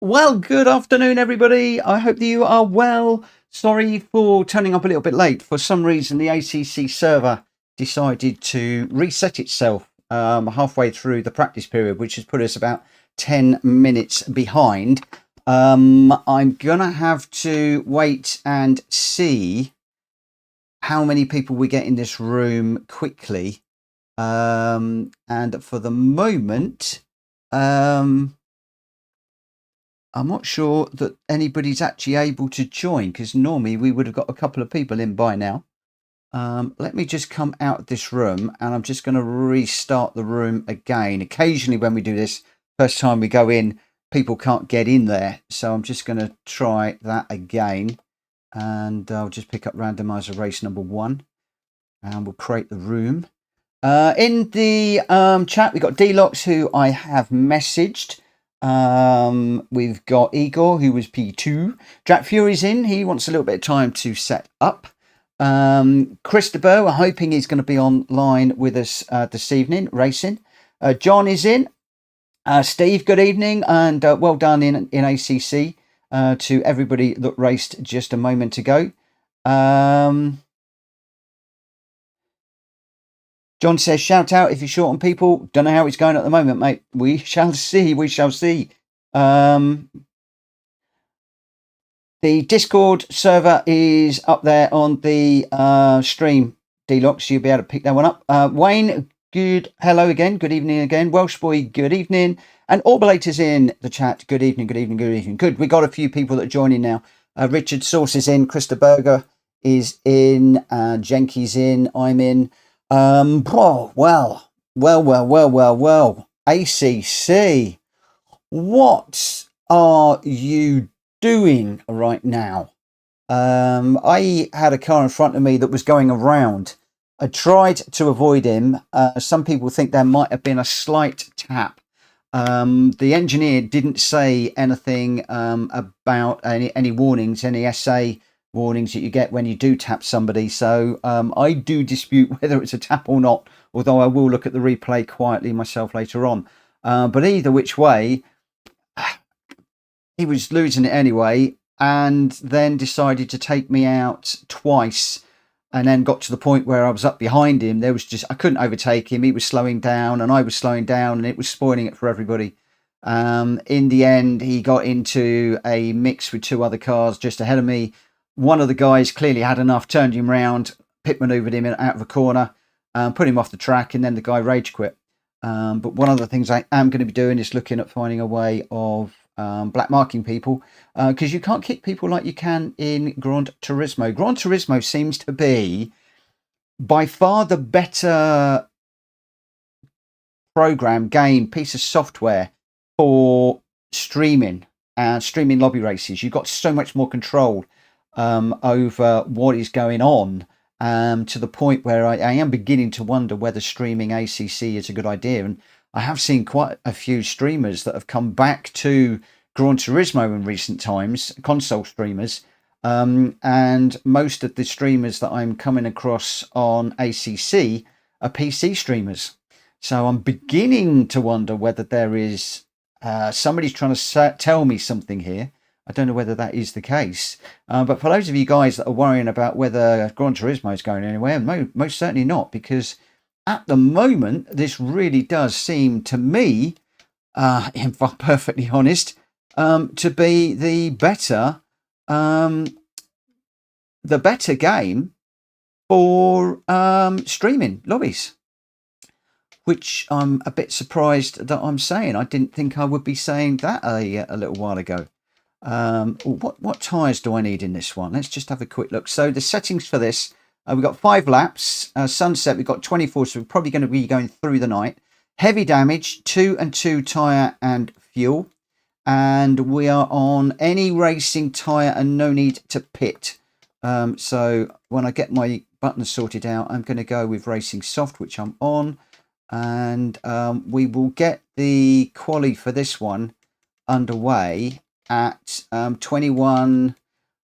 Well, good afternoon, everybody. I hope that you are well. Sorry for turning up a little bit late. For some reason, the ACC server decided to reset itself halfway through the practice period, which has put us about 10 minutes behind. I'm going to have to wait and see how many people we get in this room quickly. And for the moment, I'm not sure that anybody's actually able to join, because normally we would have got a couple of people in by now. Let me just come out of this room, and I'm just going to restart the room again. Occasionally when we do this, first time we go in, people can't get in there. So I'm just going to try that again. And I'll just pick up randomiser race number 1. And we'll create the room. In the chat, we've got D-Locks, who I have messaged. We've got Igor, who was P2. Jack Fury's in. He wants a little bit of time to set up. Gr.B, we're hoping he's going to be online with us this evening, racing. John is in. Steve, good evening, and well done in ACC to everybody that raced just a moment ago. John says, shout out if you're short on people. Don't know how it's going at the moment, mate. We shall see. We shall see. The Discord server is up there on the stream, D-Locks. You'll be able to pick that one up. Wayne, hello again. Good evening again. Welsh Boy, good evening. And Orbulator's in the chat. Good evening, good evening, good evening. Good. We got a few people that are joining now. Richard Sauce is in. Krista Berger is in. Jenky's in. I'm in. Well. ACC, what are you doing right now? I had a car in front of me that was going around. I tried to avoid him. Some people think there might have been a slight tap. The engineer didn't say anything about any warnings, any SA warnings that you get when you do tap somebody. So I do dispute whether it's a tap or not, although I will look at the replay quietly myself later on. But either which way, he was losing it anyway, and then decided to take me out twice, and then got to the point where I was up behind him. I couldn't overtake him. He was slowing down and I was slowing down, and it was spoiling it for everybody. In the end, he got into a mix with 2 other cars just ahead of me. One of the guys clearly had enough, turned him round, pit maneuvered him out of a corner, put him off the track, and then the guy rage quit. But one of the things I am going to be doing is looking at finding a way of black marking people, because you can't kick people like you can in Gran Turismo. Gran Turismo seems to be by far the better program, game, piece of software for streaming lobby races. You've got so much more control over what is going on, to the point where I am beginning to wonder whether streaming ACC is a good idea. And I have seen quite a few streamers that have come back to Gran Turismo in recent times, console streamers, and most of the streamers that I'm coming across on ACC are PC streamers. So I'm beginning to wonder whether there is somebody's trying to tell me something here. I don't know whether that is the case. But for those of you guys that are worrying about whether Gran Turismo is going anywhere, most certainly not, because at the moment, this really does seem to me, if I'm perfectly honest, to be the better game for streaming lobbies, which I'm a bit surprised that I'm saying. I didn't think I would be saying that a little while ago. What tyres do I need in this one? Let's just have a quick look. So the settings for this, we've got 5 laps. Sunset, we've got 24, so we're probably going to be going through the night. Heavy damage, 2 and 2 tyre and fuel. And we are on any racing tyre and no need to pit. So when I get my buttons sorted out, I'm going to go with racing soft, which I'm on. And we will get the quali for this one underway at 21.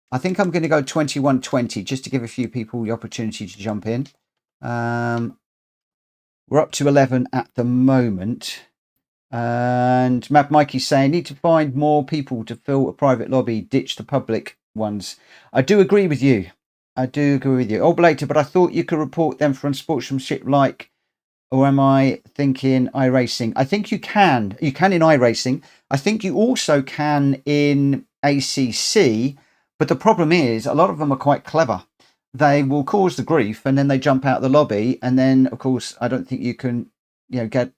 I think I'm going to go 21:20 just to give a few people the opportunity to jump in. We're up to 11 at the moment. And Mad Mikey's saying, need to find more people to fill a private lobby, ditch the public ones. I do agree with you. I do agree with you. Oh, later, but I thought you could report them for unsportsmanship like, or am I thinking iRacing? I think you can. You can in iRacing. I think you also can in ACC, but the problem is a lot of them are quite clever. They will cause the grief and then they jump out of the lobby, and then of course I don't think you can,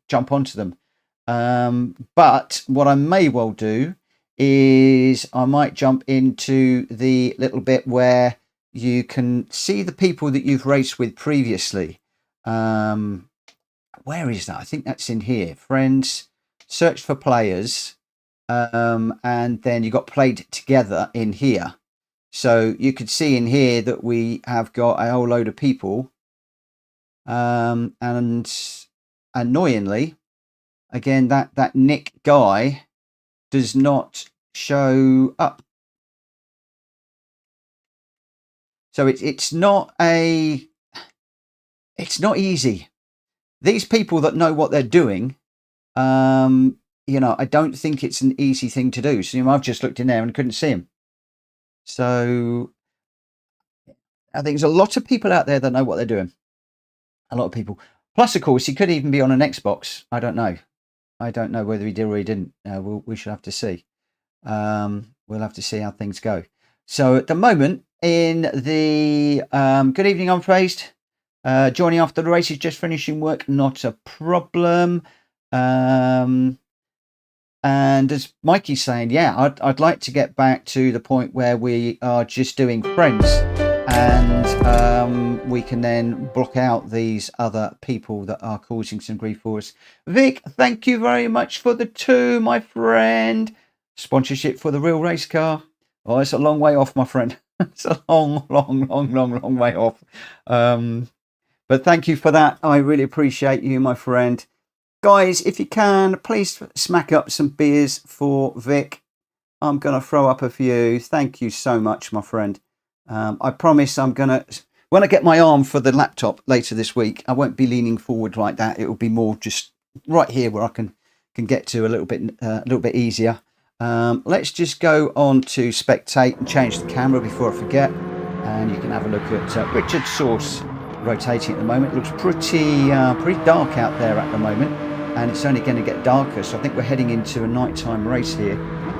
jump onto them. But what I may well do is I might jump into the little bit where you can see the people that you've raced with previously. Where is that? I think that's in here. Friends, search for players, and then you got played together in here. So you could see in here that we have got a whole load of people. And annoyingly, again, that Nick guy does not show up. So it's not easy. These people that know what they're doing, I don't think it's an easy thing to do. So I've just looked in there and couldn't see him. So I think there's a lot of people out there that know what they're doing. A lot of people. Plus, of course, he could even be on an Xbox. I don't know. I don't know whether he did or he didn't. We shall have to see. We'll have to see how things go. So at the moment, in the good evening, Unfazed. Joining after the race is just finishing work, not a problem. And as Mikey's saying, yeah, I'd like to get back to the point where we are just doing friends, and we can then block out these other people that are causing some grief for us. Vic, thank you very much for the 2, my friend. Sponsorship for the real race car. Oh, it's a long way off, my friend. It's a long way off. But thank you for that. I really appreciate you, my friend. Guys, if you can, please smack up some beers for Vic. I'm going to throw up a few. Thank you so much, my friend. I promise I'm going to... When I get my arm for the laptop later this week, I won't be leaning forward like that. It will be more just right here where I can get to a little bit easier. Let's just go on to spectate and change the camera before I forget. And you can have a look at Richard's source rotating at the moment. It looks pretty dark out there at the moment, and it's only going to get darker, so I think we're heading into a nighttime race here.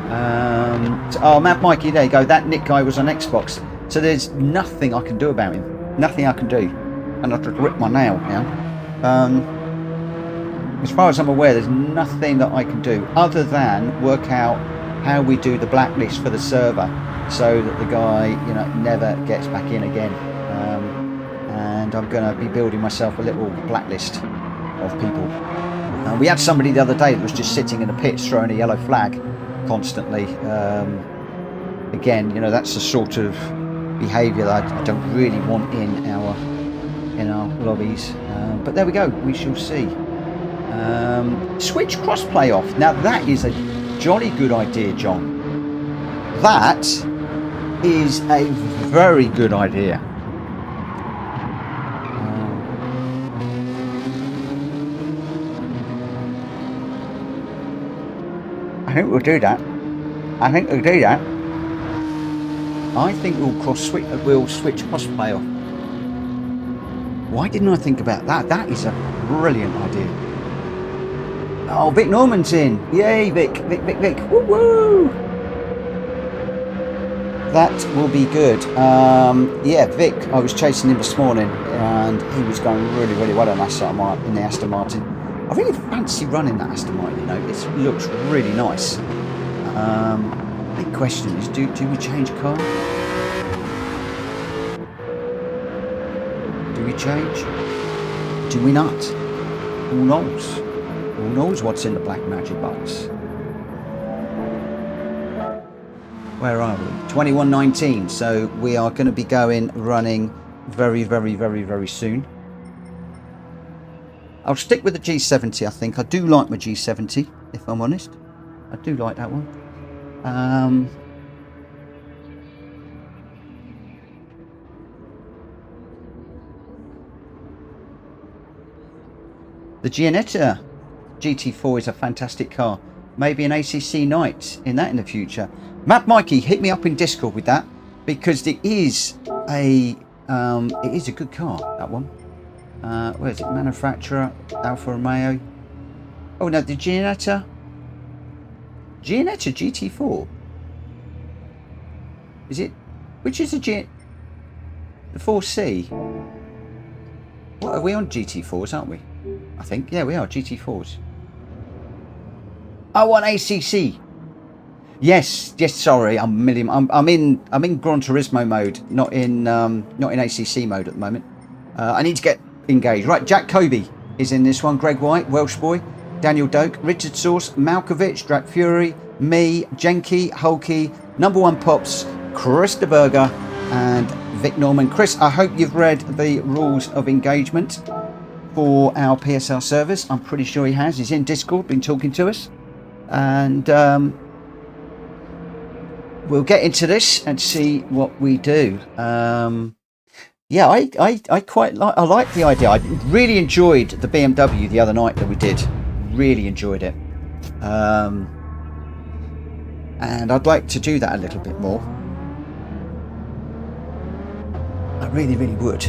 Mad Mikey, there you go. That Nick guy was on Xbox, so there's nothing I can do about him. Nothing I can do, and I just ripped my nail now. As far as I'm aware, there's nothing that I can do other than work out how we do the blacklist for the server, so that the guy never gets back in again. And I'm going to be building myself a little blacklist of people. We had somebody the other day that was just sitting in the pits throwing a yellow flag constantly. Again, that's the sort of behaviour that I don't really want in our lobbies. But there we go. We shall see. Switch crossplay off. Now that is a jolly good idea, John. That is a very good idea. I think we'll do that. I think we'll switch crossplay off. Why didn't I think about that? That is a brilliant idea. Oh, Vic Norman's in. Yay, Vic. Woo woo. That will be good. Yeah, Vic, I was chasing him this morning and he was going really, really well in the Aston Martin. I really fancy running that Aston Martin, it looks really nice. Big question is, do we change car? Do we change? Do we not? Who knows? Who knows what's in the black magic box? Where are we? 21:19. So we are going to be running very, very, very, very soon. I'll stick with the G70, I think. I do like my G70, if I'm honest. I do like that one. The Giannetta. GT4 is a fantastic car. Maybe an ACC night in that in the future. Matt Mikey, hit me up in Discord with that, because it is a good car, that one. Where is it? Manufacturer, Alfa Romeo. Oh no, the Giannetta GT4. Is it? Which is the 4C? What are we on? GT4s, aren't we? I think. Yeah, we are GT4s. I want ACC. Yes. Sorry, I'm in Gran Turismo mode, not in ACC mode at the moment. I need to get engaged. Right, Jack Kobe is in this one. Greg White, Welsh boy, Daniel Doak, Richard Source, Malkovich, Drac Fury, me, Jenky, Hulky, Number One Pops, Chris de Berger, and Vic Norman. Chris, I hope you've read the rules of engagement for our PSL service. I'm pretty sure he has. He's in Discord, been talking to us, and we'll get into this and see what we do. Yeah, I quite like the idea. I really enjoyed the BMW the other night that we did. Really enjoyed it, and I'd like to do that a little bit more. I really would.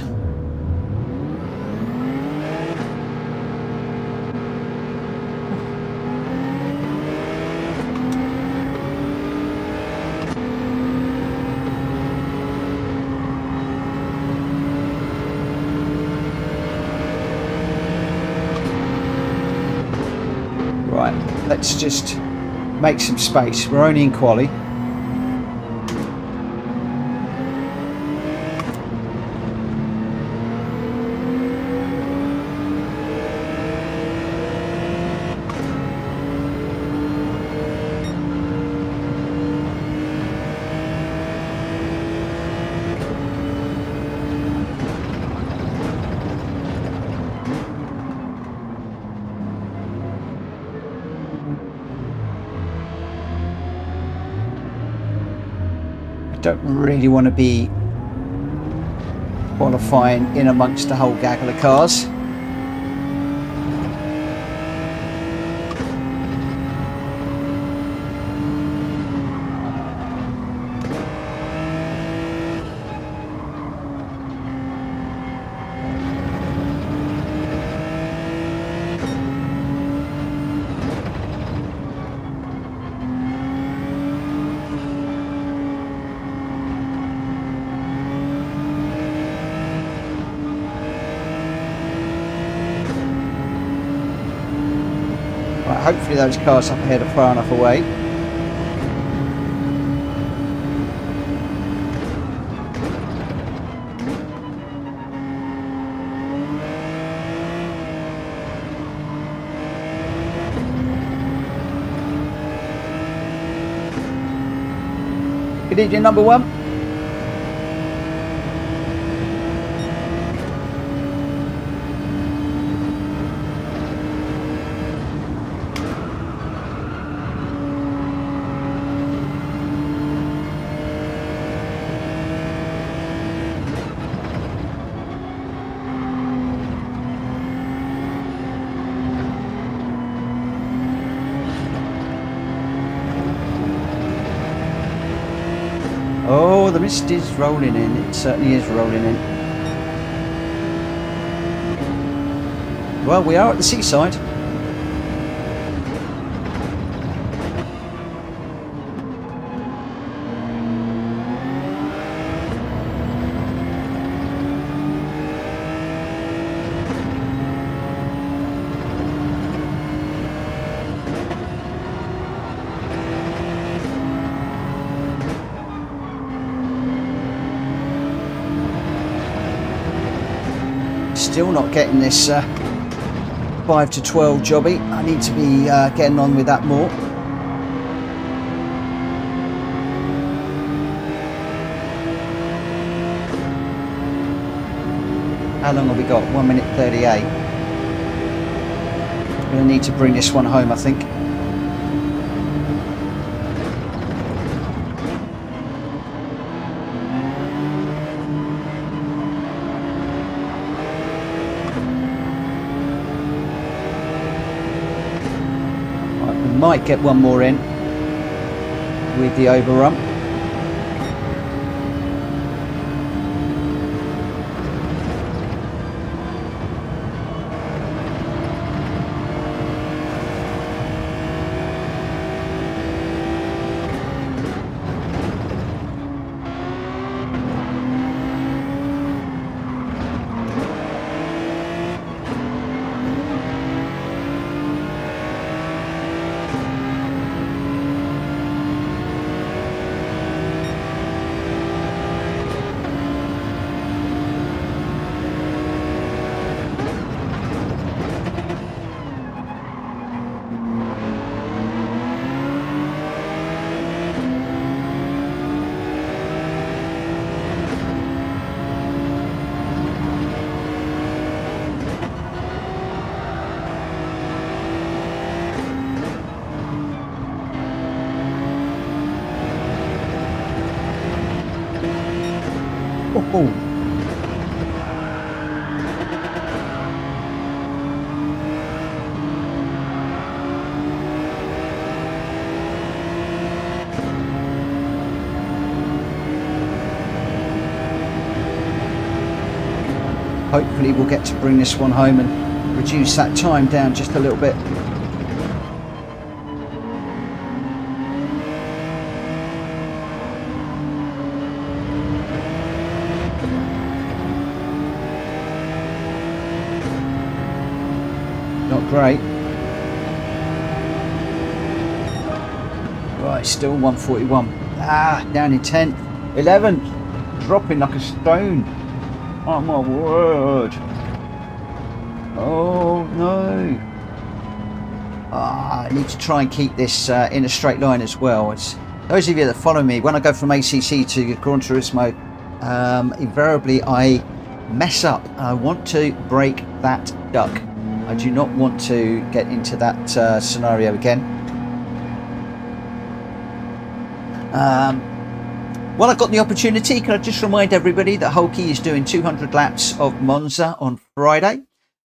Right, let's just make some space. We're only in quali. Don't really want to be qualifying in amongst a whole gaggle of cars. Hopefully those cars up ahead are far enough away. Good evening, Number One. Oh, the mist is rolling in. It certainly is rolling in. Well, we are at the seaside. Still not getting this 5 to 12 jobby. I need to be getting on with that more. How long have we got? 1 minute 38. I'm going to need to bring this one home, I think. might get one more in with the overrun. Oh. Hopefully we'll get to bring this one home and reduce that time down just a little bit. Not great. Right, still 141. Down in 10th. 11th. Dropping like a stone. Oh my word. Oh no. I need to try and keep this in a straight line as well. It's, those of you that follow me, when I go from ACC to Gran Turismo, invariably I mess up. I want to break that duck. I do not want to get into that scenario again. While I've got the opportunity, can I just remind everybody that Hulkie is doing 200 laps of Monza on Friday.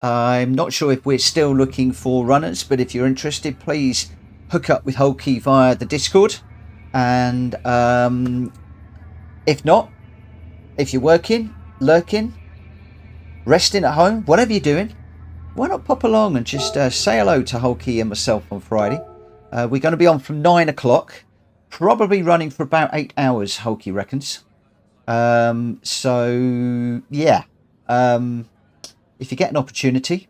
I'm not sure if we're still looking for runners, but if you're interested, please hook up with Hulkie via the Discord. And if not, if you're working, lurking, resting at home, whatever you're doing, why not pop along and just say hello to Hulkie and myself on Friday. We're going to be on from 9 o'clock. Probably running for about 8 hours, Hulkie reckons. So, yeah. If you get an opportunity,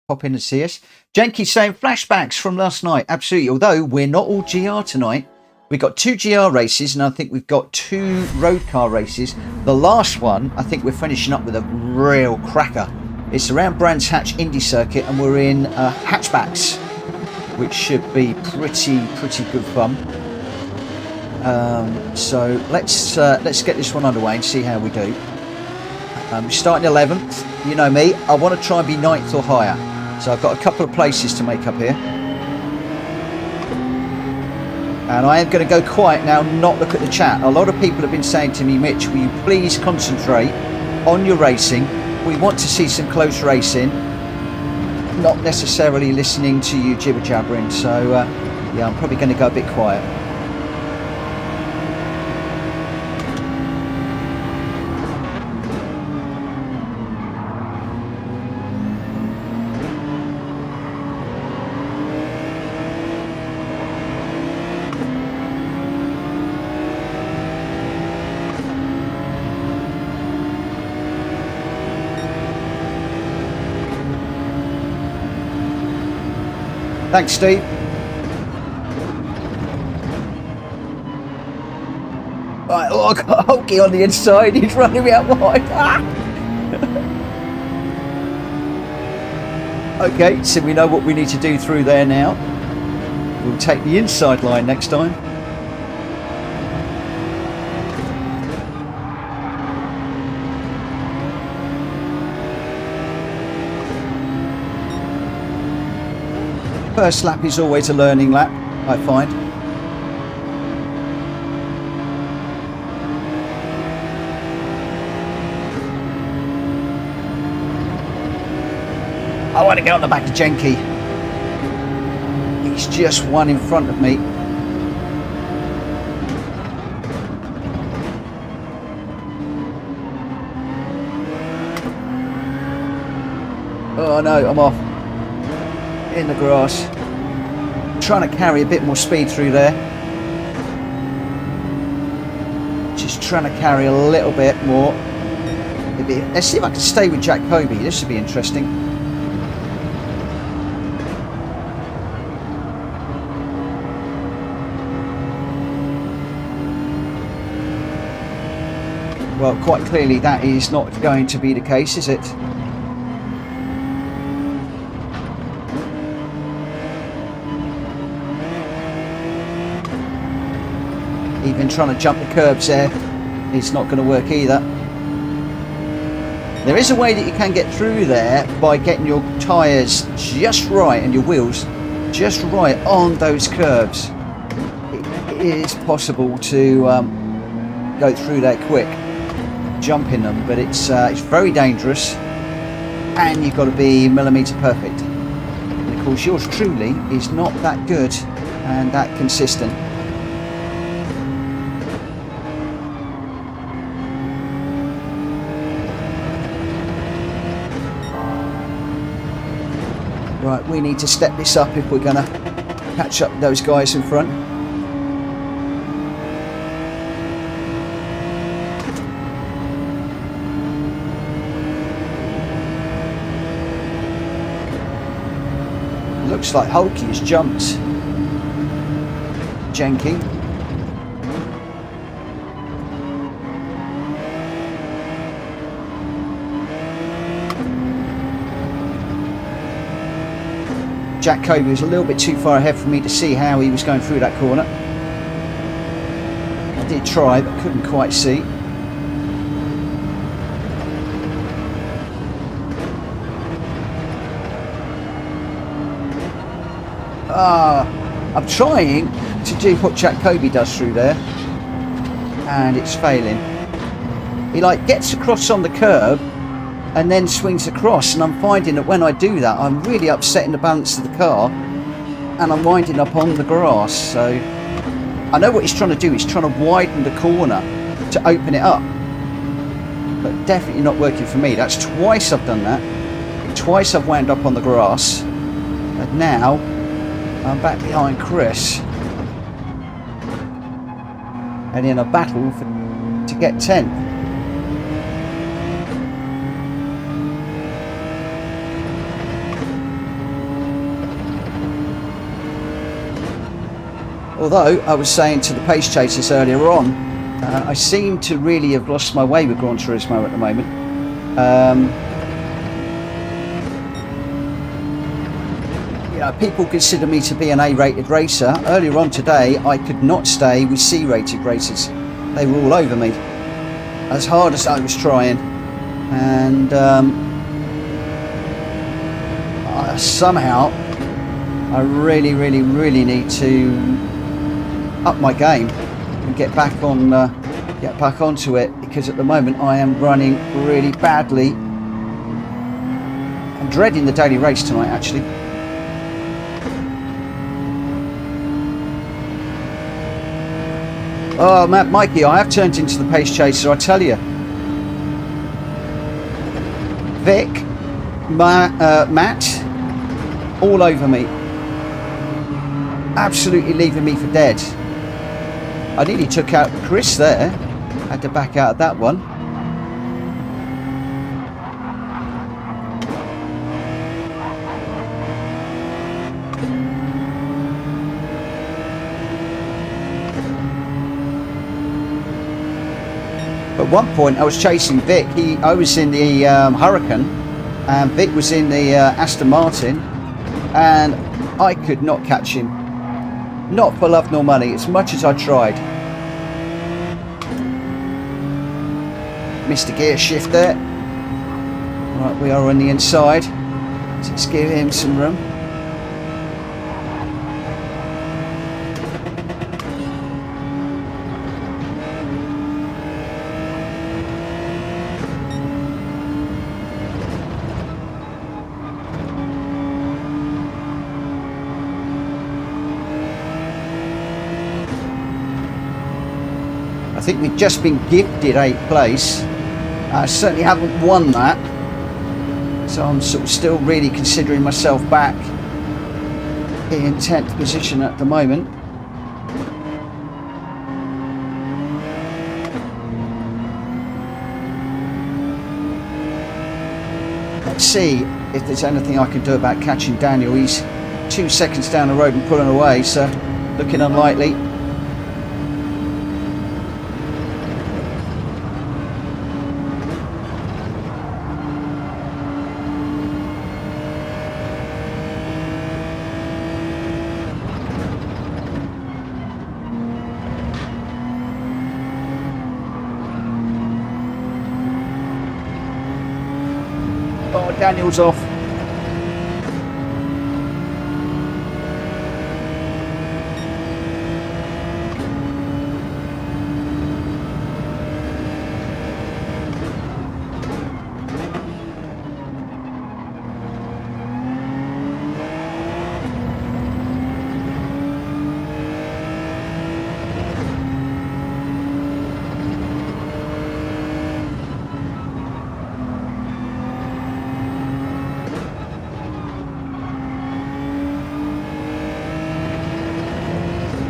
pop in and see us. Jenky's saying flashbacks from last night. Absolutely. Although we're not all GR tonight. We've got 2 GR races and I think we've got 2 road car races. The last one, I think we're finishing up with a real cracker. It's around Brands Hatch Indy Circuit and we're in Hatchbacks, which should be pretty good fun. So let's get this one underway and see how we do. Starting 11th, you know me, I want to try and be 9th or higher. So I've got a couple of places to make up here. And I am going to go quiet now, not look at the chat. A lot of people have been saying to me, Mitch, will you please concentrate on your racing? We want to see some close racing, not necessarily listening to you jibber jabbering. So yeah, I'm probably going to go a bit quiet. Thanks, Steve. Right, oh, I've got Hulkie on the inside. He's running me out wide. Okay, so we know what we need to do through there now. We'll take the inside line next time. First lap is always a learning lap, I find. I want to get on the back of Jenky. He's just one in front of me. Oh no, I'm off. In the grass. Trying to carry a bit more speed through there. Just trying to carry a little bit more. Let's see if I can stay with Gr.B. This should be interesting. Well, quite clearly that is not going to be the case, is it? Even trying to jump the curbs there, it's not going to work either. There is a way that you can get through there by getting your tyres just right and your wheels just right on those curbs. It is possible to go through there quick, jump in them, but it's very dangerous, and you've got to be millimetre perfect. And of course, yours truly is not that good and that consistent. Right, we need to step this up if we're going to catch up with those guys in front. Looks like Hulky has jumped Jenky. Gr.B was a little bit too far ahead for me to see how he was going through that corner. I did try, but couldn't quite see. I'm trying to do what Gr.B does through there, and it's failing. He like gets across on the curb and then swings across, and I'm finding that when I do that, I'm really upsetting the balance of the car, and I'm winding up on the grass. So I know what he's trying to do. He's trying to widen the corner to open it up, but definitely not working for me. That's twice I've done that. Twice I've wound up on the grass, and now I'm back behind Chris and in a battle to get 10th. Although I was saying to the pace chasers earlier on, I seem to really have lost my way with Gran Turismo at the moment. You know, people consider me to be an A-rated racer. Earlier on today, I could not stay with C-rated racers. They were all over me, as hard as I was trying, and somehow I really need to up my game and get back onto it, because at the moment I am running really badly. I'm dreading the daily race tonight, actually. Oh, Mikey, I have turned into the pace chaser, I tell you. Vic, Matt, all over me. Absolutely leaving me for dead. I nearly took out Chris there. Had to back out of that one. At one point I was chasing Vic. I was in the Hurricane and Vic was in the Aston Martin, and I could not catch him. Not for love nor money, as much as I tried. Missed a gear shift there. Right, we are on the inside. So let's give him some room. think we've just been gifted 8th place. I certainly haven't won that. So I'm sort of still really considering myself back in 10th position at the moment. Let's see if there's anything I can do about catching Daniel. He's 2 seconds down the road and pulling away, so looking unlikely. Oh, Daniel's off.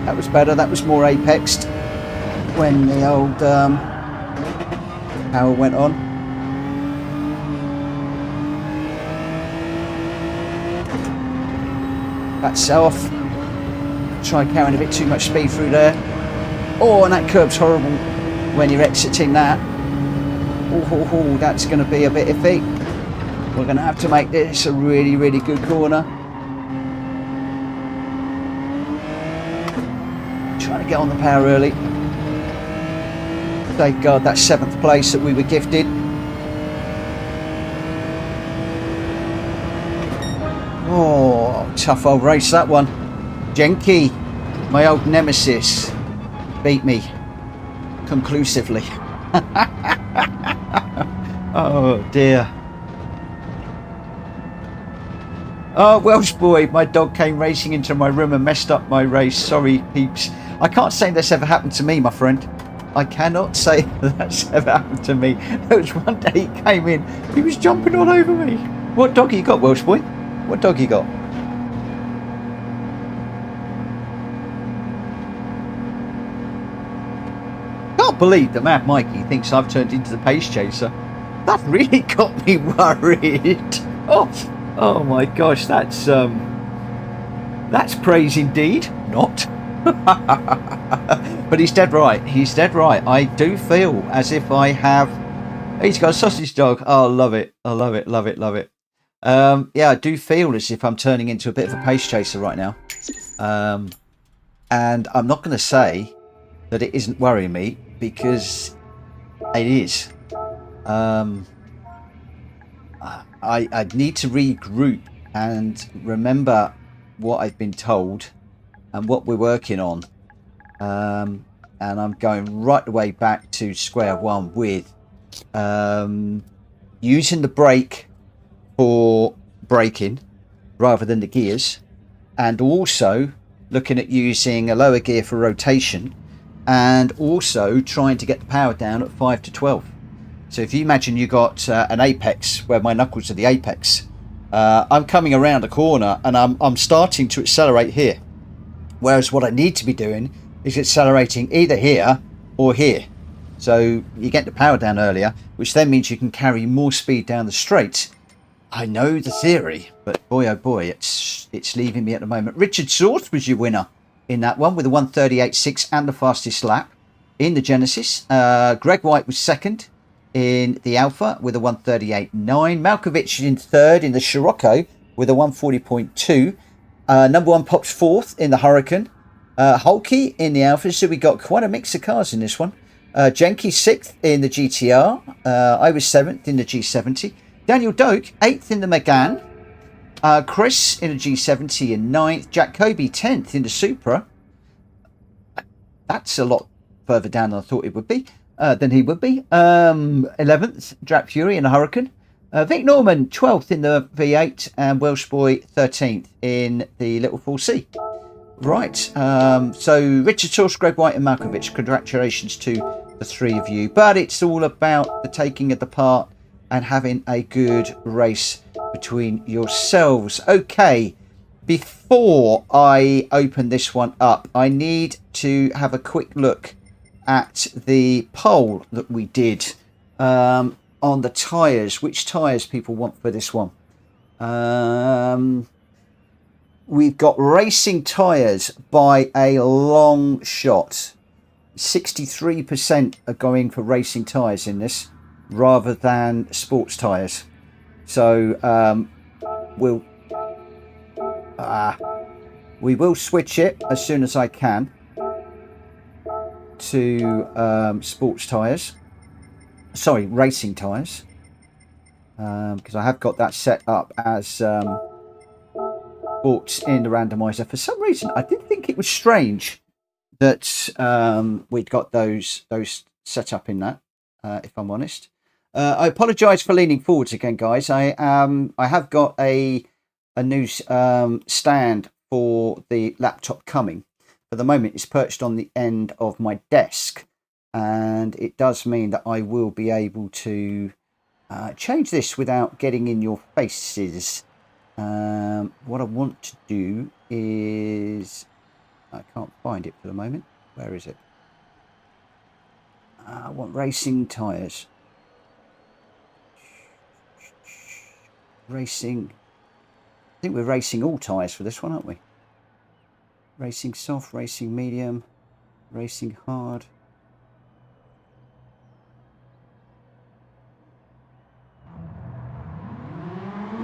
That was better, that was more apexed when the old power went on. That's off. Try carrying a bit too much speed through there. Oh, and that curb's horrible when you're exiting that. Oh, that's going to be a bit iffy. We're going to have to make this a really, really good corner. Trying to get on the power early. Thank God, that 7th place that we were gifted. Oh, tough old race that one. Genki, my old nemesis, beat me conclusively. Oh dear. Oh, Welsh boy, my dog came racing into my room and messed up my race. Sorry, peeps. I can't say that's ever happened to me, my friend. I cannot say that's ever happened to me. There was one day he came in, he was jumping all over me. What dog you got, Welsh boy? What dog you got? Can't believe that Mad Mikey thinks I've turned into the pace chaser. That really got me worried. Oh my gosh, that's praise indeed. Not. But he's dead right. He's dead right. I do feel as if I have. He's got a sausage dog. Oh, love it. I love it. Love it. Love it. Yeah, I do feel as if I'm turning into a bit of a pace chaser right now. And I'm not going to say that it isn't worrying me, because it is. I need to regroup and remember what I've been told and what we're working on. And I'm going right the way back to square one with using the brake for braking rather than the gears, and also looking at using a lower gear for rotation, and also trying to get the power down at 5 to 12. So if you imagine you got an apex where my knuckles are the apex, I'm coming around a corner and I'm starting to accelerate here, whereas what I need to be doing is accelerating either here or here. So you get the power down earlier, which then means you can carry more speed down the straight. I know the theory, but boy oh boy, it's leaving me at the moment. Richard Sauce was your winner in that one with a 1:38.6 and the fastest lap in the Genesis. Greg White was second in the Alpha with a 1:38.9. Malkovich in third in the Scirocco with a 1:40.2. Number one Pops fourth in the Hurricane. Hulky in the Alpha, so we got quite a mix of cars in this one. Genki sixth in the GTR. I was seventh in the G70. Daniel Doak 8th in the Megane. Chris in the G70 in 9th. Jack Kobe 10th in the Supra. That's a lot further down than I thought it would be. Than he would be. 11th, Drap Fury in the Hurricane. Vic Norman 12th in the V8. And Welsh Boy 13th in the Little 4C. Right, so Richard Source, Greg White and Malkovich, congratulations to the three of you, but it's all about the taking of the part and having a good race between yourselves. Okay, before I open this one up, I need to have a quick look at the poll that we did on the tyres, which tyres people want for this one. We've got Racing Tyres by a long shot. 63% are going for Racing Tyres in this rather than sports tyres. So we will switch it as soon as I can to sports tyres. Sorry, racing tyres. Because I have got that set up as sports in the randomiser. For some reason, I did think it was strange that we'd got those set up in that, if I'm honest. I apologise for leaning forwards again, guys. I have got a new stand for the laptop coming. For the moment, it's perched on the end of my desk, and it does mean that I will be able to change this without getting in your faces. What I want to do is, I can't find it for the moment. Where is it? I want Racing Tyres. Racing. I think we're racing all tyres for this one, aren't we? Racing soft, racing medium, racing hard.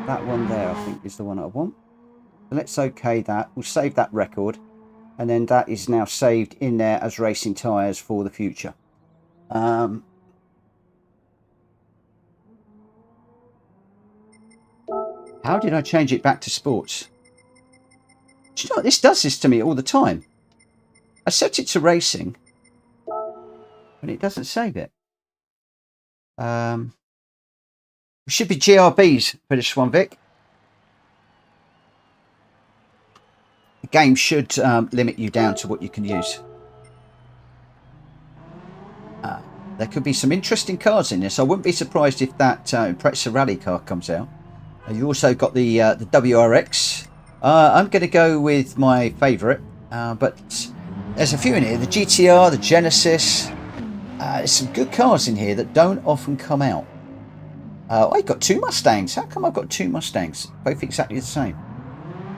That one there, I think, is the one I want. So let's OK that. We'll save that record. And then that is now saved in there as Racing Tyres for the future. How did I change it back to sports? Do you know what? This does this to me all the time. I set it to racing, and it doesn't save it. It should be Gr.Bs for this one, Vic. The game should limit you down to what you can use. There could be some interesting cars in this. I wouldn't be surprised if that Impreza Rally car comes out. You also got the WRX. I'm going to go with my favourite, but there's a few in here. The GTR, the Genesis. There's some good cars in here that don't often come out. I got two Mustangs. How come I've got two Mustangs? Both exactly the same.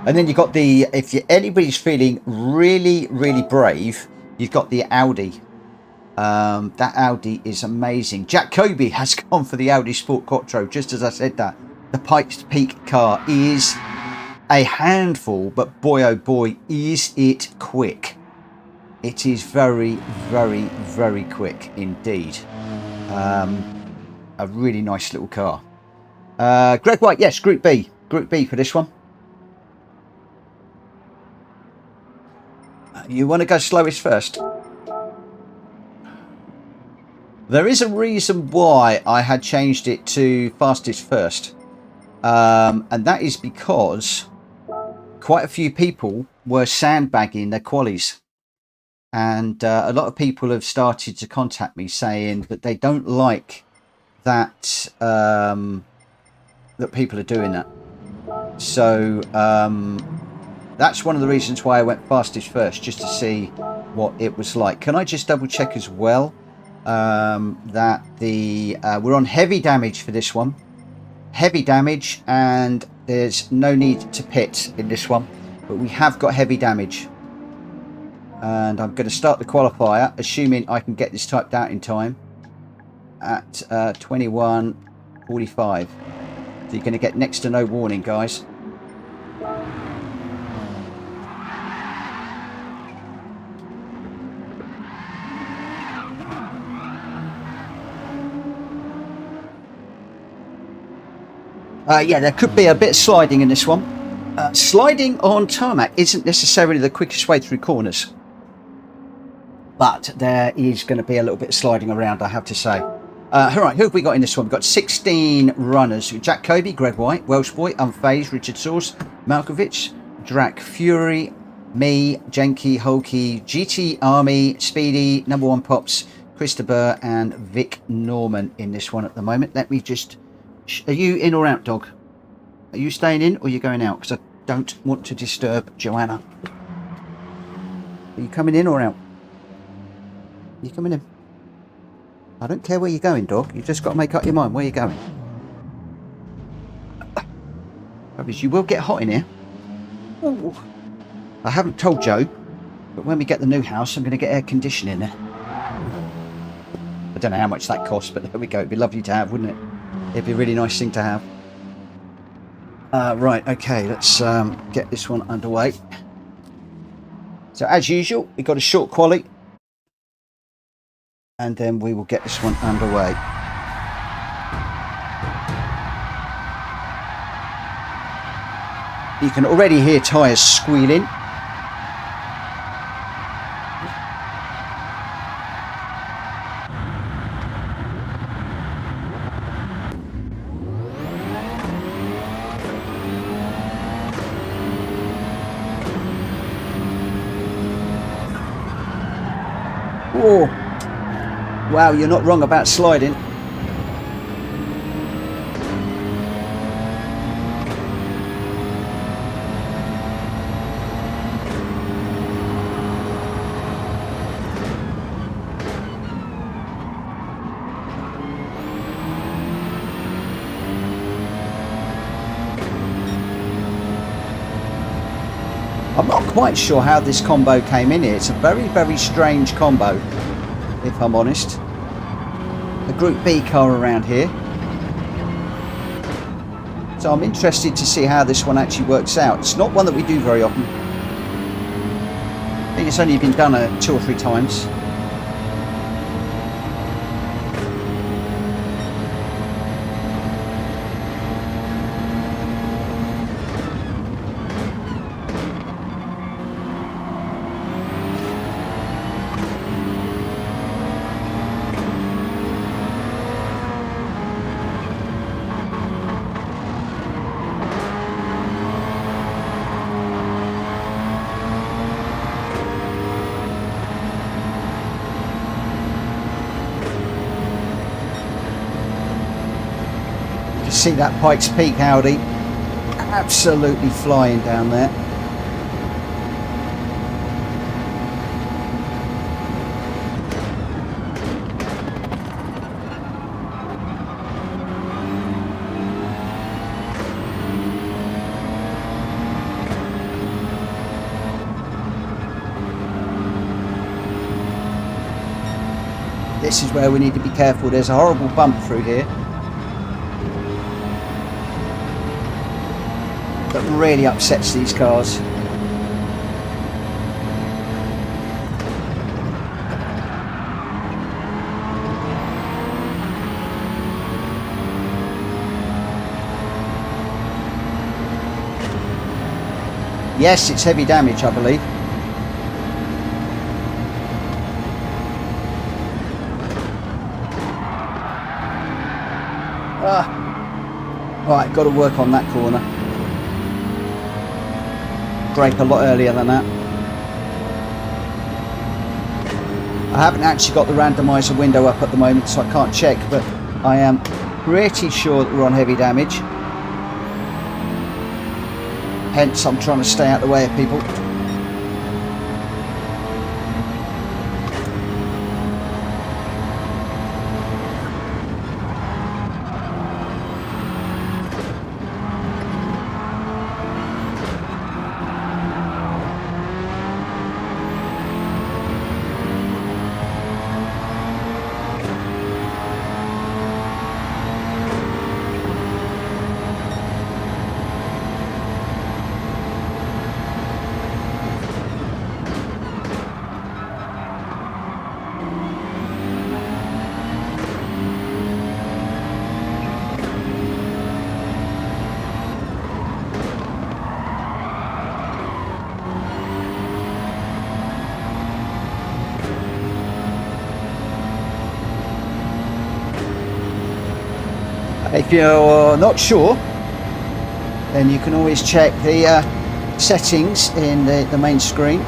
And then you've got the, if anybody's feeling really, really brave, you've got the Audi. That Audi is amazing. Gr.B has gone for the Audi Sport Quattro, just as I said that. The Pikes Peak car is a handful, but boy oh boy, is it quick. It is very, very, very quick indeed. A really nice little car. Greg White, yes, Group B for this one. You want to go slowest first? There is a reason why I had changed it to fastest first. And that is because quite a few people were sandbagging their qualies. And a lot of people have started to contact me saying that they don't like that that people are doing that. So that's one of the reasons why I went fastest first, just to see what it was like. Can I just double check as well that the we're on heavy damage for this one. Heavy damage, and there's no need to pit in this one, but we have got heavy damage. And I'm going to start the qualifier, assuming I can get this typed out in time, at 21:45. So you're going to get next to no warning, guys. Yeah, there could be a bit of sliding in this one. Sliding on tarmac isn't necessarily the quickest way through corners, but there is going to be a little bit of sliding around, I have to say. All right, who have we got in this one? We've got 16 runners. Gr.B, Greg White, Welsh Boy, Unfazed, Richard Source, Malkovich, Drac Fury, me, Jenky, Hulky, GT Army, Speedy, Number One Pops, Christopher and Vic Norman in this one at the moment. Let me just... Are you in or out, dog? Are you staying in or are you going out? Because I don't want to disturb Joanna. Are you coming in or out? Are you coming in? I don't care where you're going, dog. You just got to make up your mind where you're going. Because you will get hot in here. Ooh. I haven't told Joe, but when we get the new house, I'm going to get air conditioning there. I don't know how much that costs, but there we go. It'd be lovely to have, wouldn't it? It'd be a really nice thing to have. Right, okay, let's get this one underway. So as usual, we've got a short quali, and then we will get this one underway. You can already hear tyres squealing. Oh, wow, you're not wrong about sliding. I'm not quite sure how this combo came in here. It's a very, very strange combo, if I'm honest. A Gr.B car around here. So I'm interested to see how this one actually works out. It's not one that we do very often. I think it's only been done 2 or 3 times. See that Pikes Peak Audi absolutely flying down there. This is where we need to be careful. There's a horrible bump through here that really upsets these cars. Yes, it's heavy damage, I believe. Right, got to work on that corner. Brake a lot earlier than that. I haven't actually got the randomiser window up at the moment, so I can't check, but I am pretty sure that we're on heavy damage. Hence, I'm trying to stay out of the way of people. If you're not sure, then you can always check the settings in the main screen.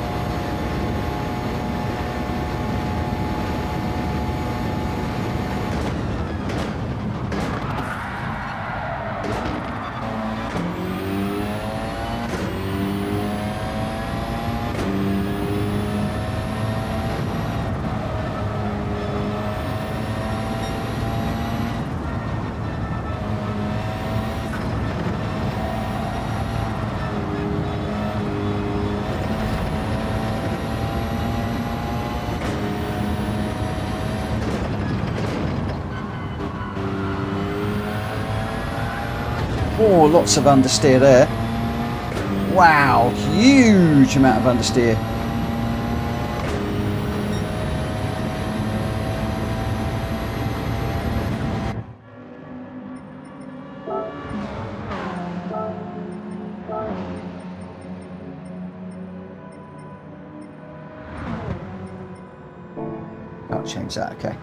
Oh, lots of understeer there. Wow, huge amount of understeer. Can't change that, okay.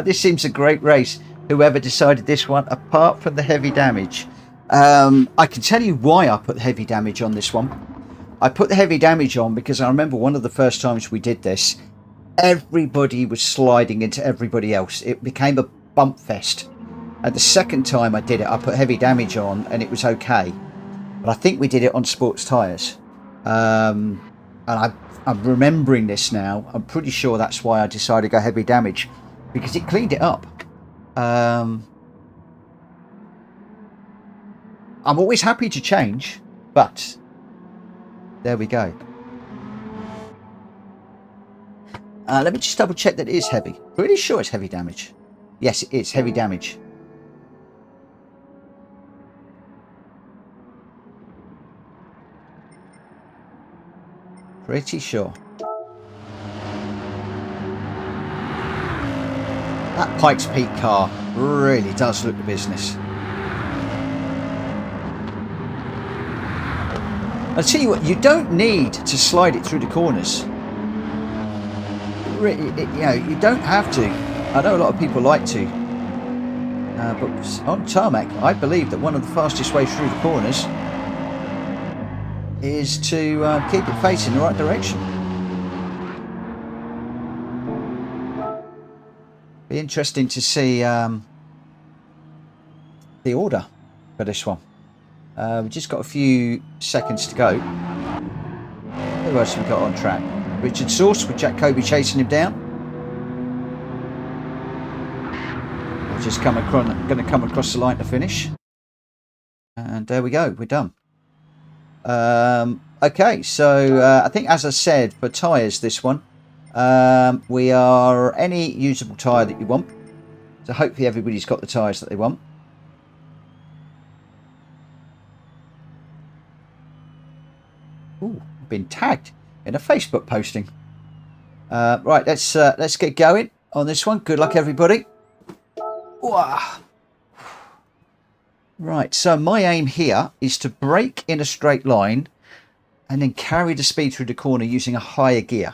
This seems a great race. Whoever decided this one, apart from the heavy damage. I can tell you why I put heavy damage on this one. I put the heavy damage on because I remember one of the first times we did this, everybody was sliding into everybody else. It became a bump fest. And the second time I did it, I put heavy damage on and it was okay. But I think we did it on sports tyres. And I'm remembering this now. I'm pretty sure that's why I decided to go heavy damage, because it cleaned it up. I'm always happy to change, but there we go. Let me just double check that it is heavy. Pretty sure it's heavy damage. Yes, it's heavy damage. Pretty sure. That Pikes Peak car really does look the business. I'll tell you what, you don't need to slide it through the corners. You know, you don't have to. I know a lot of people like to. But on tarmac, I believe that one of the fastest ways through the corners is to keep it facing the right direction. Be interesting to see the order for this one. We've just got a few seconds to go. Who else have we got on track? Richard Sauce with Jack Kobe chasing him down. We're just going to come across the line to finish. And there we go, we're done. Okay, so I think, as I said, for tyres this one, we are any usable tyre that you want. So hopefully everybody's got the tyres that they want. Ooh, been tagged in a Facebook posting. Right, let's get going on this one. Good luck, everybody. Wow. Right, so my aim here is to brake in a straight line and then carry the speed through the corner using a higher gear,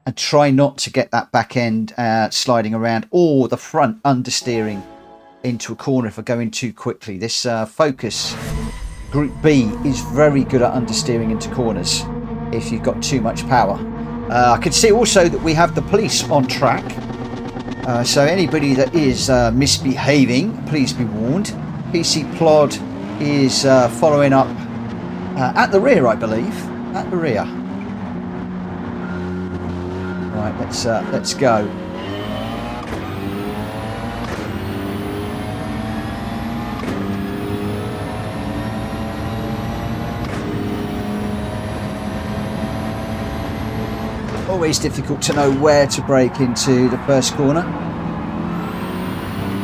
and try not to get that back end sliding around or the front understeering into a corner if we're going too quickly. This Focus Gr.B is very good at understeering into corners if you've got too much power. I can see also that we have the police on track. So anybody that is misbehaving, please be warned. PC Plod is following up at the rear, I believe. At the rear. Right, let's go. Always difficult to know where to brake into the first corner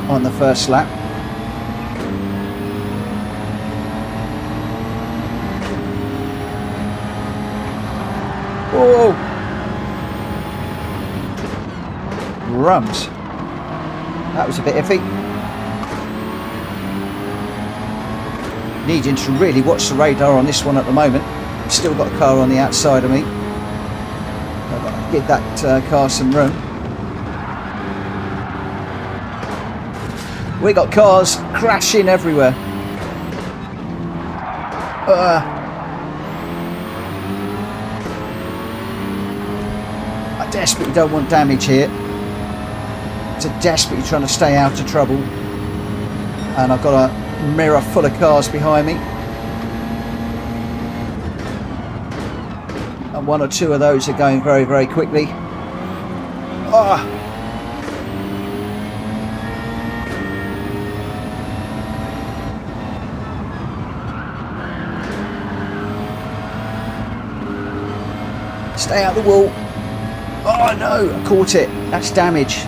on the first lap. Whoa! Rums. That was a bit iffy. Needing to really watch the radar on this one at the moment. Still got a car on the outside of me. Give that car some room. We got cars crashing everywhere. I desperately don't want damage here. So desperately trying to stay out of trouble. And I've got a mirror full of cars behind me. And one or two of those are going very, very quickly. Stay out of the wall. Oh no, I caught it. That's damage.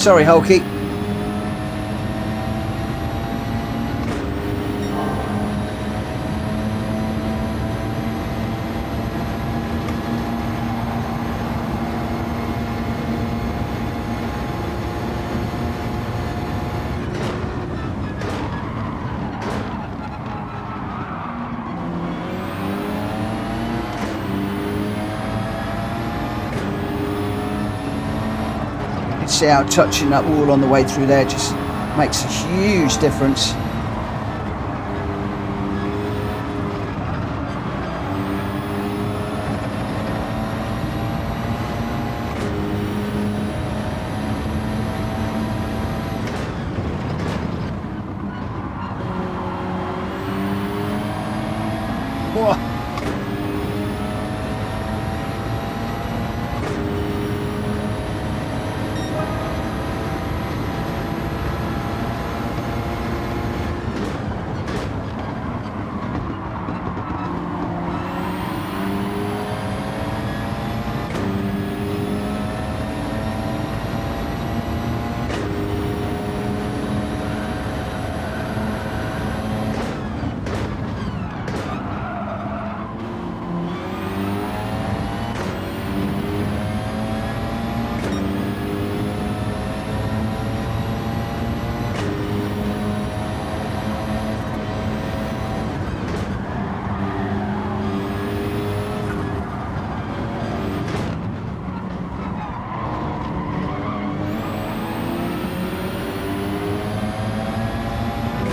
Sorry, Hulky. See how touching that wall on the way through there just makes a huge difference. Whoa.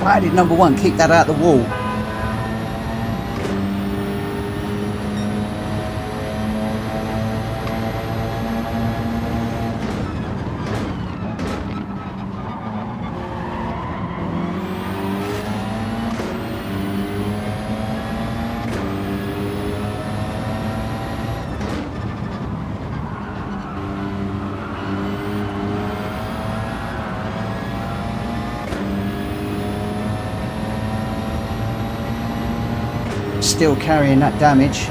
Why did number one keep that out the wall? Still carrying that damage.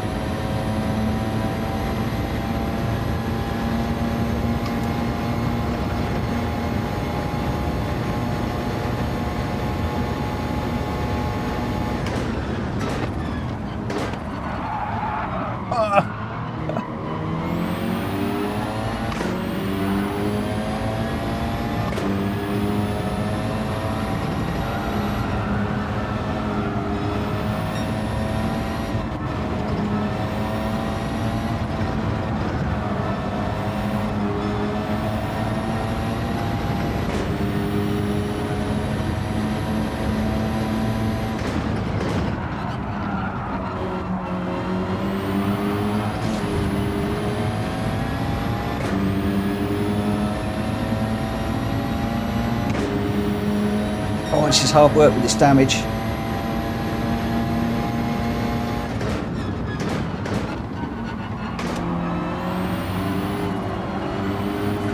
Oh, it's just hard work with this damage.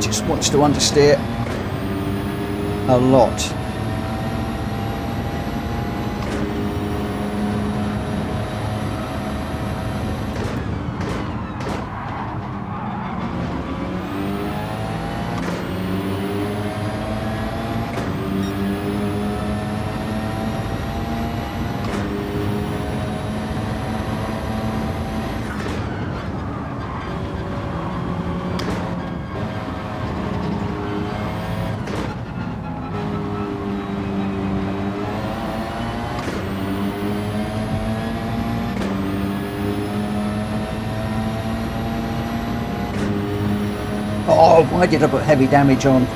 Just wants to understeer a lot. Oh, why did I put heavy damage on?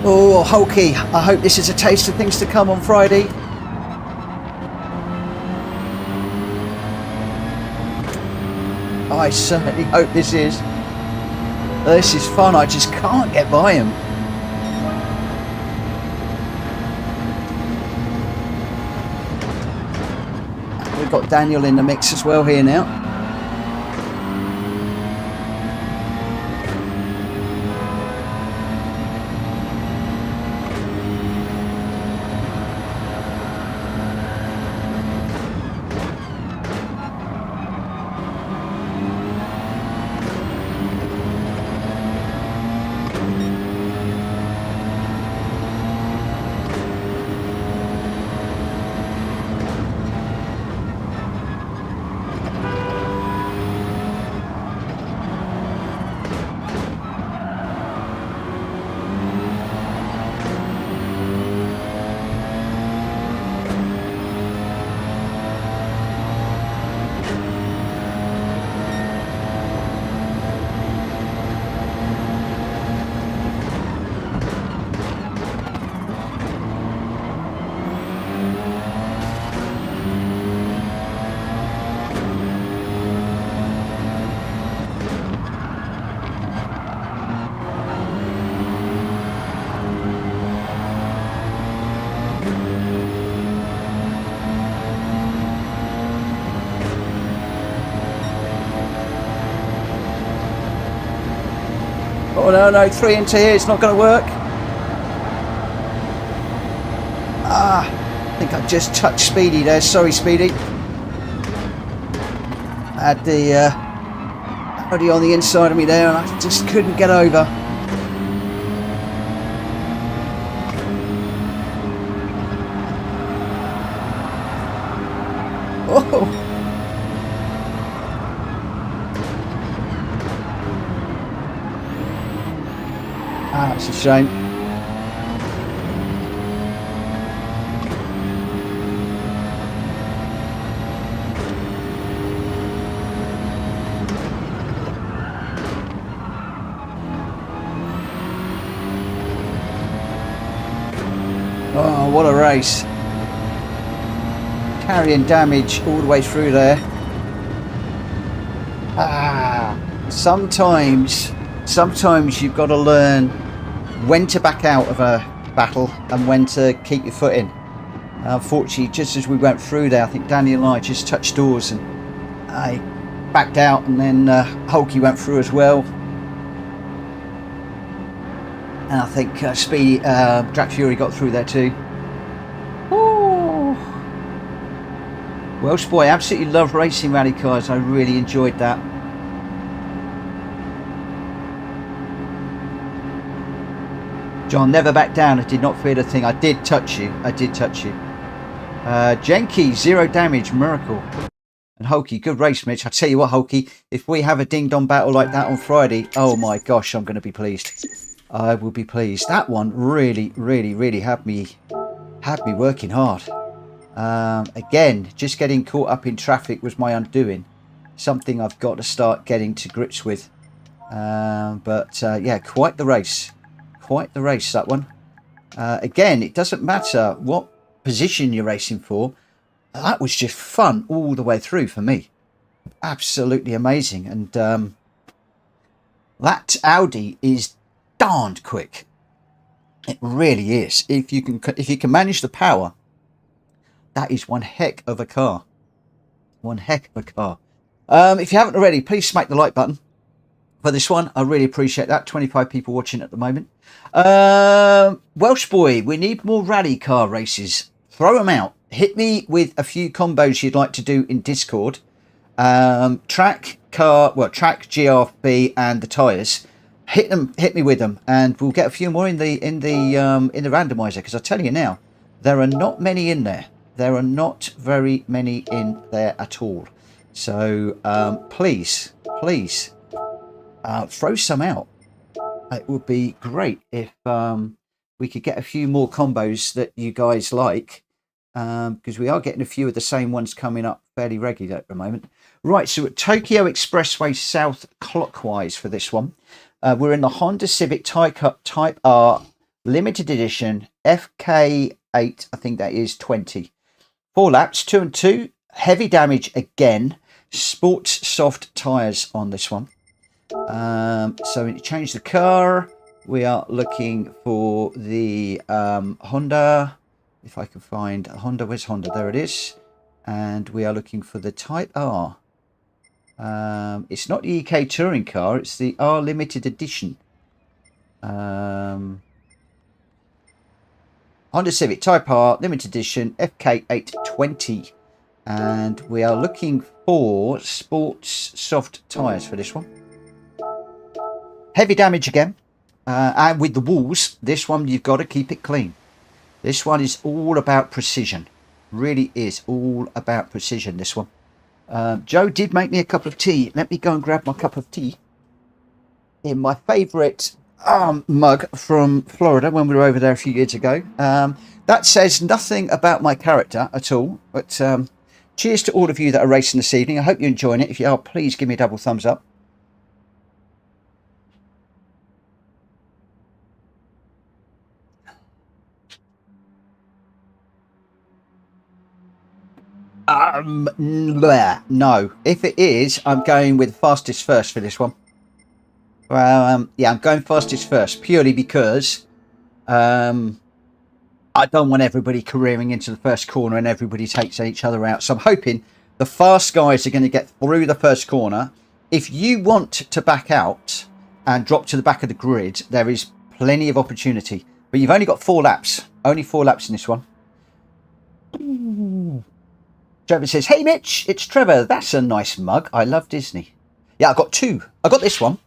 Oh, Hulky, I hope this is a taste of things to come on Friday. I certainly hope this is. This is fun, I just can't get by him. We've got Daniel in the mix as well here now. Oh no, 3 into here, it's not going to work. I think I just touched Speedy there, sorry Speedy. I had the Audi on the inside of me there and I just couldn't get over. Oh! That's a shame. Oh, what a race. Carrying damage all the way through there. Sometimes you've got to learn when to back out of a battle and when to keep your foot in. Unfortunately, just as we went through there, I think Daniel and I just touched doors and I backed out, and then Hulky went through as well. And I think Speedy, Jack Fury got through there too. Ooh. Welsh boy, absolutely love racing rally cars. I really enjoyed that. John, never back down. I did not fear the thing. I did touch you. Jenky, 0 damage, miracle. And Hulky, good race, Mitch. I tell you what, Hulky, if we have a ding-dong battle like that on Friday, oh my gosh, I'm going to be pleased. I will be pleased. That one really had me working hard. Again, just getting caught up in traffic was my undoing. Something I've got to start getting to grips with. Yeah, quite the race. Quite the race, that one. Again, it doesn't matter what position you're racing for. That was just fun all the way through for me. Absolutely amazing. And that Audi is darned quick. It really is. If you can manage the power, that is one heck of a car. One heck of a car. If you haven't already, please smack the like button for this one. I really appreciate that. 25 people watching at the moment. Welsh boy, we need more rally car races. Throw them out. Hit me with a few combos you'd like to do in Discord. Track, Gr.B and the tyres. Hit me with them, and we'll get a few more in the randomizer. Because I tell you now, there are not many in there. There are not very many in there at all. So please, throw some out. It would be great if we could get a few more combos that you guys like, because we are getting a few of the same ones coming up fairly regularly at the moment. Right, so at Tokyo Expressway south clockwise for this one. We're in the Honda Civic Type R limited edition FK8, I think that is 20. 4 laps, 2 and 2. Heavy damage again. Sports soft tyres on this one. So we change the car. We are looking for the Honda. If I can find Honda, where's Honda? There it is. And we are looking for the Type R. It's not the EK touring car, it's the R limited edition. Honda Civic Type R limited edition FK820. And we are looking for sports soft tyres for this one. Heavy damage again. And with the walls, this one you've got to keep it clean. This one is all about precision. Really is all about precision, this one. Joe did make me a cup of tea. Let me go and grab my cup of tea. In my favourite mug from Florida when we were over there a few years ago. That says nothing about my character at all. But cheers to all of you that are racing this evening. I hope you're enjoying it. If you are, please give me a double thumbs up. No. If it is, I'm going with fastest first for this one. Yeah, I'm going fastest first purely because I don't want everybody careering into the first corner and everybody takes each other out. So I'm hoping the fast guys are going to get through the first corner. If you want to back out and drop to the back of the grid, there is plenty of opportunity. But you've only got 4 laps. Only 4 laps in this one. Trevor says, hey Mitch, it's Trevor. That's a nice mug. I love Disney. Yeah, I got 2. I got this one.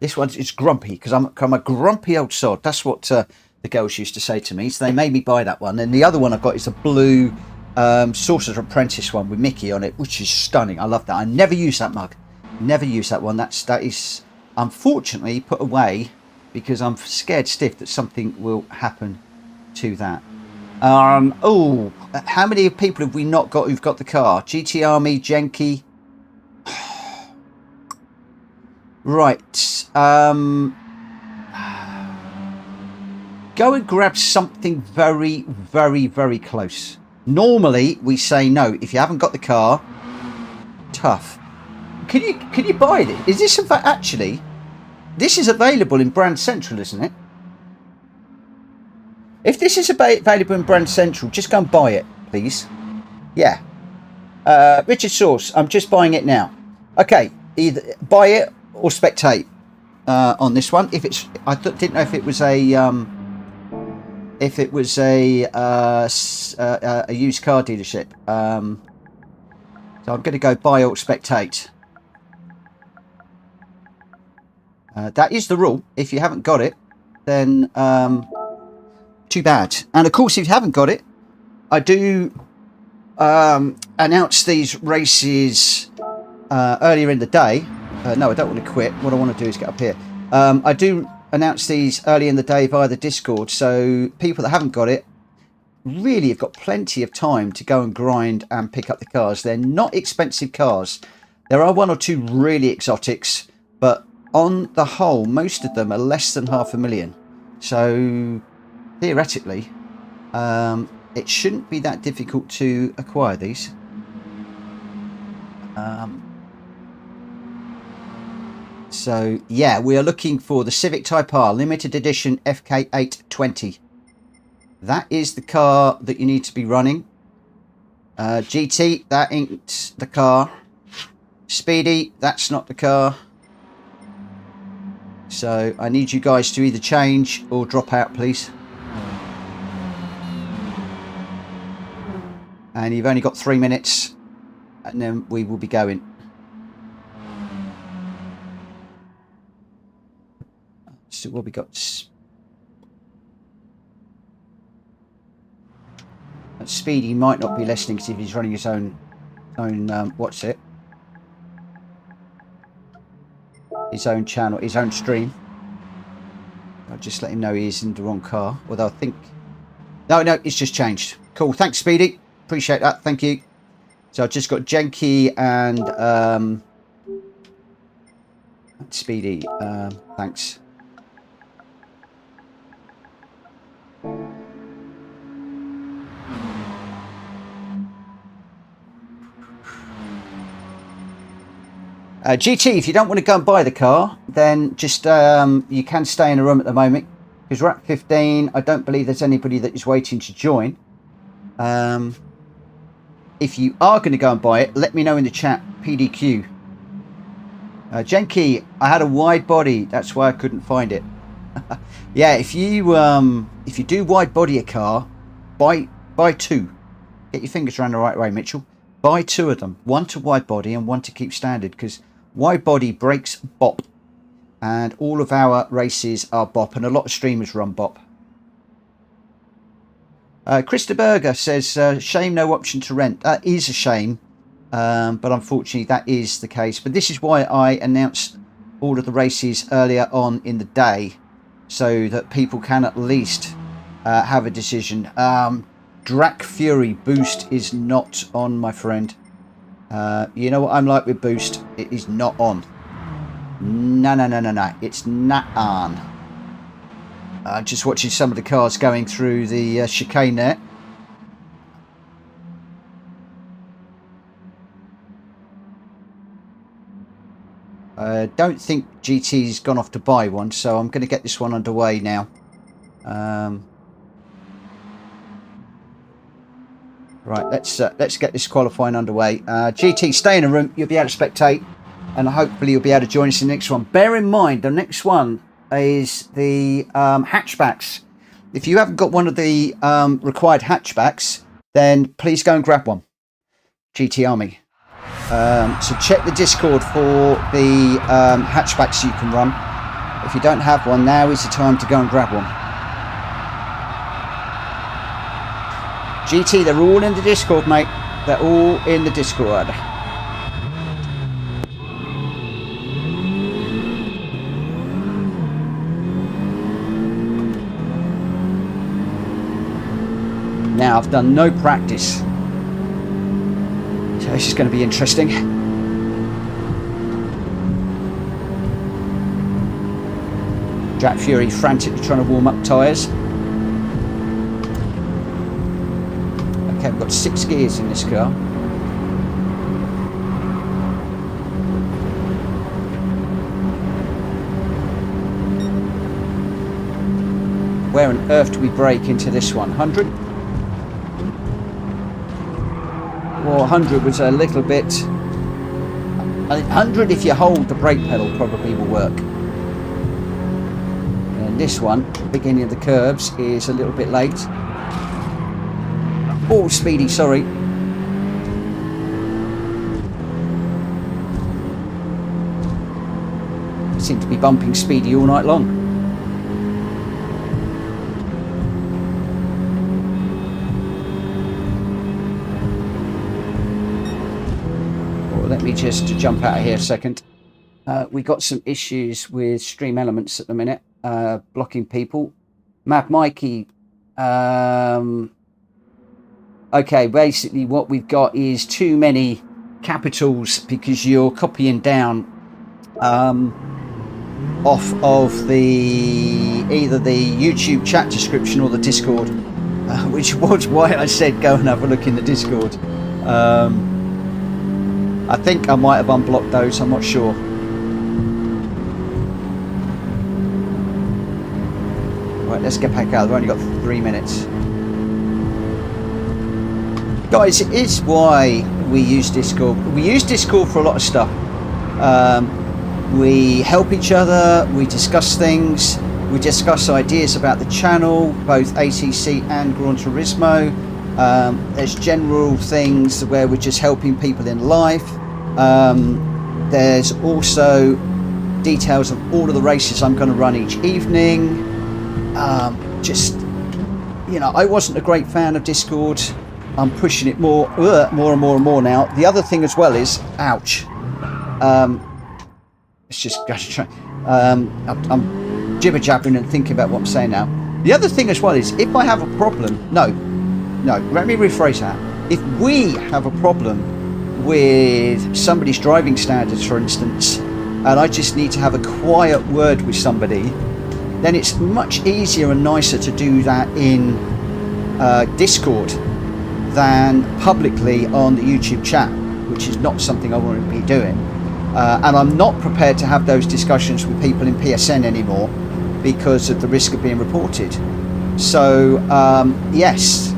This one is grumpy because I'm a grumpy old sod. That's what the girls used to say to me. So they made me buy that one. And the other one I've got is a blue Sorcerer's Apprentice one with Mickey on it, which is stunning. I love that. I never use that mug. Never use that one. That is unfortunately put away because I'm scared stiff that something will happen to that. Oh, how many people have we not got who've got the car? GT Army, Genki. Right. Go and grab something very, very, very close. Normally, we say no. If you haven't got the car, tough. Can you buy it? Is this actually? This is available in Brand Central, isn't it? If this is available in Brand Central, just go and buy it, please. Yeah. Richard Source, I'm just buying it now. Okay, either buy it or spectate on this one. If it's, I didn't know if it was a used car dealership. So I'm going to go buy or spectate. That is the rule. If you haven't got it, then too bad. And of course, if you haven't got it, I do announce these races earlier in the day. No, I don't want to quit. What I want to do is get up here. I do announce these early in the day via the Discord, so people that haven't got it really have got plenty of time to go and grind and pick up the cars. They're not expensive cars. There are 1 or 2 really exotics, but on the whole, most of them are less than $500,000. So theoretically, it shouldn't be that difficult to acquire these. So yeah, we are looking for the Civic Type R limited edition FK820. That is the car that you need to be running. GT, that ain't the car. Speedy, that's not the car. So I need you guys to either change or drop out, please. And you've only got 3 minutes, and then we will be going. So what we got? Speedy might not be listening because if he's running his own what's it? His own channel, his own stream. I'll just let him know he's in the wrong car. Although I think... No, it's just changed. Cool, thanks Speedy. Appreciate that, thank you. So I've just got Genki and Speedy. Thanks. GT, if you don't want to go and buy the car, then just you can stay in a room at the moment because we're at 15. I don't believe there's anybody that is waiting to join. If you are going to go and buy it, let me know in the chat. PDQ. Genki, I had a wide body. That's why I couldn't find it. Yeah, if you do wide body a car, buy two. Get your fingers around the right way, Mitchell. Buy two of them. One to wide body and one to keep standard, because wide body breaks bop. And all of our races are bop, and a lot of streamers run bop. Krista Berger says, shame no option to rent. That is a shame, but unfortunately that is the case. But this is why I announced all of the races earlier on in the day, so that people can at least have a decision. Drac Fury Boost is not on, my friend. You know what I'm like with Boost? It is not on. No. It's not on. Just watching some of the cars going through the chicane there. I don't think GT's gone off to buy one, so I'm going to get this one underway now. Right, let's get this qualifying underway. GT, stay in a room. You'll be able to spectate, and hopefully you'll be able to join us in the next one. Bear in mind, the next one is the hatchbacks. If you haven't got one of the required hatchbacks, then please go and grab one. GT Army. So check the Discord for the hatchbacks you can run. If you don't have one, now is the time to go and grab one. GT, they're all in the Discord, mate. They're all in the Discord. Now, I've done no practice, so this is going to be interesting. Jack Fury frantically trying to warm up tyres. Okay, we've got 6 gears in this car. Where on earth do we brake into this one? 100? Well, 100 was a little bit... I think 100 if you hold the brake pedal probably will work. And this one, the beginning of the curves, is a little bit late. Oh, Speedy, sorry. I seem to be bumping Speedy all night long. Well, let me just jump out of here a second. We got some issues with Stream Elements at the minute, blocking people. Mad Mikey. Okay, basically what we've got is too many capitals because you're copying down off of the either the YouTube chat description or the Discord, which was why I said go and have a look in the Discord. I think I might have unblocked those, I'm not sure. Right, let's get back out. We've only got 3 minutes. Guys, it is why we use Discord. We use Discord for a lot of stuff. We help each other, we discuss things, we discuss ideas about the channel, both ATC and Gran Turismo. There's general things where we're just helping people in life. There's also details of all of the races I'm going to run each evening. Just, you know, I wasn't a great fan of Discord. I'm pushing it more and more now. The other thing as well is, ouch. Let's just go to try. I'm jibber jabbering and thinking about what I'm saying now. The other thing as well is, if I have a problem, no, let me rephrase that. If we have a problem with somebody's driving standards, for instance, and I just need to have a quiet word with somebody, then it's much easier and nicer to do that in Discord than publicly on the YouTube chat, which is not something I want to be doing. And I'm not prepared to have those discussions with people in PSN anymore because of the risk of being reported. So yes,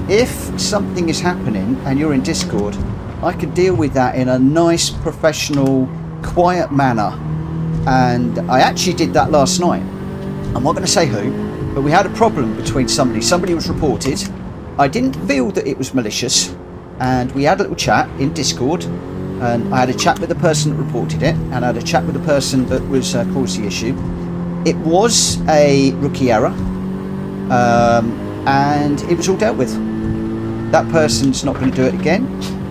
if something is happening and you're in Discord, I can deal with that in a nice, professional, quiet manner. And I actually did that last night. I'm not going to say who, but we had a problem between somebody. Somebody was reported. I didn't feel that it was malicious, and we had a little chat in Discord, and I had a chat with the person that reported it, and I had a chat with the person that was caused the issue. It was a rookie error, and it was all dealt with. That person's not going to do it again.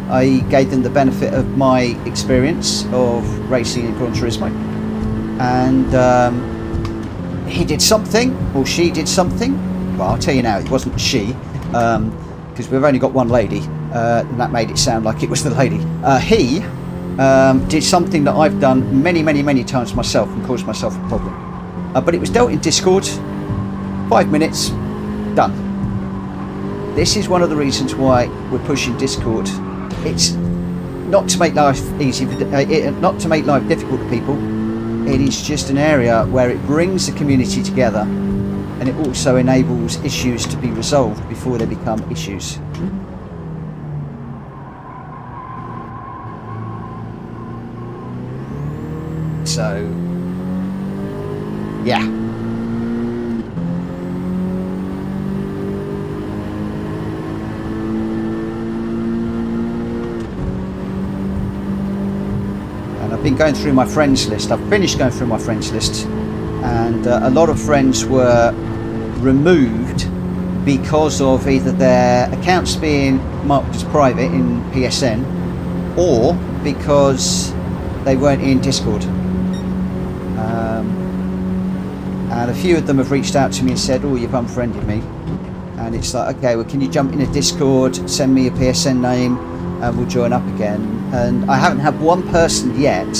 I gave them the benefit of my experience of racing in Gran Turismo, and he did something, or she did something. Well, I'll tell you now, it wasn't she, because we've only got one lady, and that made it sound like it was the lady. He did something that I've done many, many, many times myself and caused myself a problem. But it was dealt in Discord, 5 minutes, done. This is one of the reasons why we're pushing Discord. It's not to make life easy, not to make life difficult to people. It is just an area where it brings the community together, and it also enables issues to be resolved before they become issues. So, yeah. I've been going through my friends list. I've finished going through my friends list, and a lot of friends were removed because of either their accounts being marked as private in PSN, or because they weren't in Discord. And a few of them have reached out to me and said, oh, you've unfriended me. And it's like, okay, well, can you jump in a Discord, send me a PSN name, and we'll join up again. And I haven't had one person yet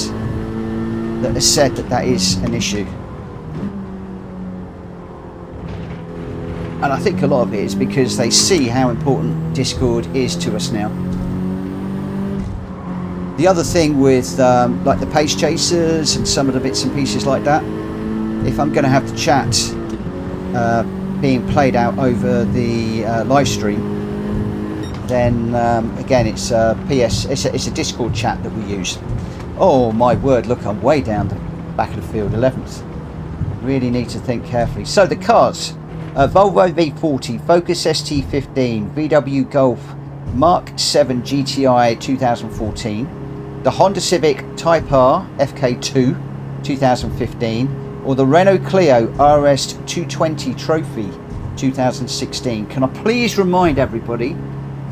that has said that that is an issue. And I think a lot of it is because they see how important Discord is to us now. The other thing with like the pace chasers and some of the bits and pieces like that, if I'm going to have the chat being played out over the live stream, then again it's a Discord chat that we use. Oh my word, look, I'm way down the back of the field, 11th. Really need to think carefully. So the cars, Volvo V40, Focus ST15, VW Golf Mark 7 GTI 2014, the Honda Civic Type R FK2 2015, or the Renault Clio RS 220 Trophy 2016. Can I please remind everybody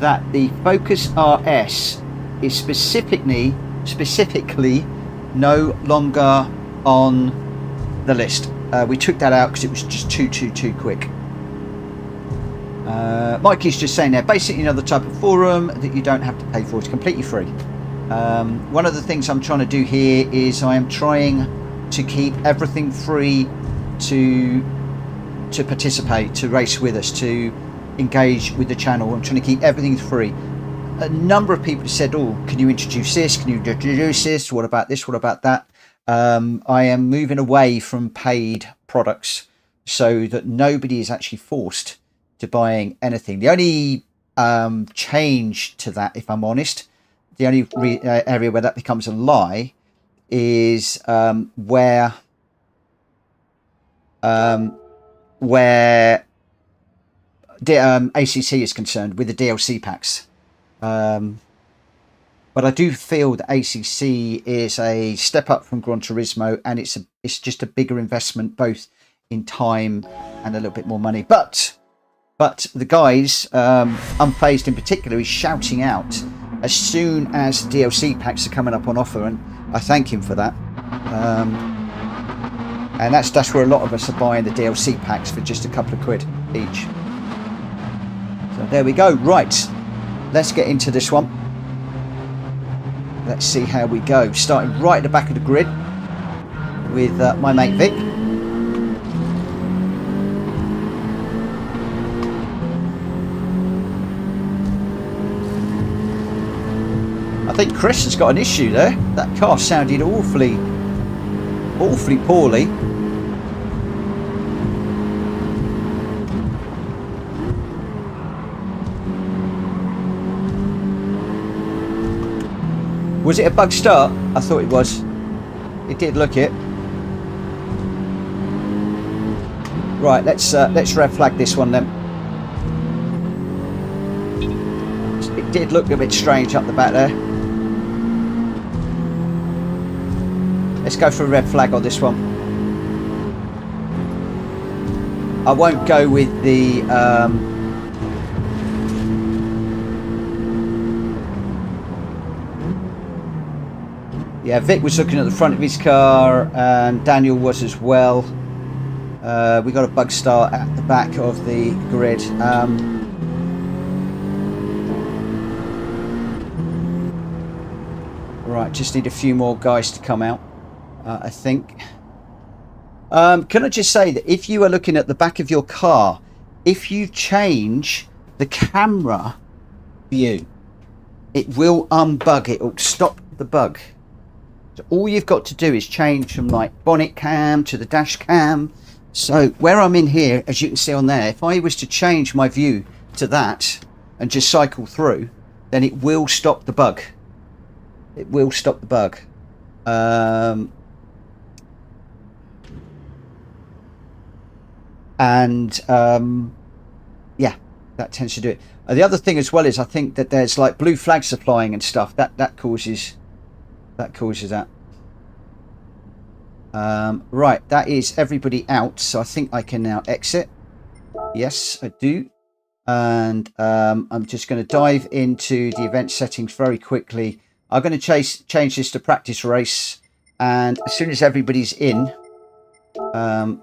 that the Focus RS is specifically no longer on the list. We took that out because it was just too quick. Mikey's just saying there, basically another type of forum that you don't have to pay for. It's completely free. One of the things I'm trying to do here is I am trying to keep everything free to participate, to race with us, to engage with the channel. I'm trying to keep everything free. A number of people said, oh, can you introduce this, can you introduce this, what about this, what about that? I am moving away from paid products so that nobody is actually forced to buying anything. The only change to that, if I'm honest, the only area where that becomes a lie is where ACC is concerned with the DLC packs. But I do feel that ACC is a step up from Gran Turismo, and it's just a bigger investment, both in time and a little bit more money. But the guys, Unfazed in particular, is shouting out as soon as DLC packs are coming up on offer, and I thank him for that. And that's where a lot of us are buying the DLC packs for just a couple of quid each. So there we go. Right, let's get into this one. Let's see how we go. Starting right at the back of the grid with my mate Vic. I think Chris has got an issue there. That car sounded awfully poorly. Was it a bug start? I thought it was. It did look it. Right, let's red flag this one then. It did look a bit strange up the back there. Let's go for a red flag on this one. I won't go with the yeah, Vic was looking at the front of his car and Daniel was as well. We got a bug start at the back of the grid. Right, just need a few more guys to come out, I think. Can I just say that if you are looking at the back of your car, if you change the camera view, it will unbug it, will stop the bug. So all you've got to do is change from like bonnet cam to the dash cam. So where I'm in here, as you can see on there, if I was to change my view to that and just cycle through, then it will stop the bug. It will stop the bug. Yeah, that tends to do it. The other thing as well is I think that there's like blue flags are flying and stuff. That causes that. Right, that is everybody out, so I think I can now exit. Yes, I do. And I'm just going to dive into the event settings very quickly. I'm going to change this to practice race, and as soon as everybody's in, I'm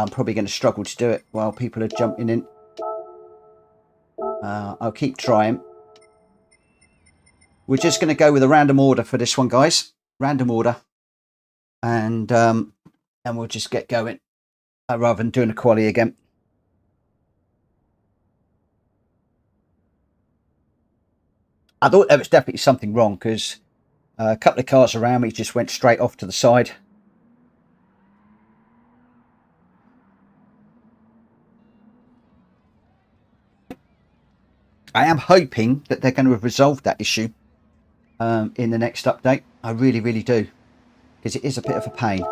probably going to struggle to do it while people are jumping in. I'll keep trying. We're just going to go with a random order for this one, guys. Random order. And we'll just get going rather than doing a quali again. I thought there was definitely something wrong because a couple of cars around me just went straight off to the side. I am hoping that they're going to have resolved that issue in the next update. I really, really do. Because it is a bit of a pain.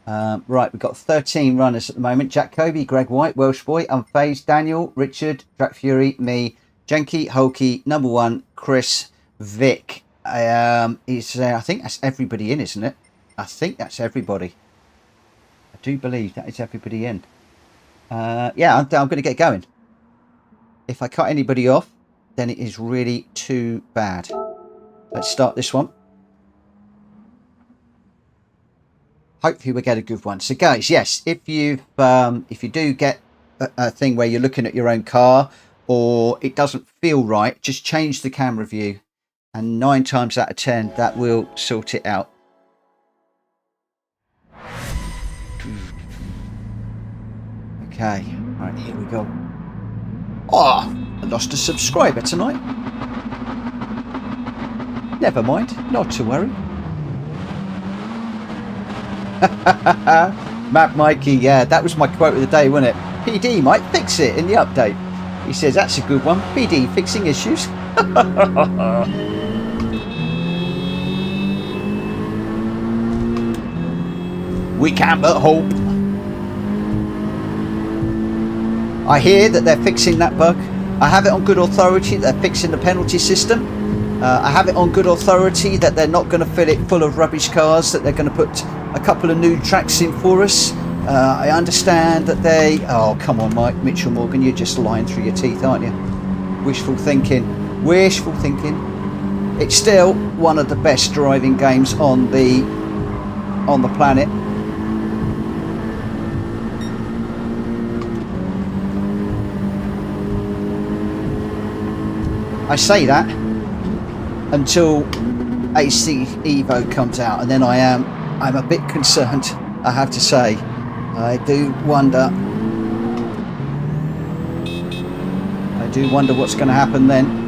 Right, we've got 13 runners at the moment. Jack Kobe, Greg White, Welsh Boy, Unfazed, Daniel, Richard, Jack Fury, me, Jenky, Hulky, Number One, Chris, Vic. I think that's everybody in, isn't it? I think that's everybody. I do believe that is everybody in. Yeah, I'm going to get going. If I cut anybody off, then it is really too bad. Let's start this one. Hopefully we get a good one. So guys, yes, if you do get a thing where you're looking at your own car or it doesn't feel right, just change the camera view, and 9 times out of 10 that will sort it out. Okay, right, here we go. Oh, I lost a subscriber tonight. Never mind, not to worry. Matt Mikey, yeah, that was my quote of the day, wasn't it? PD might fix it in the update. He says that's a good one. PD fixing issues. We can but hope. I hear that they're fixing that bug. I have it on good authority that they're fixing the penalty system. I have it on good authority that they're not going to fill it full of rubbish cars, that they're going to put a couple of new tracks in for us. I understand that they... Oh, come on, Mike Mitchell Morgan, you're just lying through your teeth, aren't you? Wishful thinking. Wishful thinking. It's still one of the best driving games on the planet. I say that until AC Evo comes out, and then I'm a bit concerned, I have to say. I do wonder what's going to happen then.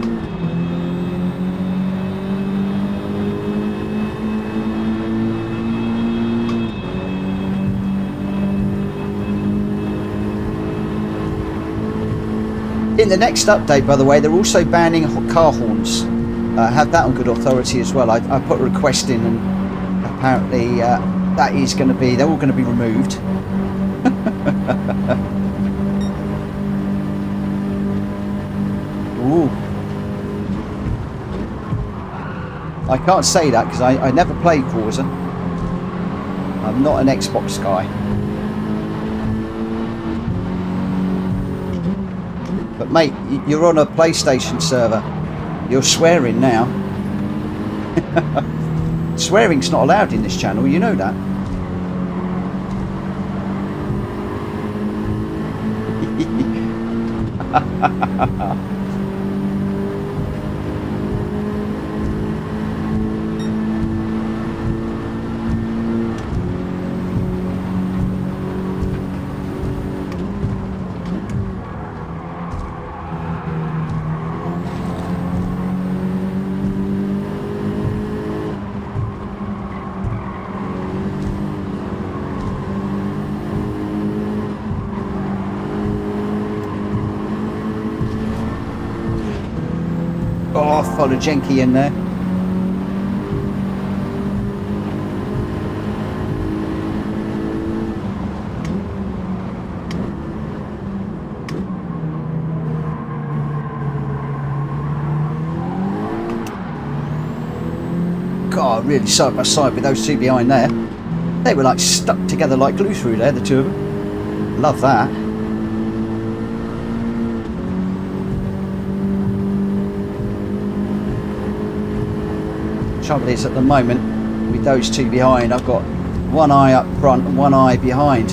In the next update, by the way, they're also banning car horns. I have that on good authority as well. I put a request in, and apparently that is going to be, they're all going to be removed. Ooh. I can't say that because I never played Forza. I'm not an Xbox guy. But mate, you're on a PlayStation server. You're swearing now. Swearing's not allowed in this channel, you know that. Oh, follow Jenky in there. God, really side by side with those two behind there. They were like stuck together like glue through there, the two of them. Love that. Trouble is, at the moment with those two behind, I've got one eye up front and one eye behind.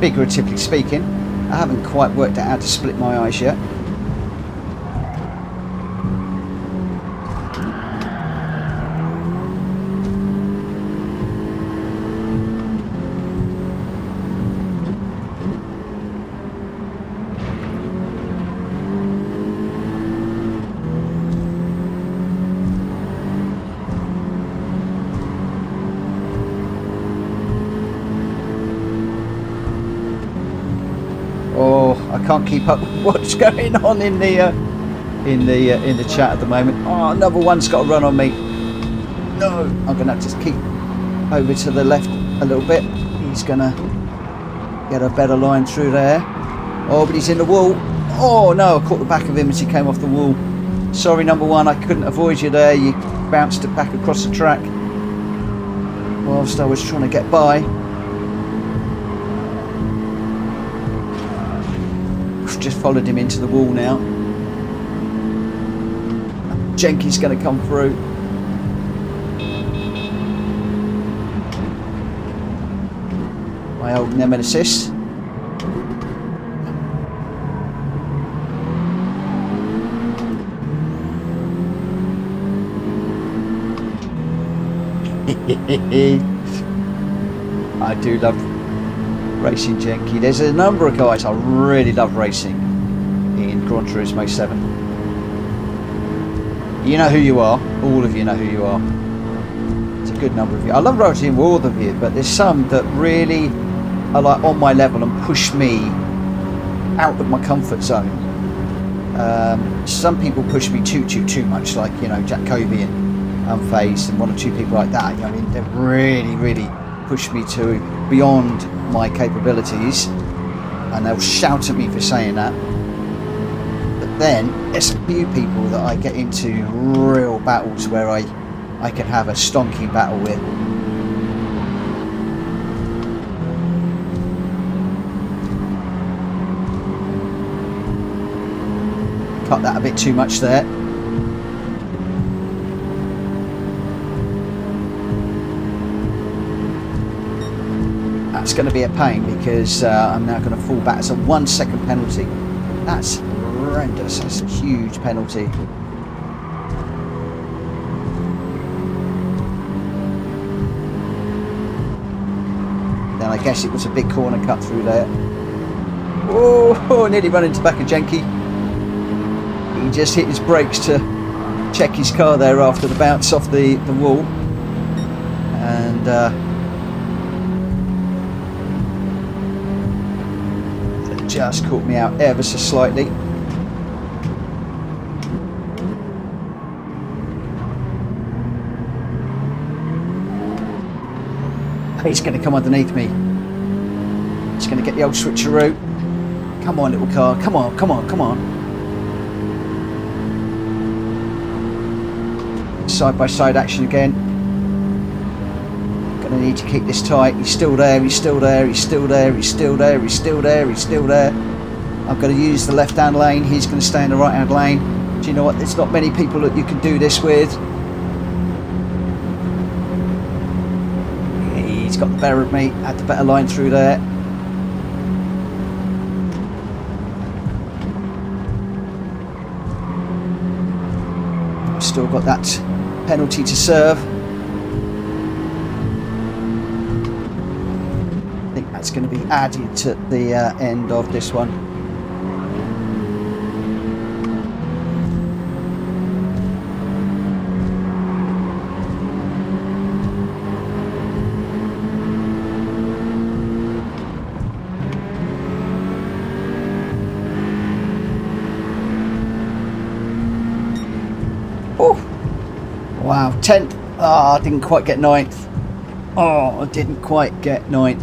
Figuratively speaking, I haven't quite worked out how to split my eyes yet. I can't keep up with what's going on in the chat at the moment. Oh, another one's got to run on me. No, I'm gonna have to keep over to the left a little bit. He's gonna get a better line through there. Oh, but he's in the wall. Oh no, I caught the back of him as he came off the wall. Sorry, number one, I couldn't avoid you there. You bounced it back across the track whilst I was trying to get by. Just followed him into the wall now. Jenky's going to come through. My old nemesis. I do love racing Jenky. There's a number of guys I really love racing in Gran Turismo 7. You know who you are. All of you know who you are. It's a good number of you. I love racing with all of you, but there's some that really are like on my level and push me out of my comfort zone. Some people push me too much, like, you know, Gr.B and Unfazed and one or two people like that. I mean, they really push me to beyond my capabilities, and they'll shout at me for saying that. But then there's a few people that I get into real battles where I can have a stonking battle with. Cut that a bit too much there. That's going to be a pain because I'm now going to fall back. It's a 1 second penalty. That's horrendous. That's a huge penalty. Then I guess it was a big corner cut through there. Oh, nearly run into the back of Jenky. He just hit his brakes to check his car there after the bounce off the wall. And it just caught me out ever so slightly. He's going to come underneath me. He's going to get the old switcheroo. Come on, little car. Come on, come on, come on. Side-by-side action again. Going to need to keep this tight. He's still there, he's still there, he's still there, he's still there, he's still there, he's still there. I'm going to use the left-hand lane. He's going to stay in the right-hand lane. Do you know what? There's not many people that you can do this with. He's got the better of me. Had the better line through there. Still got that penalty to serve. I think that's going to be added to the end of this one. Wow, 10th. Oh, I didn't quite get 9th. Oh, I didn't quite get 9th.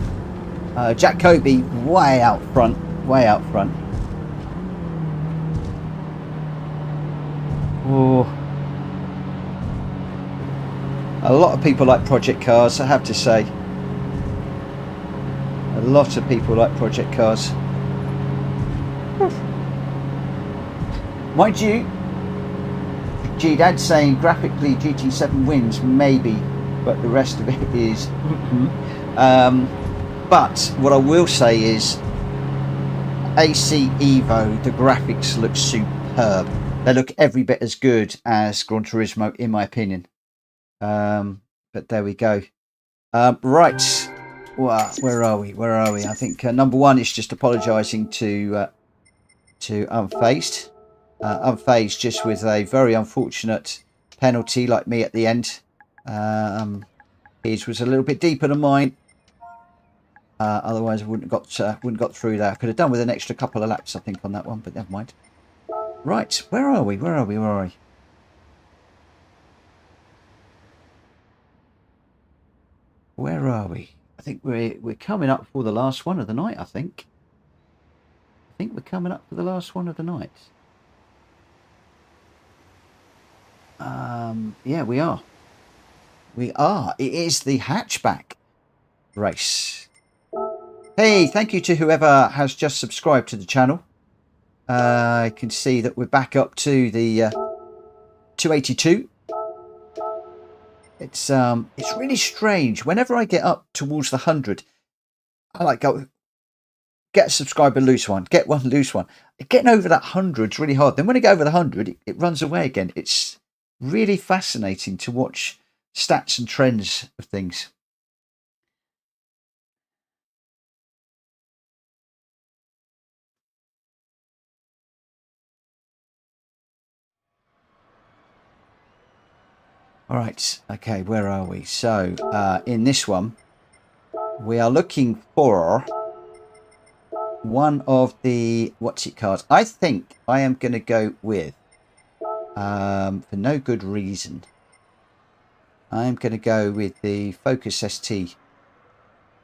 Gr.B way out front. Way out front. Oh. A lot of people like project cars, I have to say. A lot of people like project cars. Mind you, G-Dad saying graphically GT7 wins, maybe, but the rest of it is but what I will say is AC Evo, the graphics look superb. They look every bit as good as Gran Turismo in my opinion. But there we go. Right, well, where are we? I think number one is just apologising to Unfazed. Unfazed just with a very unfortunate penalty like me at the end. His was a little bit deeper than mine. Otherwise I wouldn't have got through there. I could have done with an extra couple of laps I think on that one, but never mind. Right, where are we? Where are we? I think we're coming up for the last one of the night, I think we're coming up for the last one of the night. Yeah, we are. It is the hatchback race. Hey, thank you to whoever has just subscribed to the channel. I can see that we're back up to the 282. It's really strange. Whenever I get up towards the 100, I like go get a subscriber, lose one, get one, lose one. Getting over that 100 is really hard. Then when I get over the 100, it runs away again. It's really fascinating to watch stats and trends of things. All right, okay, where are we? So in this one, we are looking for one of the cars. I think I am going to go with, for no good reason, I'm going to go with the Focus ST.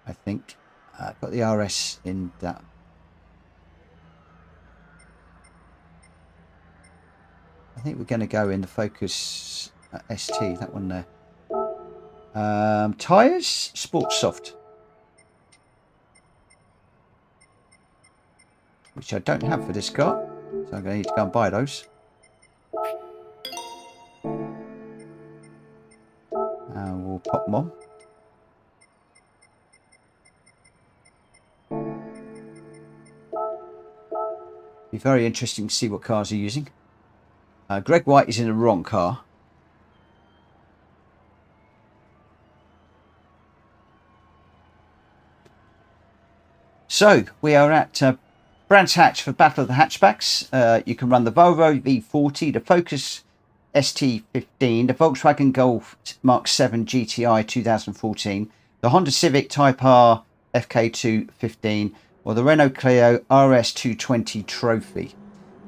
I think I've got the RS in that. I think we're going to go in the Focus ST, that one there. Tyres, Sports Soft, which I don't have for this car, so I'm going to need to go and buy those. And we'll pop them on. Be very interesting to see what cars are using. Greg White is in the wrong car. So we are at Brands Hatch for Battle of the Hatchbacks. You can run the Volvo V40, the Focus ST15, the Volkswagen Golf Mark 7 GTI 2014, the Honda Civic Type R FK215, or the Renault Clio RS220 Trophy.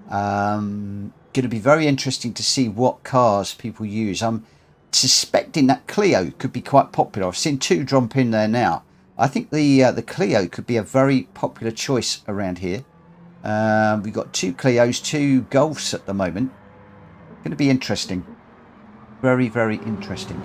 Going to be very interesting to see what cars people use. I'm suspecting that Clio could be quite popular. I've seen 2 jump in there now. I think the Clio could be a very popular choice around here. We've got 2 Clios, 2 Golfs at the moment. Going to be interesting. Very, very interesting.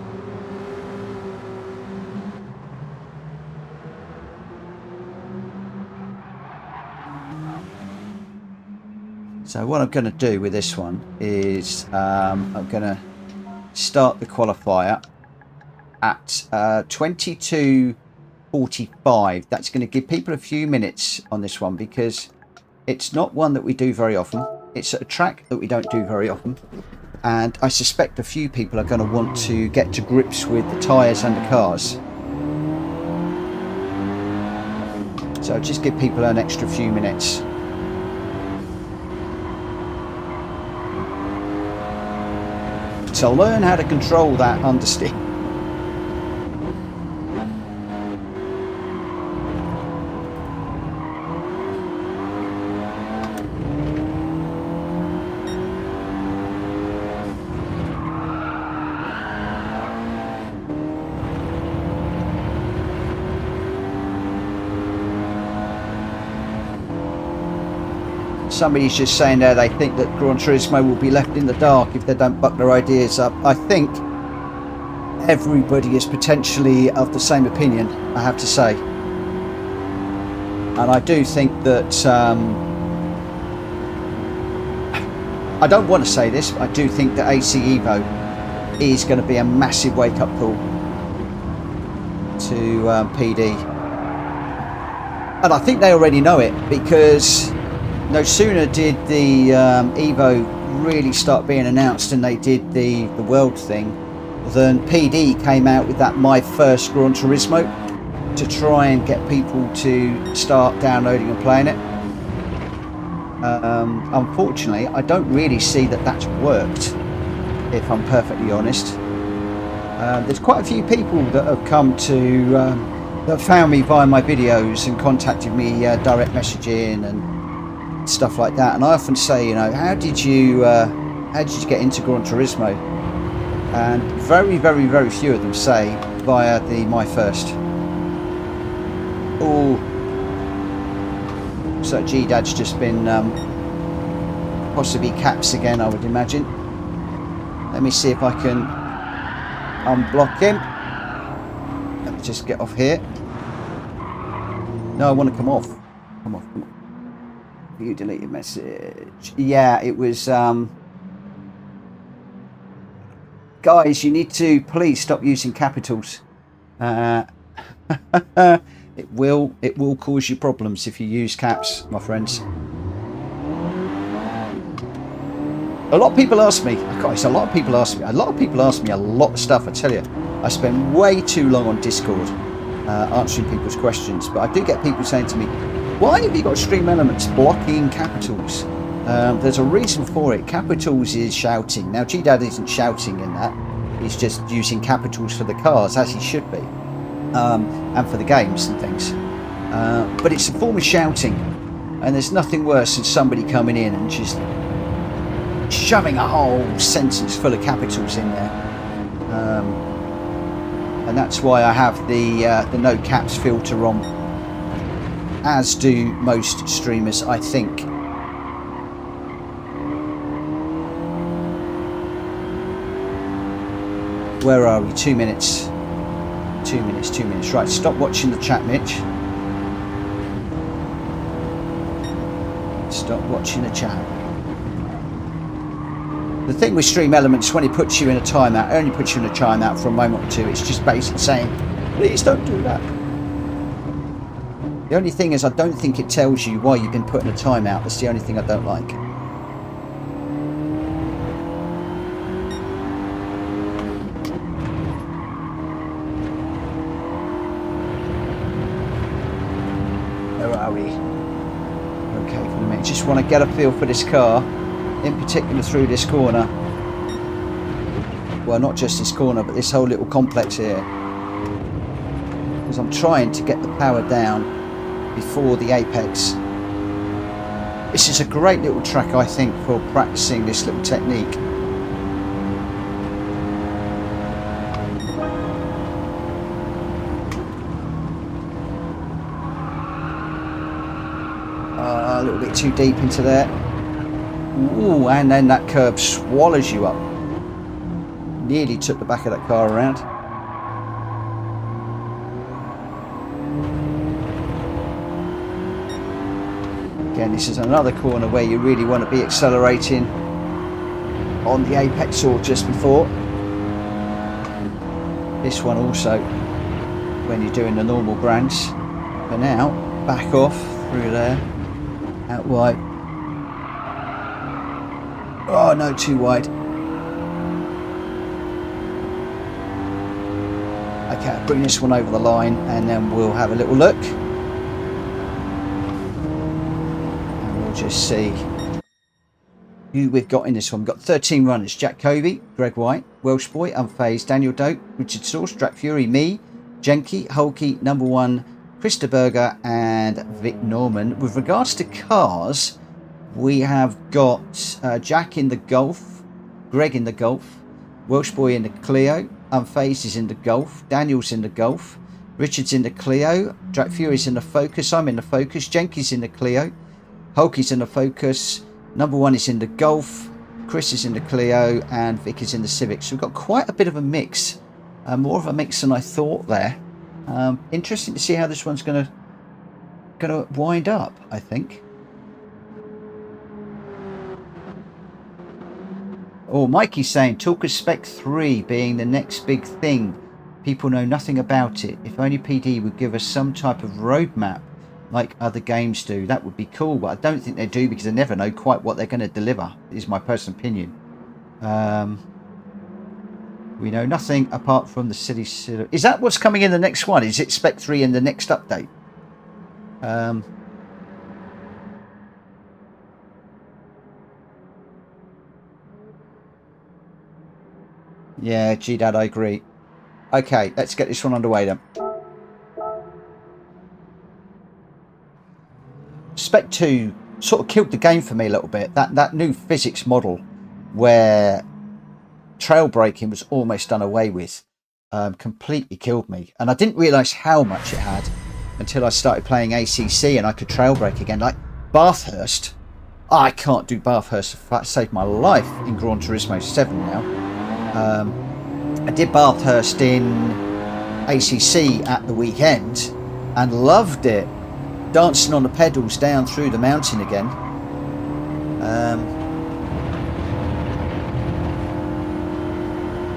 So what I'm going to do with this one is I'm going to start the qualifier at 22:45. That's going to give people a few minutes on this one because it's not one that we do very often. It's a track that we don't do very often. And I suspect a few people are going to want to get to grips with the tyres and the cars. So just give people an extra few minutes. So learn how to control that understeer. Somebody's just saying there they think that Gran Turismo will be left in the dark if they don't buck their ideas up. I think everybody is potentially of the same opinion, I have to say. And I do think that, I don't want to say this, but I do think that AC Evo is going to be a massive wake-up call to PD. And I think they already know it, because no sooner did the Evo really start being announced and they did the world thing than PD came out with that My First Gran Turismo to try and get people to start downloading and playing it. Unfortunately, I don't really see that that's worked, if I'm perfectly honest. There's quite a few people that have come to that found me via my videos and contacted me direct messaging and stuff like that, and I often say, you know, how did you get into Gran Turismo? And very, very, very few of them say via the My First. Oh, so G-Dad's just been possibly caps again, I would imagine. Let me see if I can unblock him. Let me just get off here. No, I want to come off. Come off, come off. You deleted message. Yeah, it was guys, you need to please stop using capitals. It will cause you problems if you use caps, my friends. A lot of people ask me, guys, a lot of people ask me a lot of stuff, I tell you. I spend way too long on Discord answering people's questions, but I do get people saying to me, why have you got Stream Elements blocking capitals? There's a reason for it. Capitals is shouting. Now, G-Dad isn't shouting in that. He's just using capitals for the cars, as he should be, and for the games and things. But it's a form of shouting, and there's nothing worse than somebody coming in and just shoving a whole sentence full of capitals in there. And that's why I have the no caps filter on, as do most streamers, I think. Where are we? 2 minutes. 2 minutes, 2 minutes. Right, stop watching the chat, Mitch. Stop watching the chat. The thing with Stream Elements, when it puts you in a timeout, it only puts you in a timeout for a moment or two. It's just basically saying, please don't do that. The only thing is, I don't think it tells you why you've been put in a timeout. That's the only thing I don't like. Where are we? Okay, for a minute. Just want to get a feel for this car, in particular through this corner. well, not just this corner, but this whole little complex here, because I'm trying to get the power down before the apex. This is a great little track, I think, for practicing this little technique. A little bit too deep into there. Ooh, and then that curb swallows you up. Nearly took the back of that car around. Again, this is another corner where you really want to be accelerating on the apex or just before. This one also, when you're doing the normal branch. For now, back off through there. Out wide. Oh no, too wide. Okay, I'll bring this one over the line and then we'll have a little look. And we'll just see who we've got in this one. We've got 13 runners. Gr.B, Greg White, Welsh Boy, Unfazed, Daniel Dope, Richard Sauce, Drac Fury, me, Jenky, Hulky, Number One, Krista Berger and Vic Norman. With regards to cars, we have got Jack in the Golf, Greg in the Golf, Welsh Boy in the Clio, Unfazed is in the Golf, Daniel's in the Golf, Richard's in the Clio, Drac Fury's in the Focus, I'm in the Focus, Jenky's in the Clio, Hulky's in the Focus, Number One is in the Golf, Chris is in the Clio and Vic is in the Civic. So we've got quite a bit of a mix, more of a mix than I thought there. Interesting to see how this one's gonna wind up, I think. Oh, Mikey's saying talk of Spec 3 being the next big thing. People know nothing about it. If only PD would give us some type of roadmap like other games do, that would be cool. But I don't think they do because they never know quite what they're going to deliver, is my personal opinion. We know nothing apart from the city. Is that what's coming in the next one? Is it Spec 3 in the next update? Yeah, G-Dad, I agree. Okay, let's get this one underway then. Spec 2 sort of killed the game for me a little bit. That new physics model where trail braking was almost done away with completely killed me, and I didn't realise how much it had until I started playing ACC and I could trail brake again. Like Bathurst, I can't do Bathurst. That saved my life in Gran Turismo 7 now. I did Bathurst in ACC at the weekend and loved it, dancing on the pedals down through the mountain again.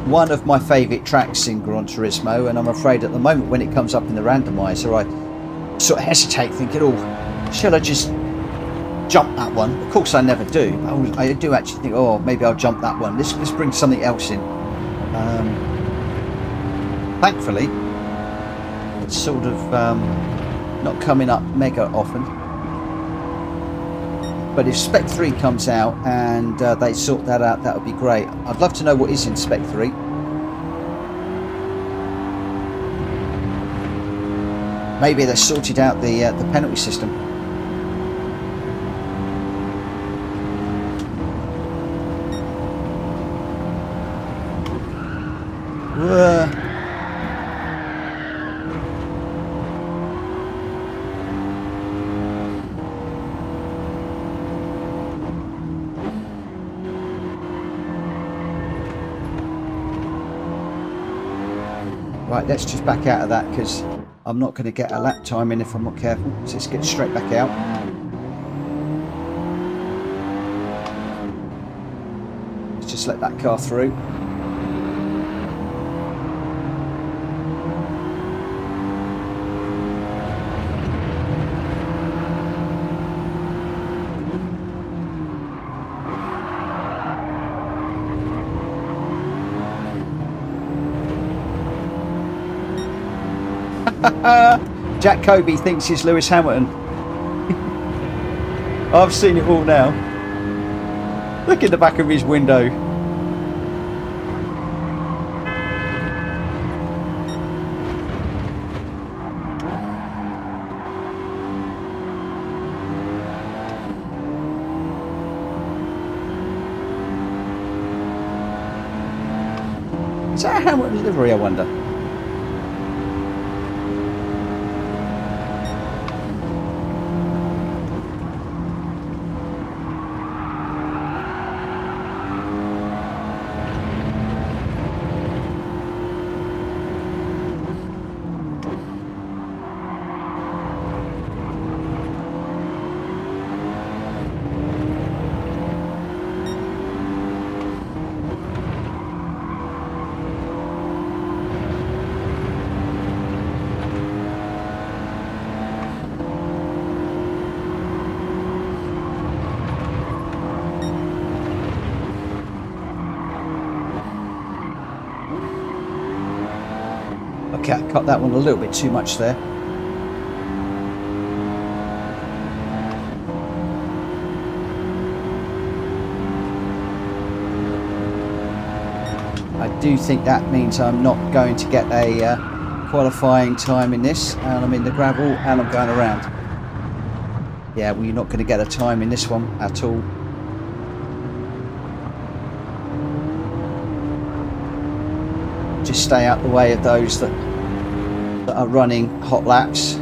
One of my favourite tracks in Gran Turismo, and I'm afraid at the moment when it comes up in the randomiser I sort of hesitate, thinking, oh, shall I just jump that one? Of course I never do. I do actually think, oh, maybe I'll jump that one. Let's bring something else in. Thankfully it's sort of not coming up mega often, but if Spec 3 comes out and they sort that out, that would be great. I'd love to know what is in Spec 3. Maybe they sorted out the penalty system. Right, let's just back out of that because I'm not going to get a lap time in if I'm not careful. So let's get straight back out. Let's just let that car through. Gr.B thinks he's Lewis Hamilton. I've seen it all now. Look in the back of his window. Is that a Hamilton livery, I wonder? Okay, I cut that one a little bit too much there. I do think that means I'm not going to get a qualifying time in this, and I'm in the gravel and I'm going around. Yeah, well, you're not going to get a time in this one at all. Just stay out the way of those that are running hot laps.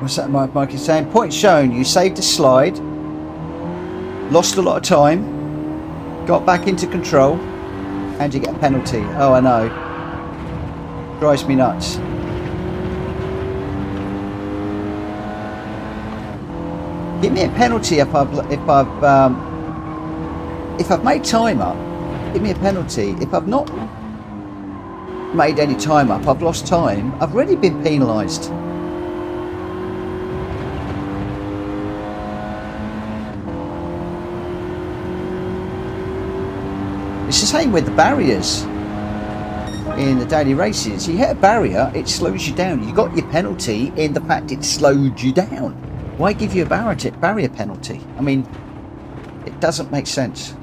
What's that Mike is saying? Point shown, you saved a slide, lost a lot of time, got back into control, and you get a penalty. Oh, I know. Drives me nuts. Give me a penalty if I've made time up. Give me a penalty. If I've not made any time up, I've lost time. I've already been penalised. It's the same with the barriers in the daily races. You hit a barrier, it slows you down. You got your penalty in the fact it slowed you down. Why give you a barrier penalty? I mean, it doesn't make sense.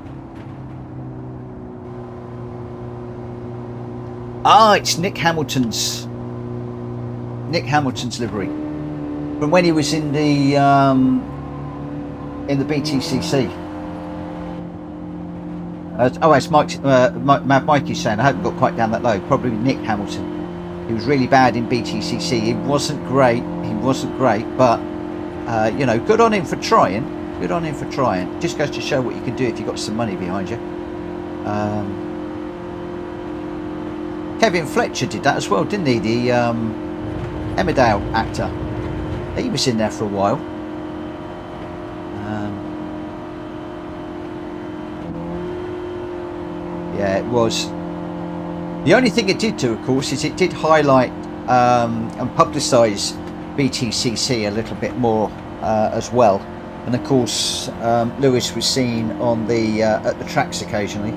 Ah, it's Nick Hamilton's livery from when he was in the BTCC. Oh, it's Mikey's saying, I haven't got quite down that low. Probably Nick Hamilton. He was really bad in BTCC. He wasn't great, but, you know, good on him for trying. Good on him for trying. Just goes to show what you can do if you've got some money behind you. Kevin Fletcher did that as well, didn't he? The Emmerdale actor. He was in there for a while. Yeah, it was. The only thing it did do, of course, is it did highlight and publicise BTCC a little bit more as well. And of course, Lewis was seen on the at the tracks occasionally.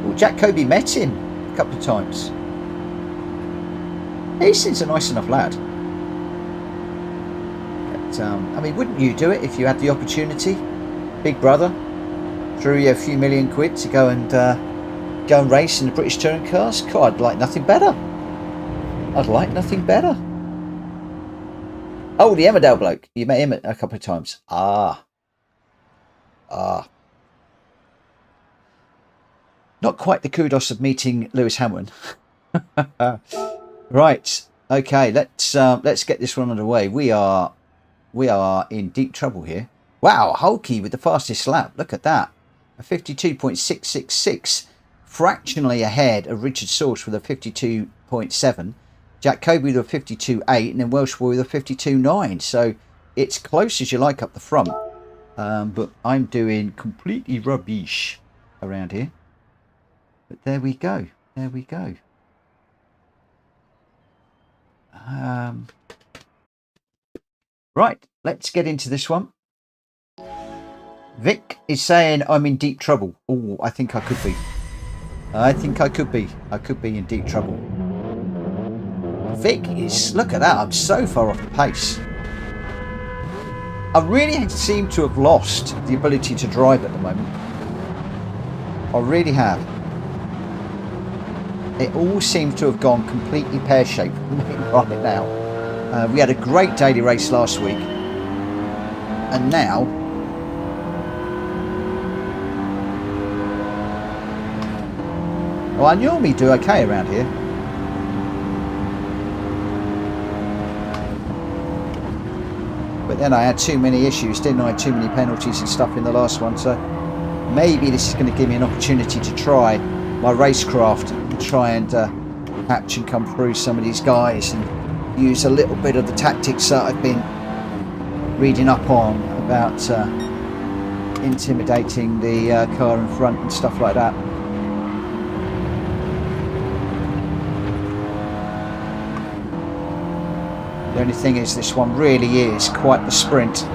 Well, Jack Kobe met him a couple of times. He seems a nice enough lad. But, I mean, wouldn't you do it if you had the opportunity? Big brother threw you a few million quid to go and race in the British touring cars. God, I'd like nothing better. I'd like nothing better. Oh, the Emmerdale bloke. You met him a couple of times. Ah. Not quite the kudos of meeting Lewis Hamilton. Right. Okay. Let's get this one underway. We are in deep trouble here. Wow, Hulky with the fastest lap. Look at that. A 52.666 fractionally ahead of Richard Source with a 52.7, Jack Kobe with a 52.8, and then Welsh Boy with a 52.9. So it's close as you like up the front. But I'm doing completely rubbish around here. But there we go. There we go. Right, let's get into this one. Vic is saying I'm in deep trouble. Oh, I think I could be. I think I could be. I could be in deep trouble. Vic is... Look at that. I'm so far off the pace. I really seem to have lost the ability to drive at the moment. I really have. It all seems to have gone completely pear-shaped right now. We had a great daily race last week. And now... Well, I normally do okay around here. But then I had too many issues, didn't I? Too many penalties and stuff in the last one. So maybe this is going to give me an opportunity to try my racecraft and try and hatch and come through some of these guys and use a little bit of the tactics that I've been reading up on about intimidating the car in front and stuff like that. The only thing is, this one really is quite the sprint.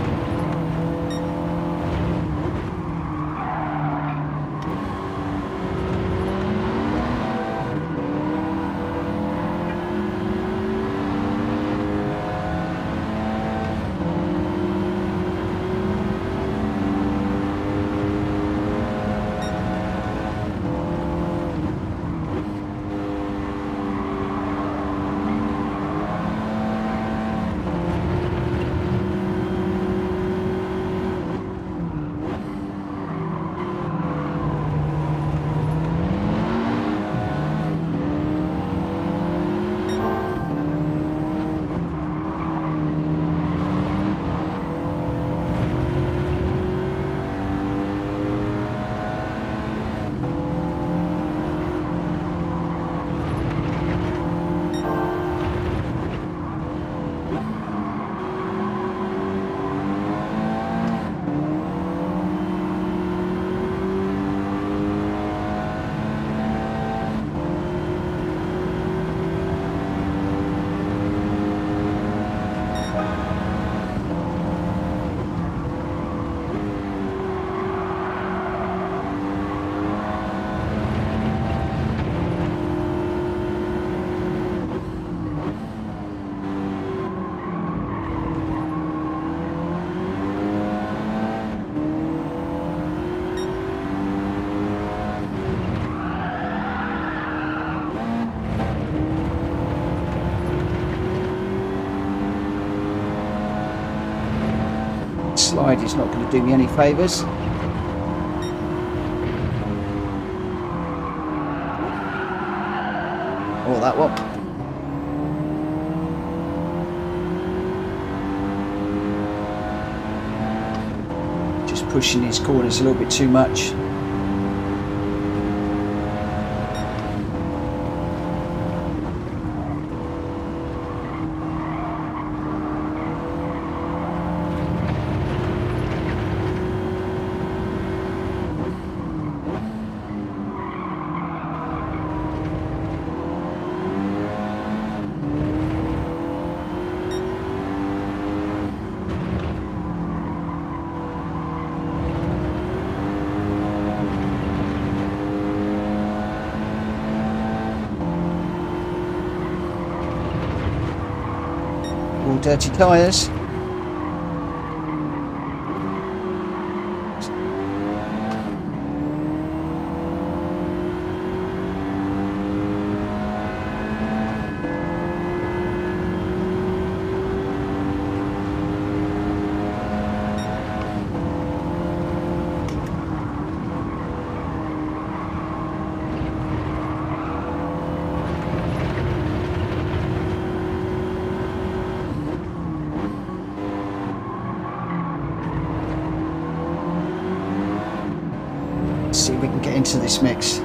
Slide is not going to do me any favours. Or that one. Just pushing these corners a little bit too much. Dirty tyres. See if we can get into this mix.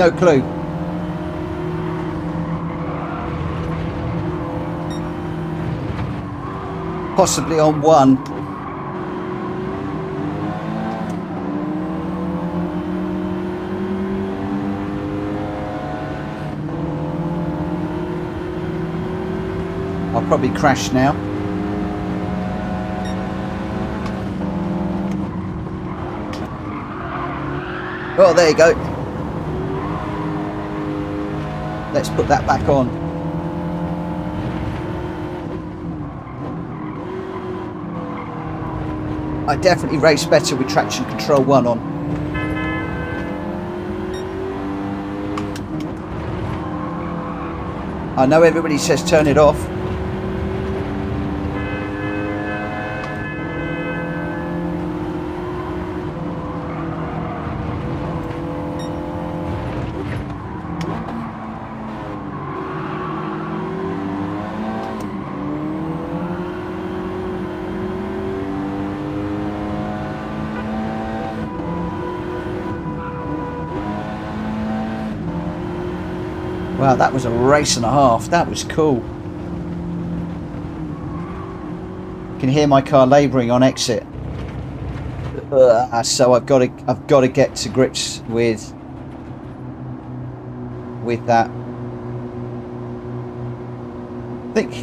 No clue. Possibly on 1. I'll probably crash now. Oh, there you go. Let's put that back on. I definitely race better with traction control 1 on. I know everybody says turn it off. Wow, that was a race and a half. That was cool. You can hear my car labouring on exit. So I've got to get to grips with that. I think.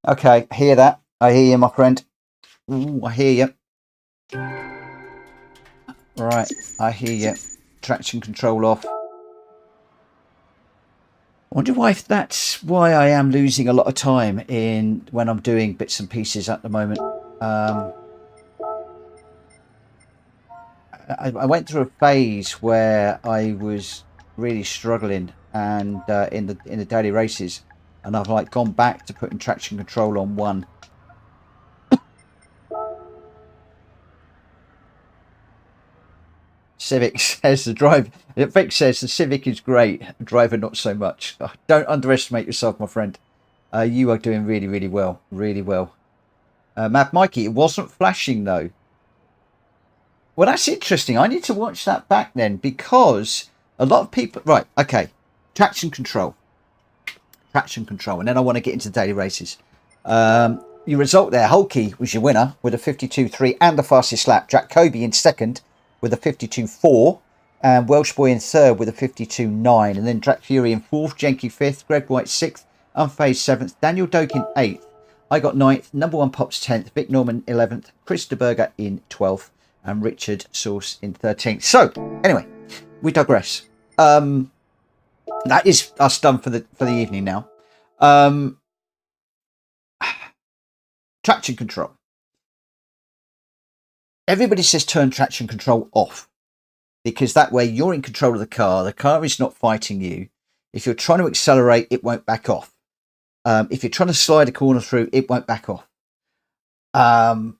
Okay, hear that? I hear you, my friend. Ooh, I hear you. Right, I hear you. Traction control off. I wonder why that's why I am losing a lot of time in when I'm doing bits and pieces at the moment. I went through a phase where I was really struggling and in the daily races, and I've like gone back to putting traction control on 1. Civic says Vic says the Civic is great, driver not so much. Oh, don't underestimate yourself, my friend. You are doing really, really well, really well. Mad Mikey, it wasn't flashing though. Well, that's interesting. I need to watch that back then, because a lot of people. Right, okay, traction control, and then I want to get into daily races. Your result there, Hulky was your winner with a 52.3 and the fastest lap. Jack Kobe in second with a 52.4, and Welsh Boy in third with a 52.9, and then Drac Fury in fourth, Jenky fifth, Greg White sixth, Unfazed seventh, Daniel Dokin eighth. I got ninth, number one Pops 10th, Vic Norman 11th, Chris de Burger in 12th, and Richard Source in 13th. So anyway, we digress. That is us done for the evening now. Traction control. Everybody says turn traction control off, because that way you're in control of the car is not fighting you. If you're trying to accelerate, it won't back off. If you're trying to slide a corner through, it won't back off. Other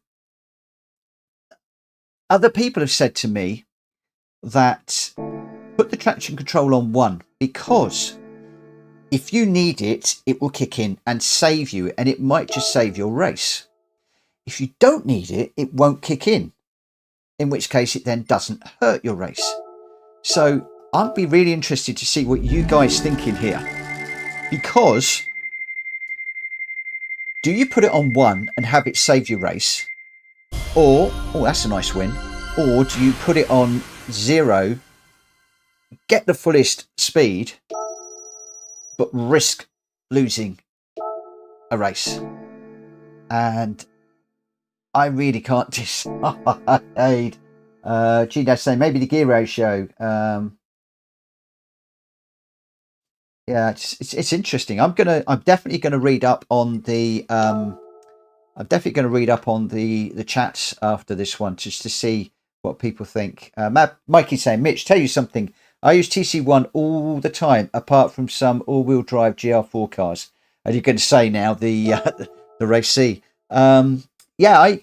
people have said to me that put the traction control on 1, because if you need it, it will kick in and save you, and it might just save your race. If you don't need it, it won't kick in which case it then doesn't hurt your race. So I'd be really interested to see what you guys think in here, because do you put it on 1 and have it save your race, or, oh, that's a nice win, or do you put it on 0, get the fullest speed, but risk losing a race? And I really can't decide. G-Dash saying maybe the gear ratio. Yeah, it's interesting. I'm definitely gonna read up on the the chats after this one, just to see what people think. Mikey's saying, Mitch, tell you something. I use TC1 all the time, apart from some all-wheel drive GR4 cars. And you're going to say now the Race C. Yeah,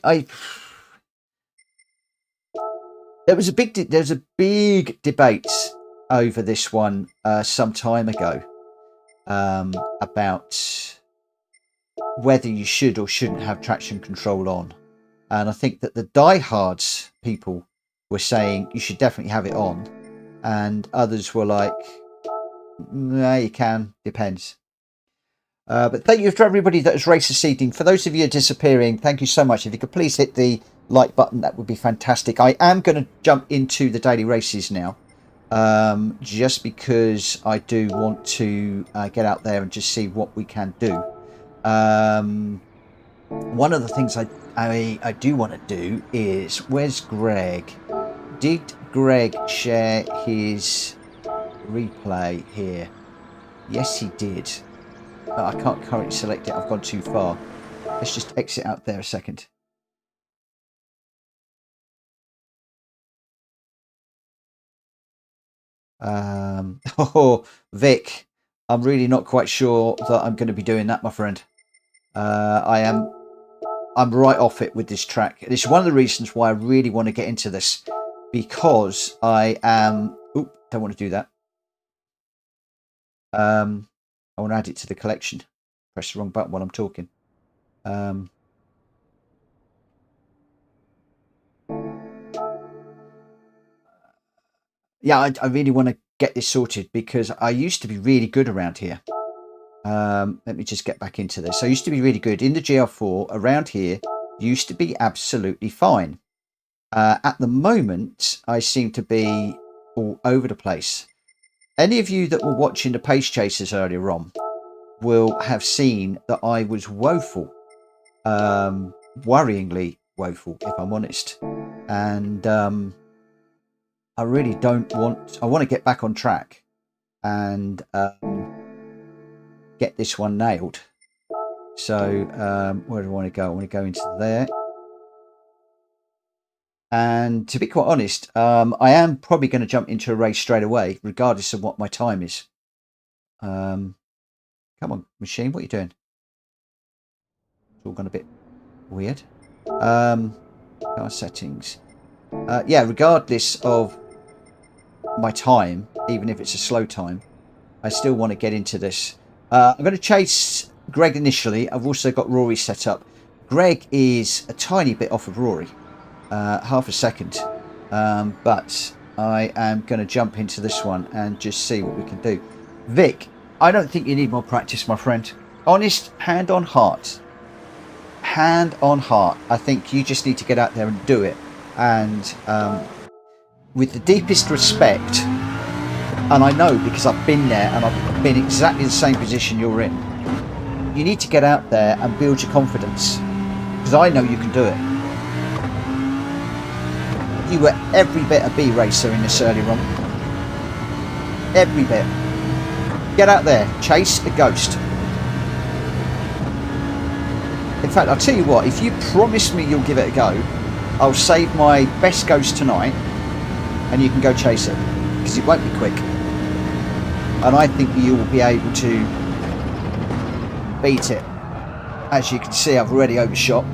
there's a big debate over this one some time ago about whether you should or shouldn't have traction control on, and I think that the diehards people were saying you should definitely have it on, and others were like, no, you can, depends. But thank you to everybody that has raced this evening. For those of you disappearing, thank you so much. If you could please hit the like button, that would be fantastic. I am going to jump into the daily races now, just because I do want to get out there and just see what we can do. One of the things I do want to do is, where's Greg? Did Greg share his replay here? Yes, he did. But I can't currently select it. I've gone too far. Let's just exit out there a second. Oh, Vic, I'm really not quite sure that I'm going to be doing that, my friend. I'm right off it with this track. This is one of the reasons why I really want to get into this, because I am... Oop, don't want to do that. I want to add it to the collection. Press the wrong button while I'm talking. Yeah, I really want to get this sorted, because I used to be really good around here. Let me just get back into this. I used to be really good in the GR4 around here. Used to be absolutely fine. At the moment, I seem to be all over the place. Any of you that were watching the Pace Chasers earlier on will have seen that I was woeful, worryingly woeful, if I'm honest. And I really don't want... I want to get back on track and get this one nailed. So where do I want to go? I want to go into there. And to be quite honest, I am probably going to jump into a race straight away, regardless of what my time is. Come on, machine, what are you doing? It's all gone a bit weird. Car settings. Yeah, regardless of my time, even if it's a slow time, I still want to get into this. I'm going to chase Greg initially. I've also got Rory set up. Greg is a tiny bit off of Rory. Half a second, but I am going to jump into this one and just see what we can do. Vic, I don't think you need more practice, my friend. Honest, hand on heart, I think you just need to get out there and do it, and with the deepest respect, and I know because I've been there and I've been exactly the same position you're in, you need to get out there and build your confidence, because I know you can do it. You were every bit a B racer in this early run. Every bit. Get out there. Chase a ghost. In fact, I'll tell you what. If you promise me you'll give it a go, I'll save my best ghost tonight and you can go chase it. Because it won't be quick. And I think you will be able to beat it. As you can see, I've already overshot.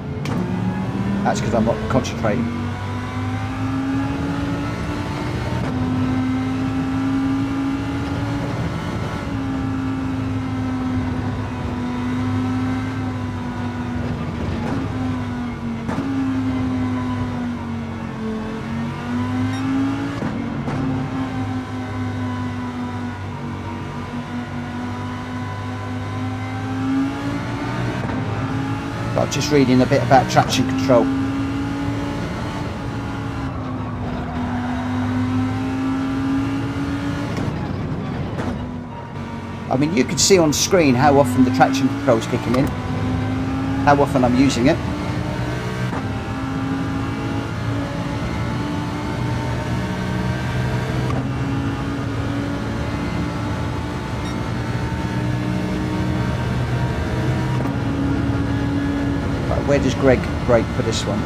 That's because I'm not concentrating. Just reading a bit about traction control. I mean, you can see on screen how often the traction control is kicking in, how often I'm using it. Where does Greg brake for this one?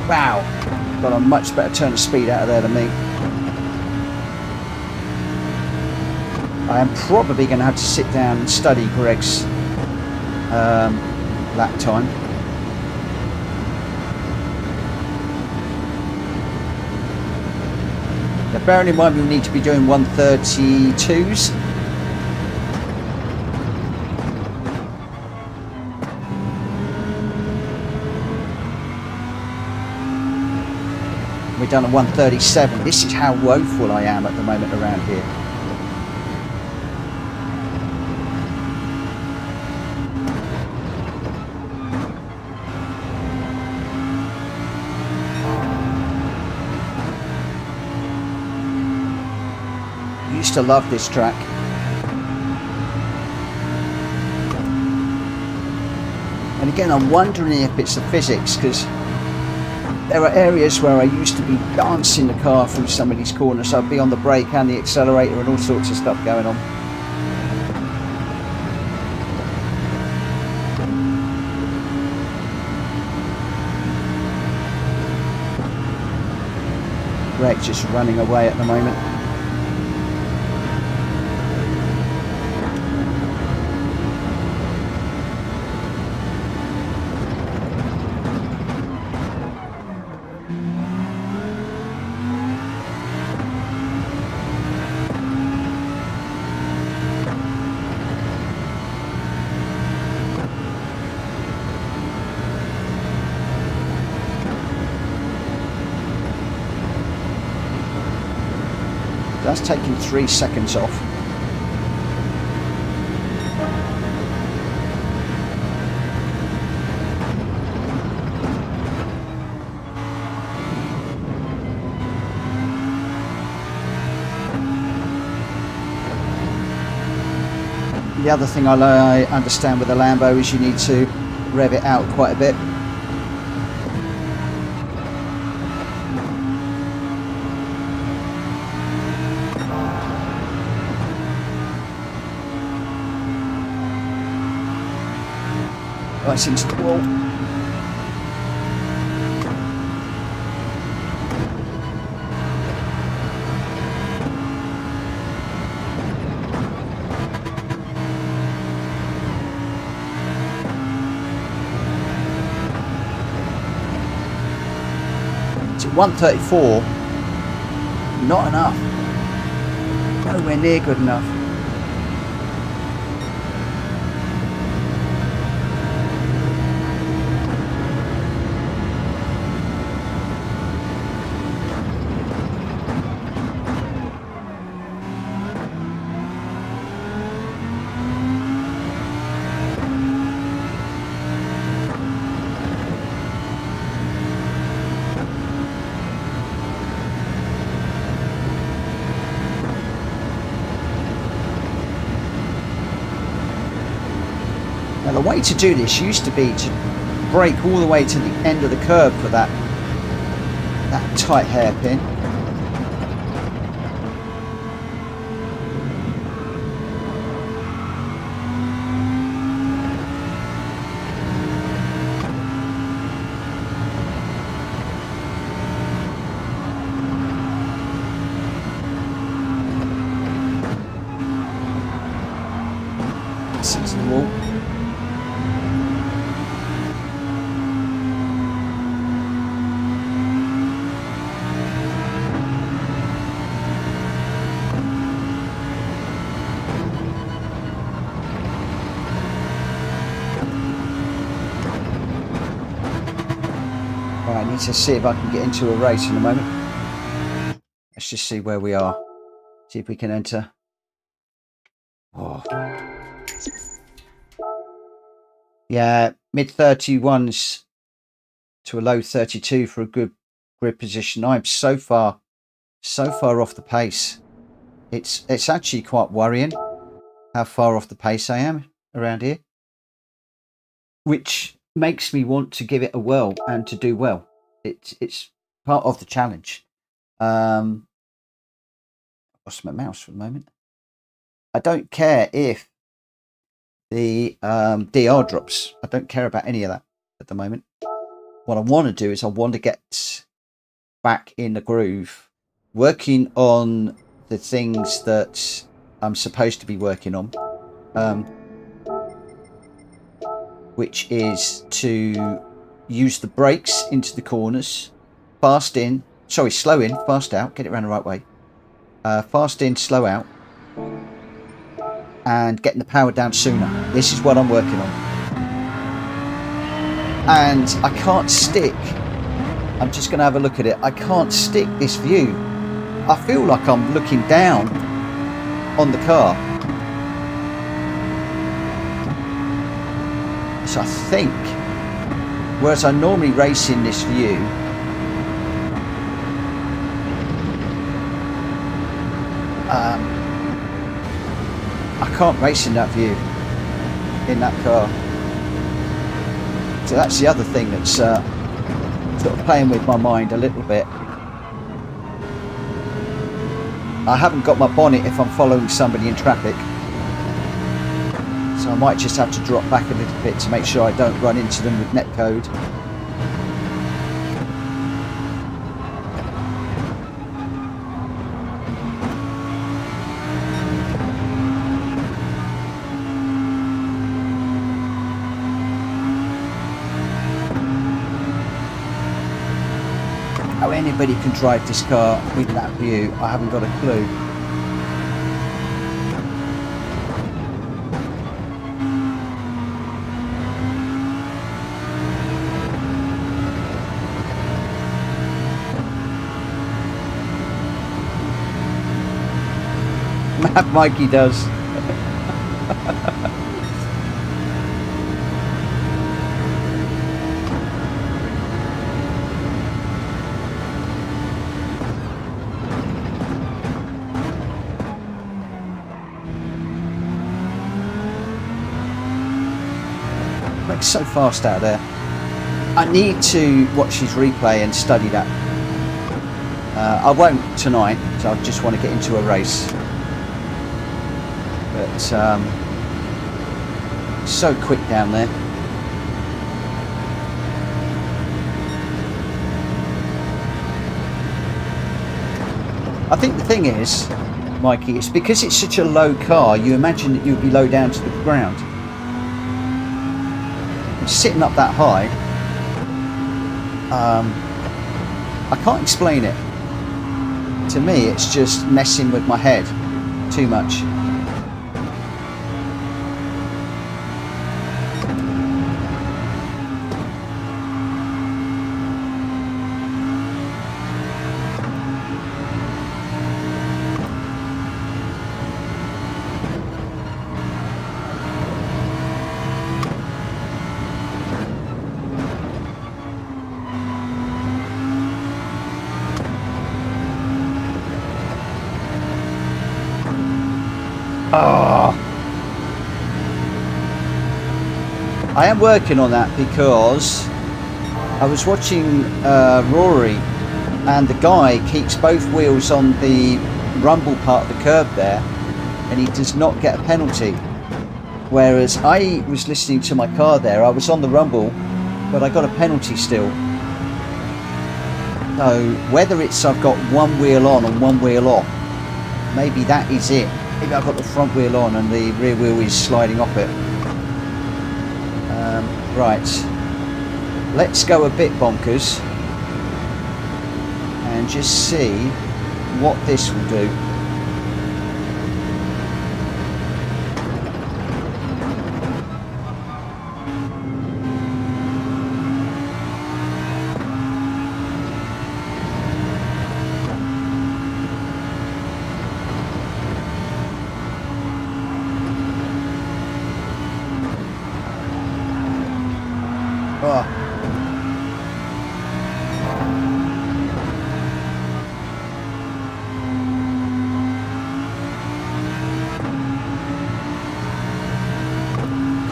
Wow, got a much better turn of speed out of there than me. I am probably going to have to sit down and study Greg's lap time. Now, bearing in mind we need to be doing 132s. We're done at 137. This is how woeful I am at the moment around here. I used to love this track. And again, I'm wondering if it's the physics, because there are areas where I used to be dancing the car through some of these corners. I'd be on the brake and the accelerator and all sorts of stuff going on. Greg just running away at the moment. That's taking 3 seconds off. The other thing I understand with the Lambo is you need to rev it out quite a bit. Right into the wall. It's at 134. Not enough. Nowhere near good enough. Now the way to do this used to be to brake all the way to the end of the curb for that tight hairpin. Into the wall. I need to see if I can get into a race in a moment. Let's just see where we are. See if we can enter. Oh. Yeah, mid 31s to a low 32 for a good grid position. I'm so far off the pace. It's actually quite worrying how far off the pace I am around here, which makes me want to give it a whirl and to do well. It's part of the challenge. I lost my mouse for a moment. I don't care if the DR drops. I don't care about any of that at the moment. What I want to do is I want to get back in the groove, working on the things that I'm supposed to be working on, which is to use the brakes into the corners, slow in, fast out, get it around the right way, fast in, slow out, and getting the power down sooner. This is what I'm working on. And I can't stick I'm just going to have a look at it. I can't stick this view. I feel like I'm looking down on the car. So I think, whereas I normally race in this view, I can't race in that view, in that car. So that's the other thing that's sort of playing with my mind a little bit. I haven't got my bonnet if I'm following somebody in traffic, so I might just have to drop back a little bit to make sure I don't run into them with netcode. How anybody can drive this car with that view, I haven't got a clue. Mad Mikey does. Like so fast out there. I need to watch his replay and study that. I won't tonight, so I just want to get into a race. But so quick down there. I think the thing is, Mikey, it's because it's such a low car, you imagine that you'd be low down to the ground. Sitting up that high, I can't explain it. To me, it's just messing with my head too much. Oh. I am working on that because I was watching Rory, and the guy keeps both wheels on the rumble part of the curb there, and he does not get a penalty. Whereas I was listening to my car there, I was on the rumble, but I got a penalty still. So whether it's I've got one wheel on and one wheel off, maybe that is it. Maybe I've got the front wheel on and the rear wheel is sliding off it. Right, let's go a bit bonkers and just see what this will do.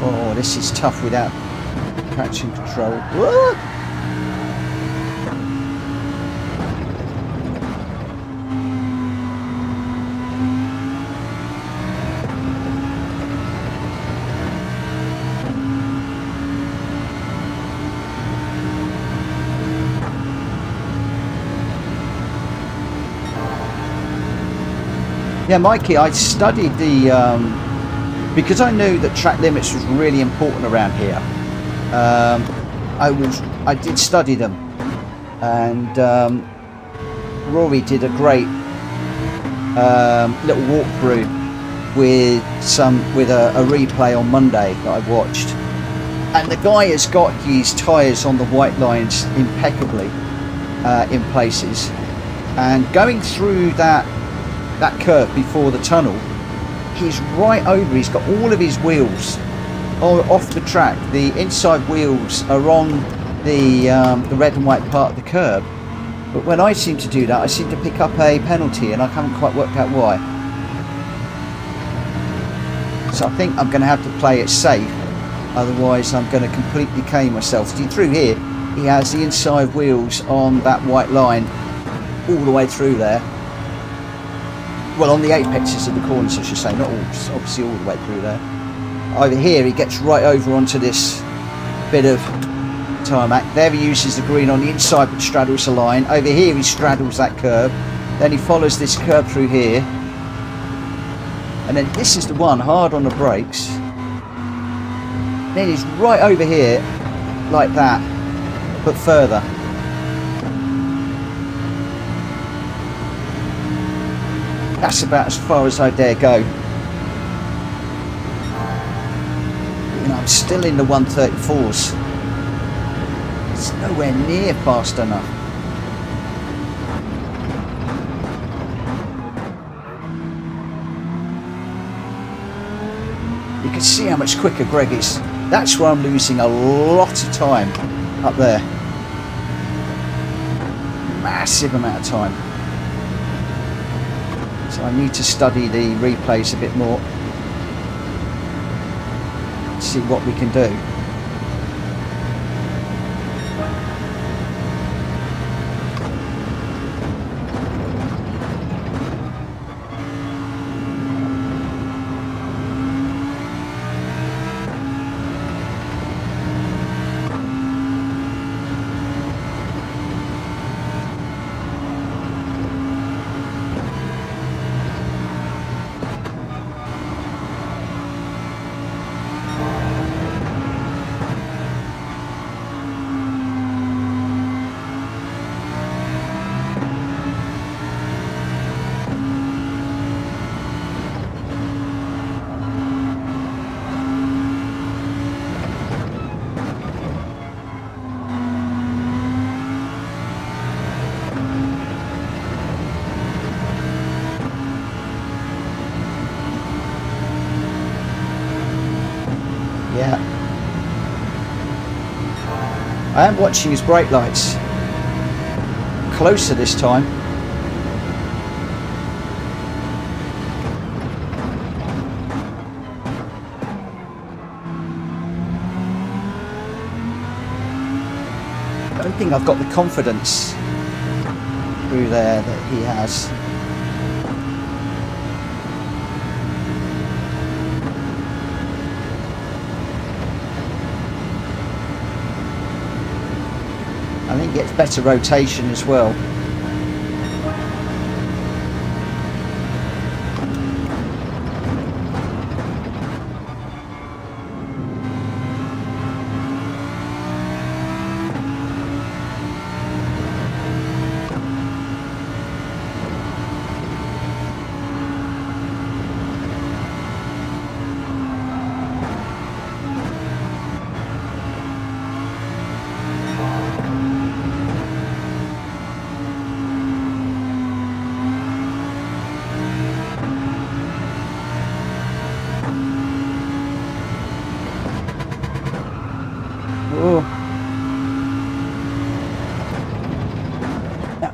Oh, this is tough without traction control. Whoa! Yeah, Mikey, I studied the, because I knew that track limits was really important around here. I did study them, and Rory did a great little walkthrough with a replay on Monday that I watched, and the guy has got his tyres on the white lines impeccably. in places, and going through that curve before the tunnel, he's right over. He's got all of his wheels off the track. The inside wheels are on the red and white part of the curb. But when I seem to do that, I seem to pick up a penalty, and I haven't quite worked out why. So I think I'm going to have to play it safe. Otherwise, I'm going to completely cane myself. See, through here, he has the inside wheels on that white line all the way through there. Well, on the apexes of the corners, I should say, not all, obviously all the way through there. Over here, he gets right over onto this bit of tarmac. There he uses the green on the inside, but straddles the line. Over here, he straddles that curb. Then he follows this curb through here. And then this is the one, hard on the brakes. Then he's right over here, like that, but further. That's about as far as I dare go. You know, I'm still in the 134s. It's nowhere near fast enough. You can see how much quicker Greg is. That's where I'm losing a lot of time up there. Massive amount of time. So I need to study the replays a bit more. See what we can do. Yeah. I am watching his brake lights. Closer this time. I don't think I've got the confidence through there that he has. I think it gets better rotation as well.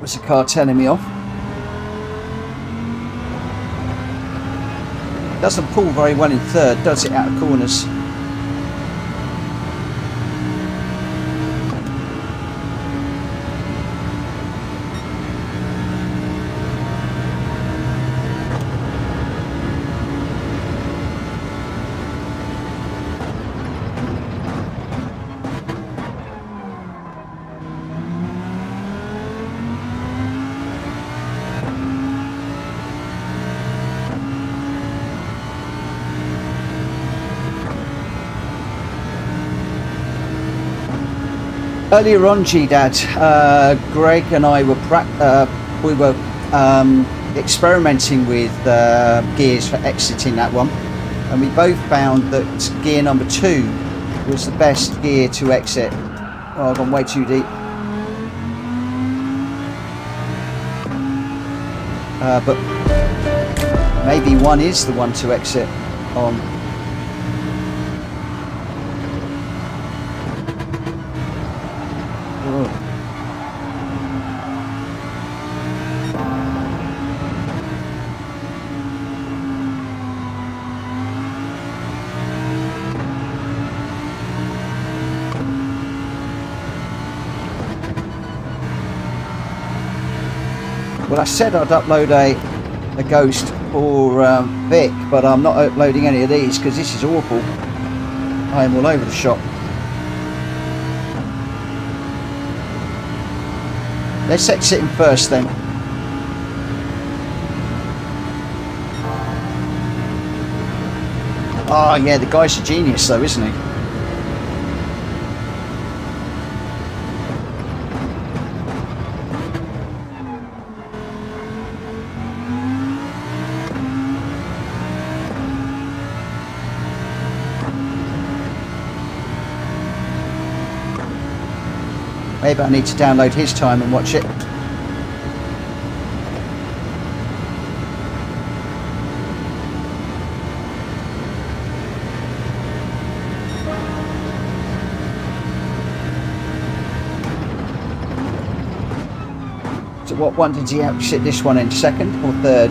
Was a car telling me off. Doesn't pull very well in third, does it, out of corners? Earlier on, G-Dad, Greg and I were experimenting with gears for exiting that one, and we both found that gear number 2 was the best gear to exit. Oh, I've gone way too deep. But maybe one is the one to exit on. Oh. Well, I said I'd upload a Ghost for Vic, but I'm not uploading any of these because this is awful. I am all over the shop. Let's exit him first then. Oh yeah, the guy's a genius though, isn't he? Maybe I need to download his time and watch it. So what one did he exit this one in? Second or third?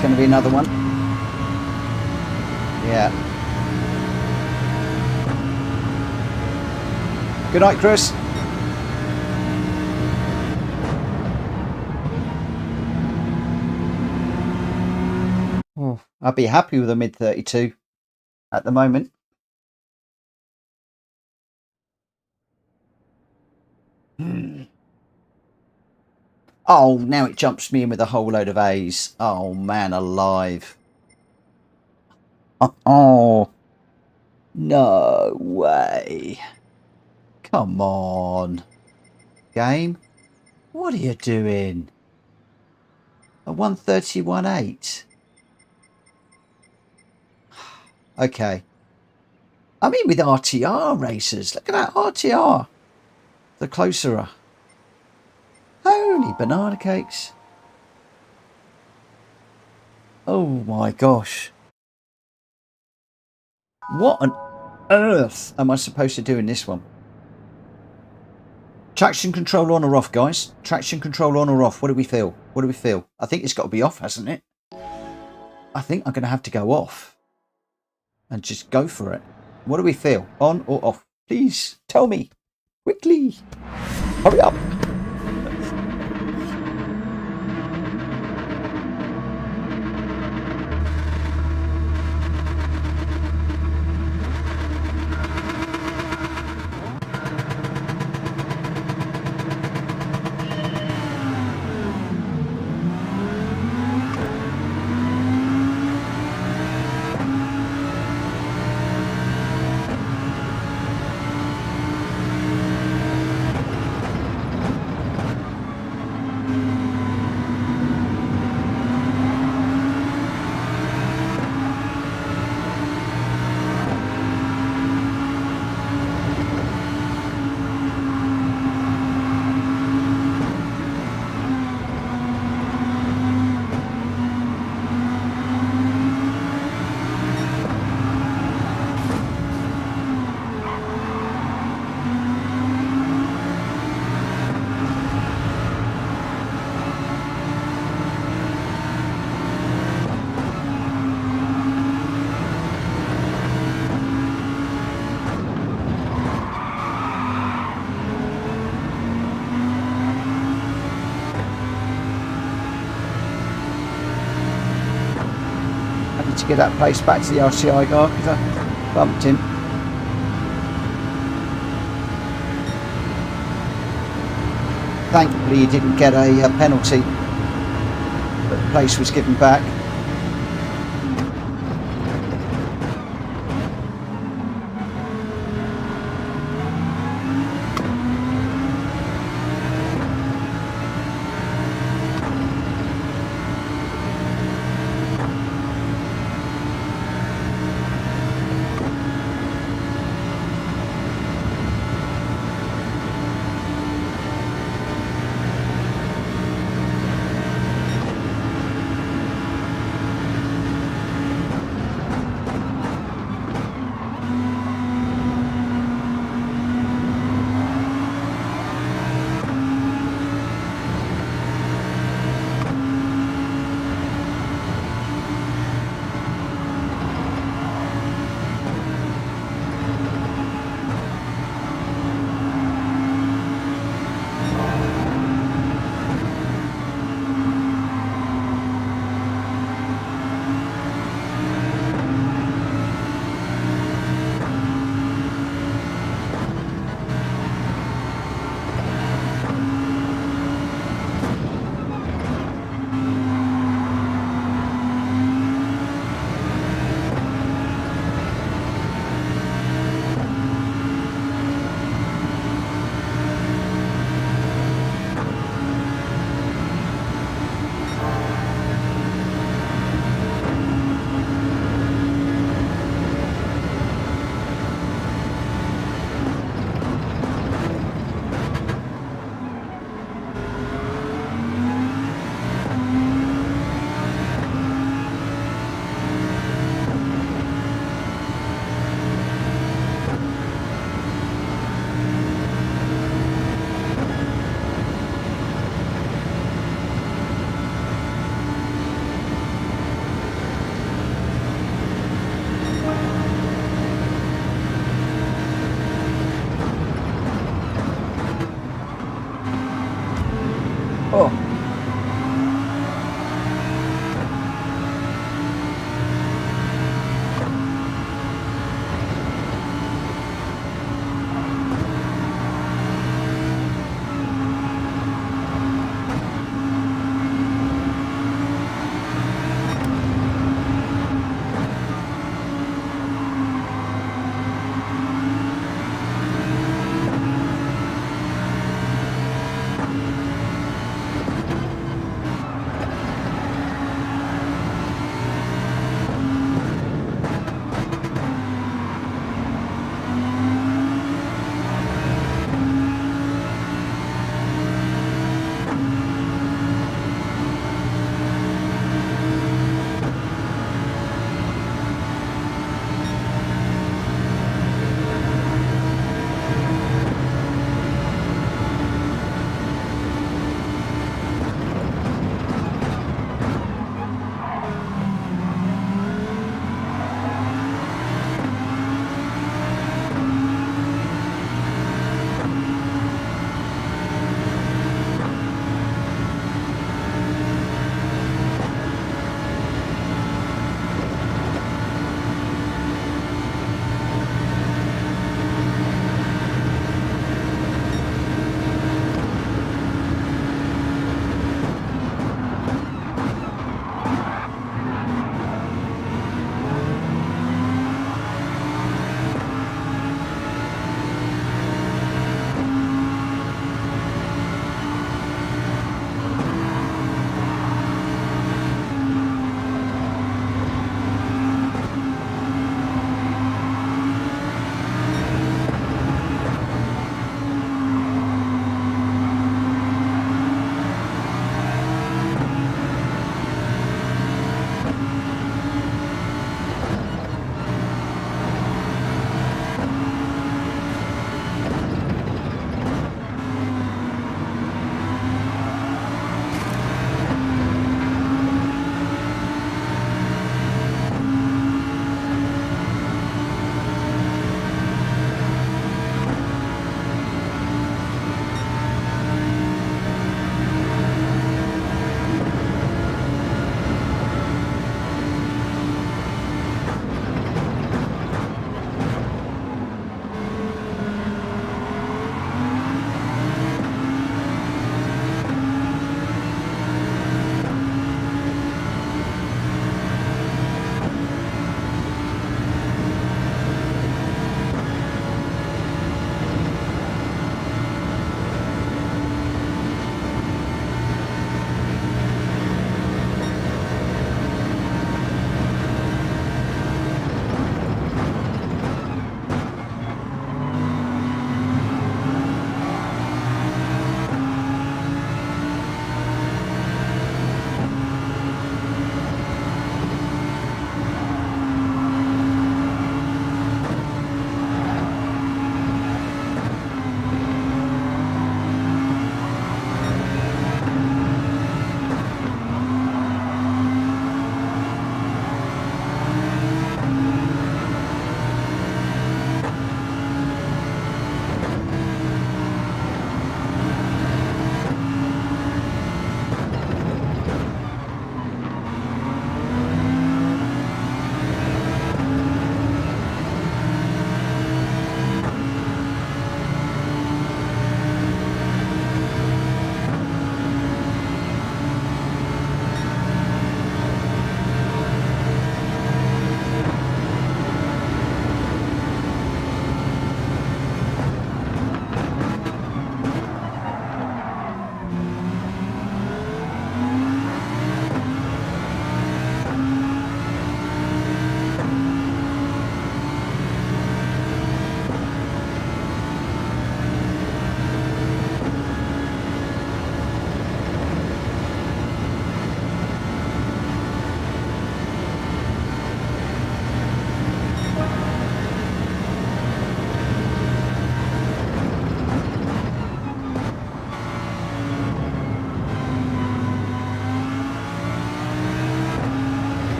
Going to be another one. Yeah. Good night, Chris. Oh, I'd be happy with a mid 32 at the moment. Oh, now it jumps me in with a whole load of A's. Oh, man alive. Oh, no way. Come on. Game? What are you doing? A 131.8. Okay. I mean with RTR racers. Look at that RTR. The closer. Holy banana cakes. Oh my gosh. What on earth am I supposed to do in this one? Traction control on or off, guys? Traction control on or off? What do we feel? What do we feel? I think it's got to be off, hasn't it? I think I'm going to have to go off and just go for it. What do we feel? On or off? Please tell me quickly. Hurry up. To get that place back to the RCI guy because I bumped him. Thankfully he didn't get a penalty, but the place was given back. Oh.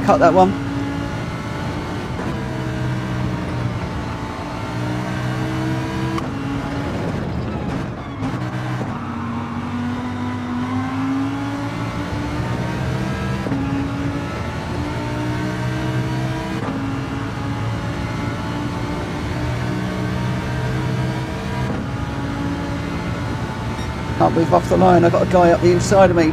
cut that one. Can't move off the line. I've got a guy up the inside of me.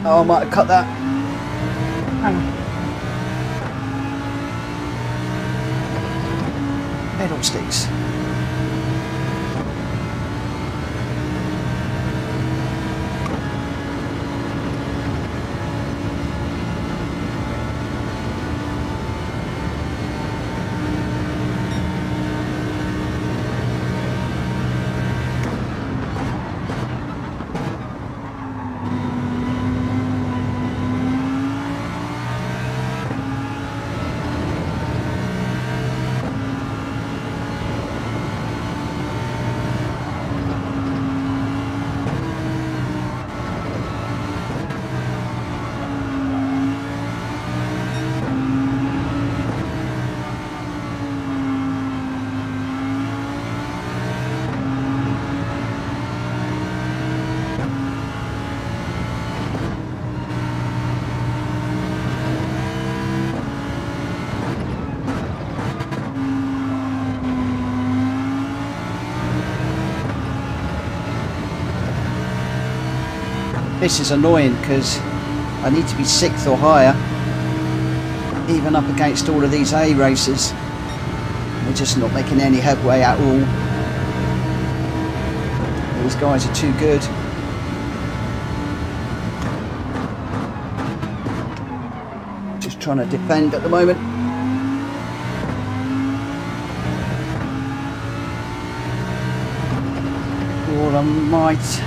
Oh, I might have cut that. Pedal sticks. This is annoying because I need to be 6th or higher, even up against all of these A racers. We're just not making any headway at all. These guys are too good. Just trying to defend at the moment. All I might.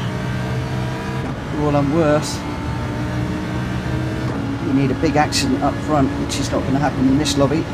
All I'm worth. You need a big accident up front, which is not going to happen in this lobby.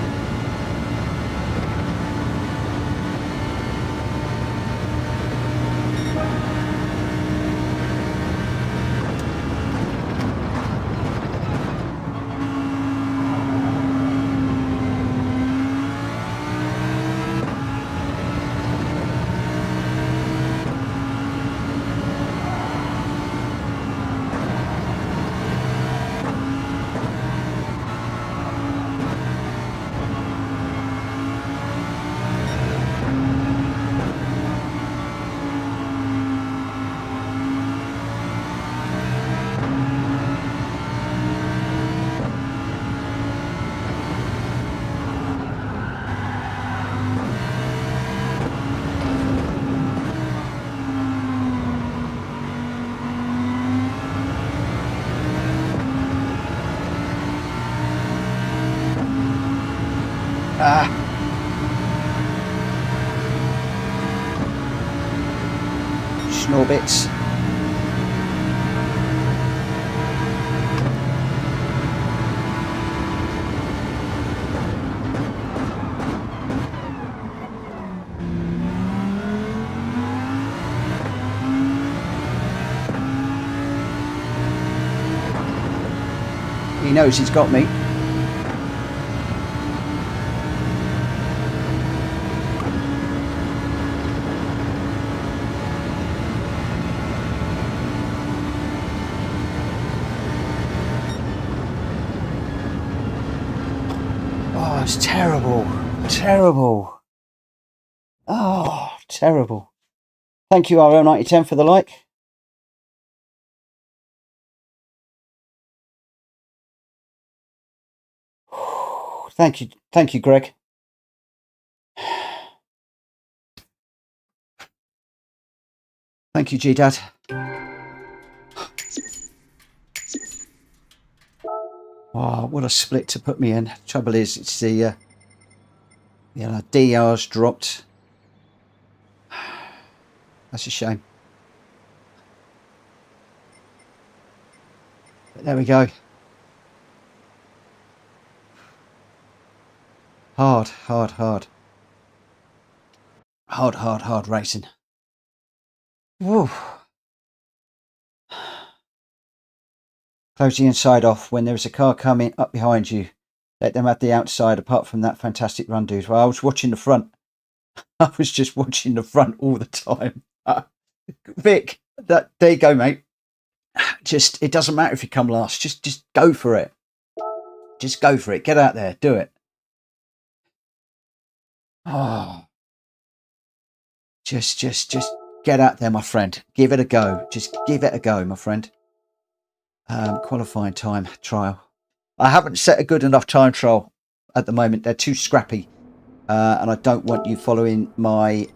Schnorbits. He knows he's got me. It's terrible, terrible. Oh, terrible. Thank you, RL9010, for the like. Thank you, Greg. Thank you, G-Dad. Oh, what a split to put me in. Trouble is, it's the DR's dropped. That's a shame. But there we go. Hard racing. Woo. Close the inside off when there is a car coming up behind you. Let them have the outside. Apart from that, fantastic run, dude. Well, I was watching the front. I was just watching the front all the time. Vic, there you go, mate. Just, it doesn't matter if you come last. Just go for it. Just go for it. Get out there. Do it. Oh. Just get out there, my friend. Give it a go. Just give it a go, my friend. qualifying time trial. I haven't set a good enough time trial at the moment. They're too scrappy, and I don't want you following my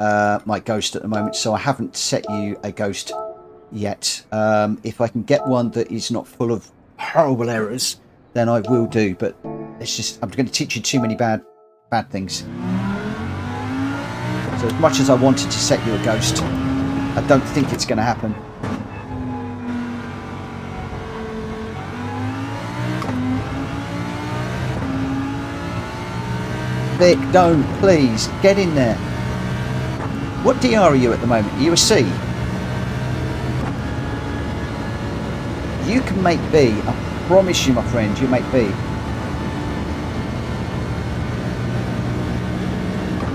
my ghost at the moment, so I haven't set you a ghost yet. If I can get one that is not full of horrible errors, then I will do, but it's just I'm going to teach you too many bad things. So as much as I wanted to set you a ghost, I don't think it's going to happen. Vic, don't, please, get in there. What DR are you at the moment? Are you a C? You can make B. I promise you, my friend, you make B.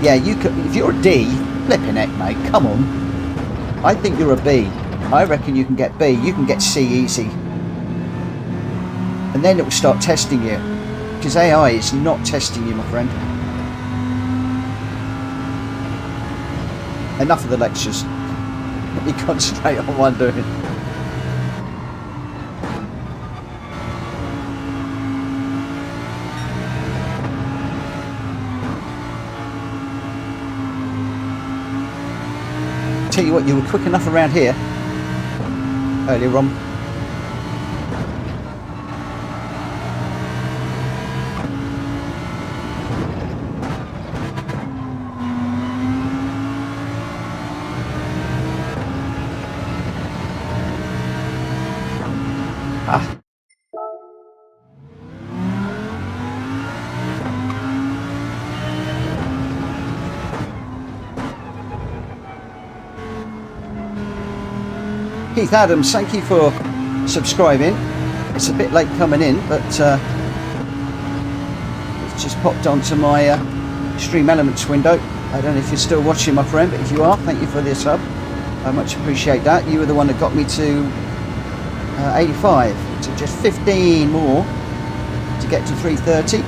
Yeah, you could. If you're a D, flipping heck, mate, come on. I think you're a B. I reckon you can get B. You can get C easy. And then it will start testing you. Because AI is not testing you, my friend. Enough of the lectures. Let me concentrate on what I'm doing. Tell you what, you were quick enough around here earlier on. Keith Adams, thank you for subscribing. It's a bit late coming in, but it's just popped onto my Extreme Elements window. I don't know if you're still watching, my friend, but if you are, thank you for the sub. I much appreciate that. You were the one that got me to 85, so just 15 more to get to 330.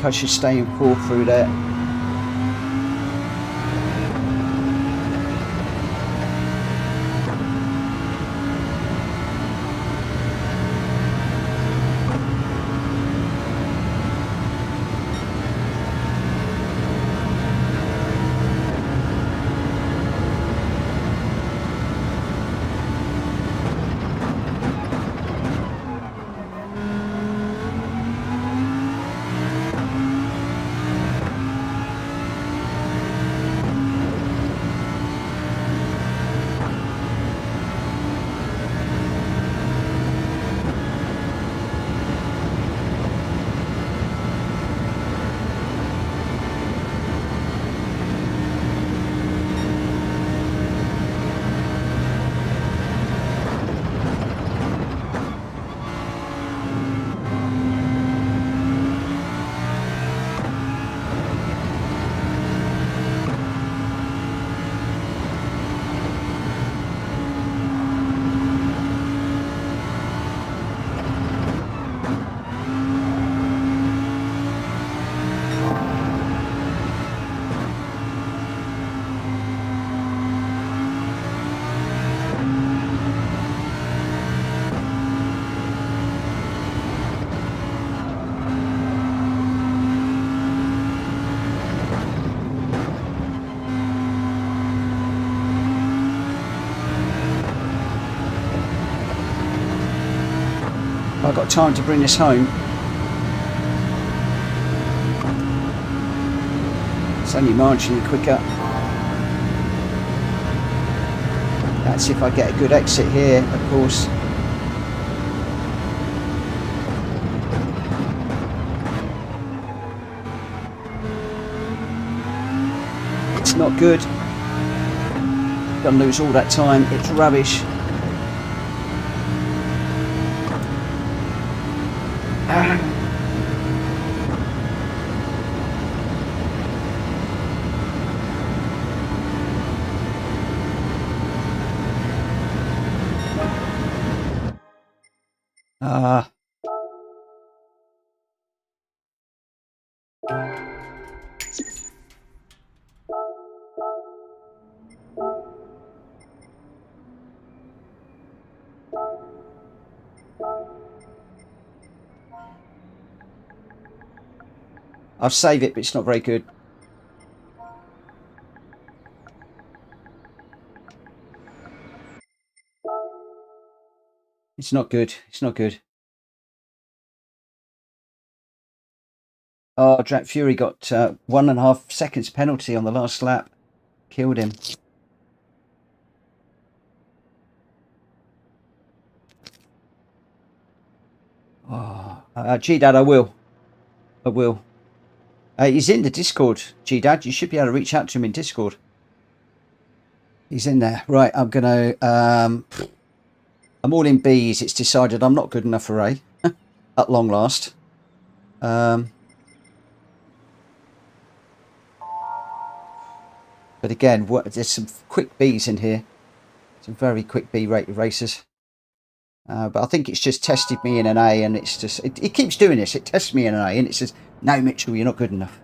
I should stay and crawl through there. I've got time to bring this home. It's only marginally quicker. That's if I get a good exit here, of course. not good. Gonna lose all that time. It's rubbish. I'll save it, but it's not very good. It's not good. It's not good. Oh, Drat Fury got 1.5 seconds penalty on the last lap. Killed him. Oh, G-Dad, I will. I will. He's in the Discord, G-Dad. You should be able to reach out to him in Discord. He's in there. Right, I'm going to... I'm all in B's. It's decided I'm not good enough for A. At long last. But again, there's some quick B's in here. Some very quick B rated racers. But I think it's just tested me in an A, and it's just... It keeps doing this. It tests me in an A, and it says, no, Mitchell, you're not good enough.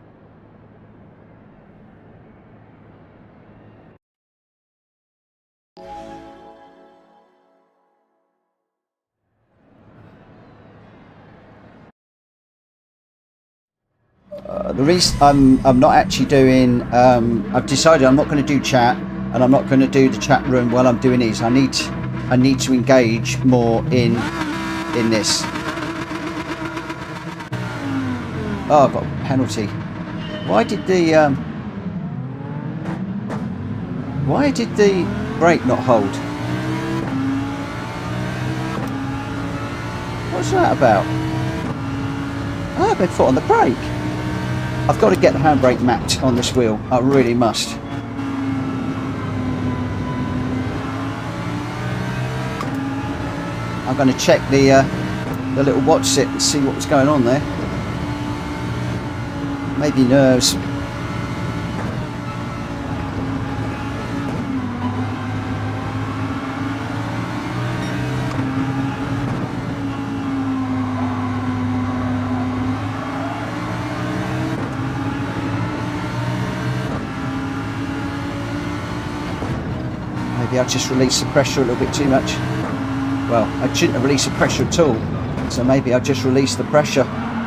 The reason I'm not actually doing... I've decided I'm not going to do chat, and I'm not going to do the chat room while I'm doing these. I need to engage more in this. Oh, I've got a penalty. Why did the brake not hold? What's that about? Oh, I've been foot on the brake. I've got to get the handbrake mapped on this wheel. I really must. I'm going to check the little watch set and see what was going on there. Maybe nerves. Maybe I just released the pressure a little bit too much. Well, I shouldn't have released the pressure at all. So maybe I just released the pressure.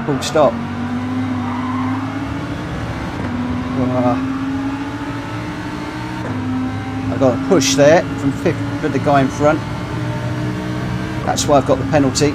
Full stop. I got a push there from fifth for the guy in front. That's why I've got the penalty.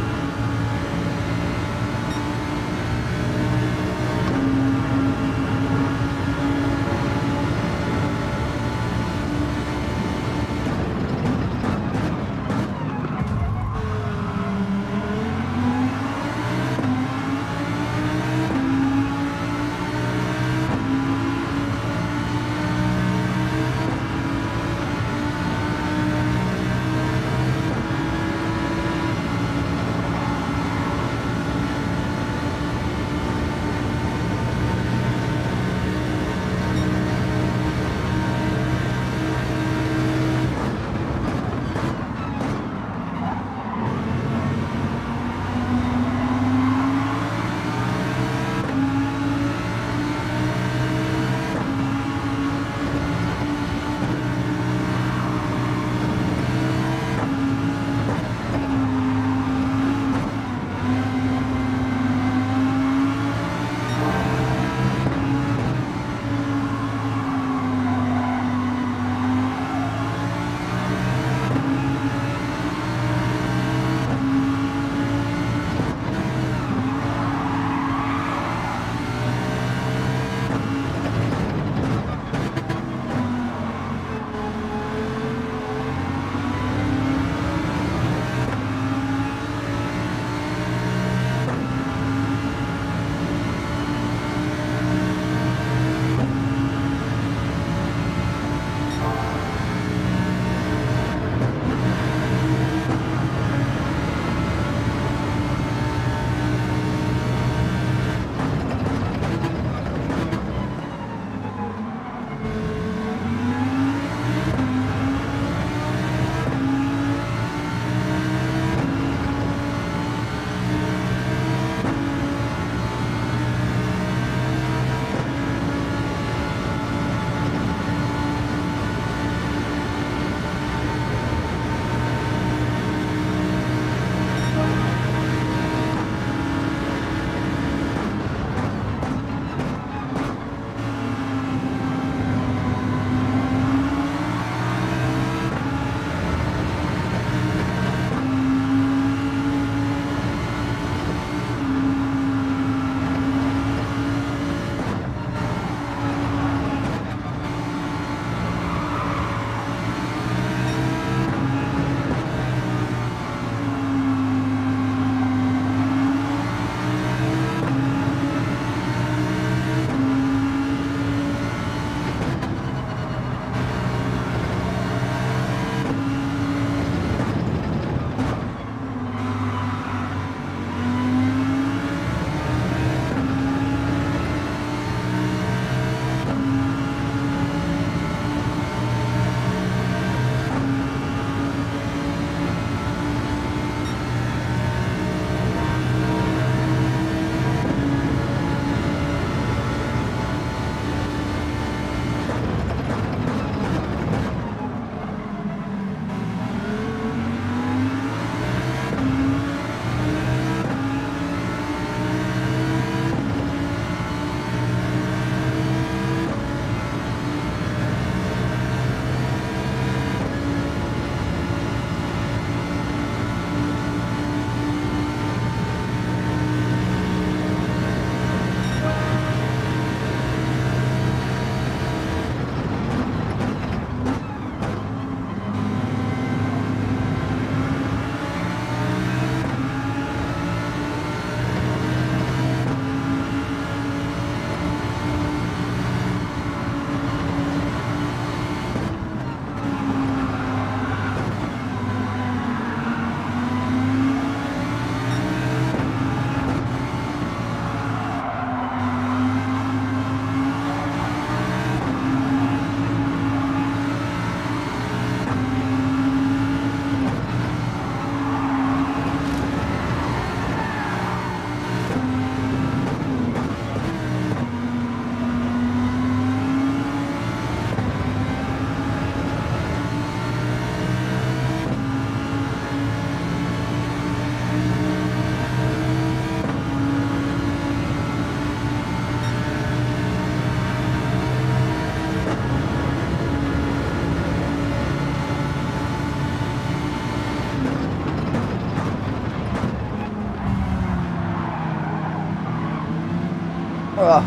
Oh.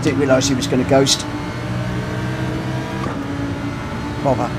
Didn't realise he was going to ghost. Bother.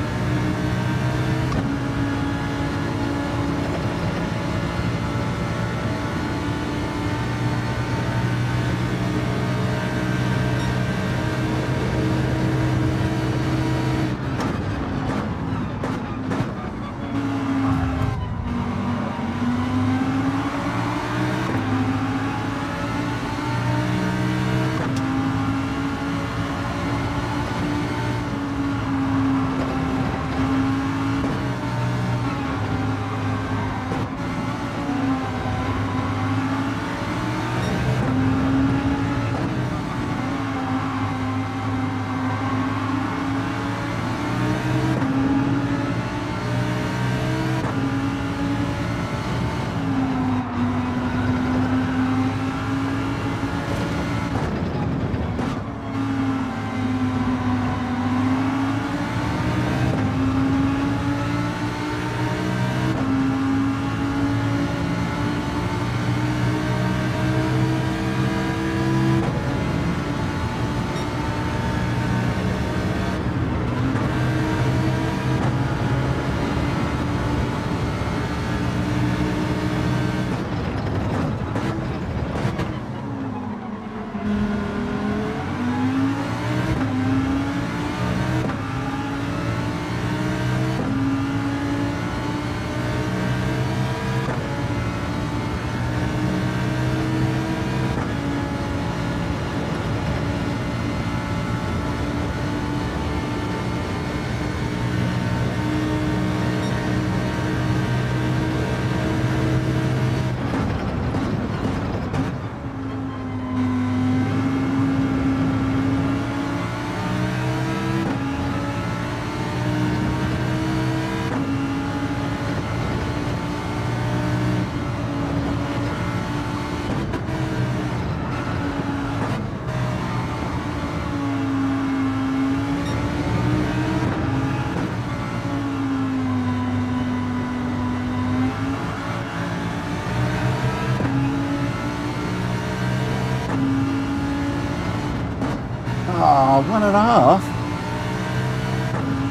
Oh, 1.5?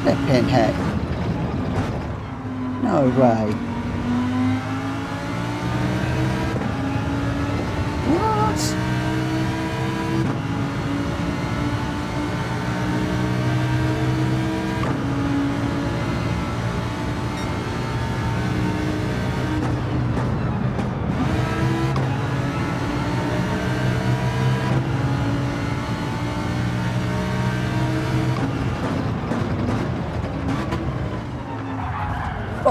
Flipping heck. No way. What?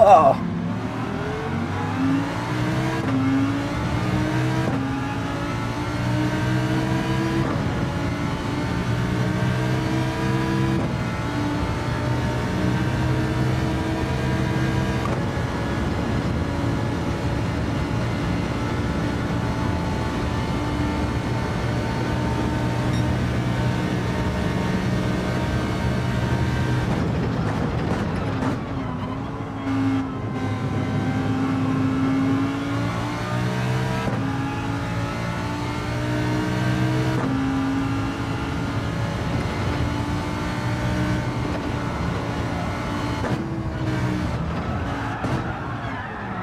Oh.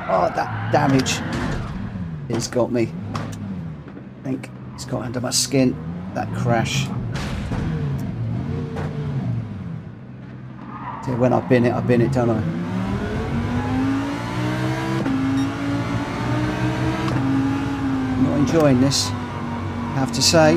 Oh, that damage has got me. I think it's got under my skin, that crash. See, when I bin it, don't I? I'm not enjoying this, I have to say.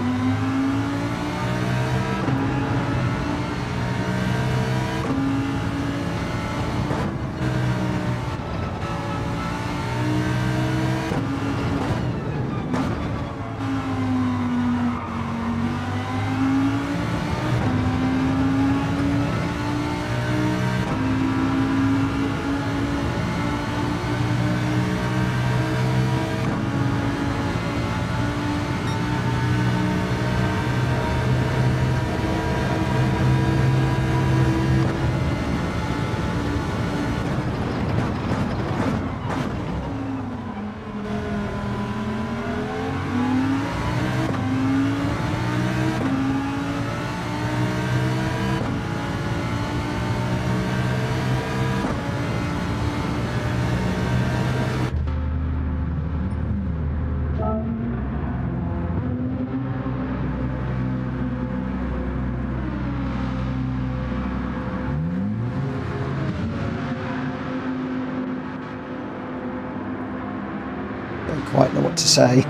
quite know what to say.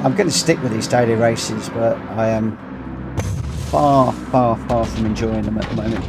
I'm going to stick with these daily races, but I am far from enjoying them at the moment.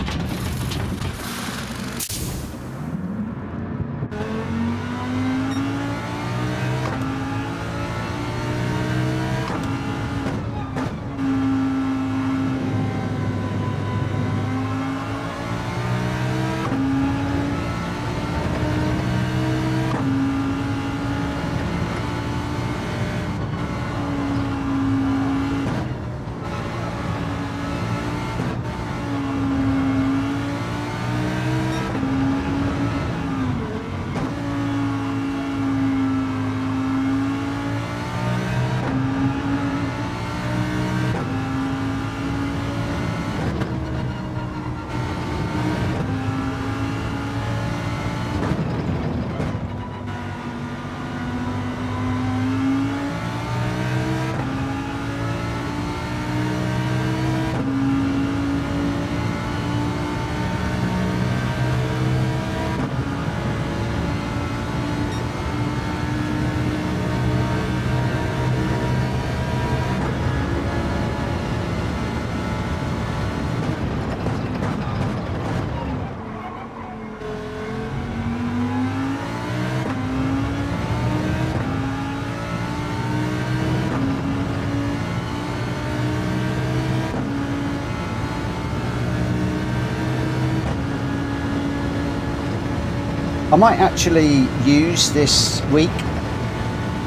I might actually use this week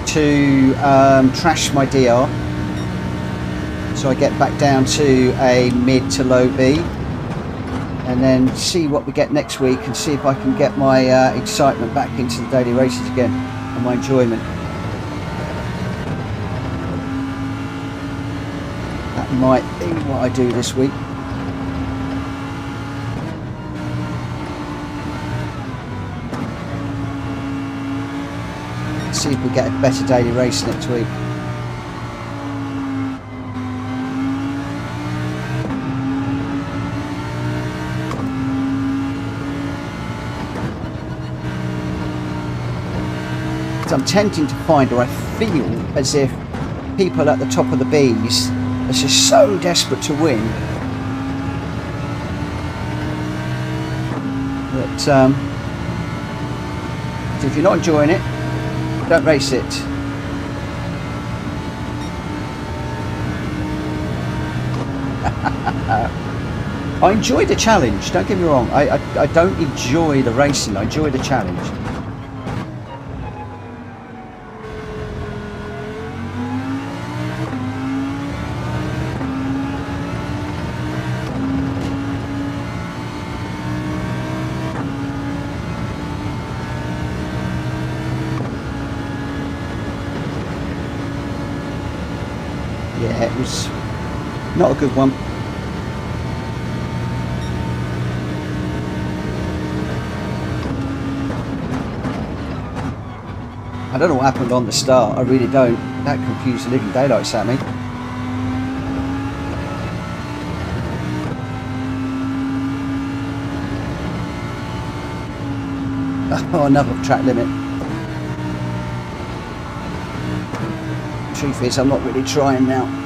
to trash my DR, so I get back down to a mid to low B, and then see what we get next week and see if I can get my excitement back into the daily races again and my enjoyment. That might be what I do this week. See if we get a better daily race next week. So I'm tending to find, or I feel as if people at the top of the Bs are just so desperate to win that so if you're not enjoying it, don't race it. I enjoy the challenge, don't get me wrong. I don't enjoy the racing, I enjoy the challenge. Yeah, it was not a good one. I don't know what happened on the start, I really don't. That confused the living daylights at me. Oh, another track limit. Truth is, I'm not really trying now.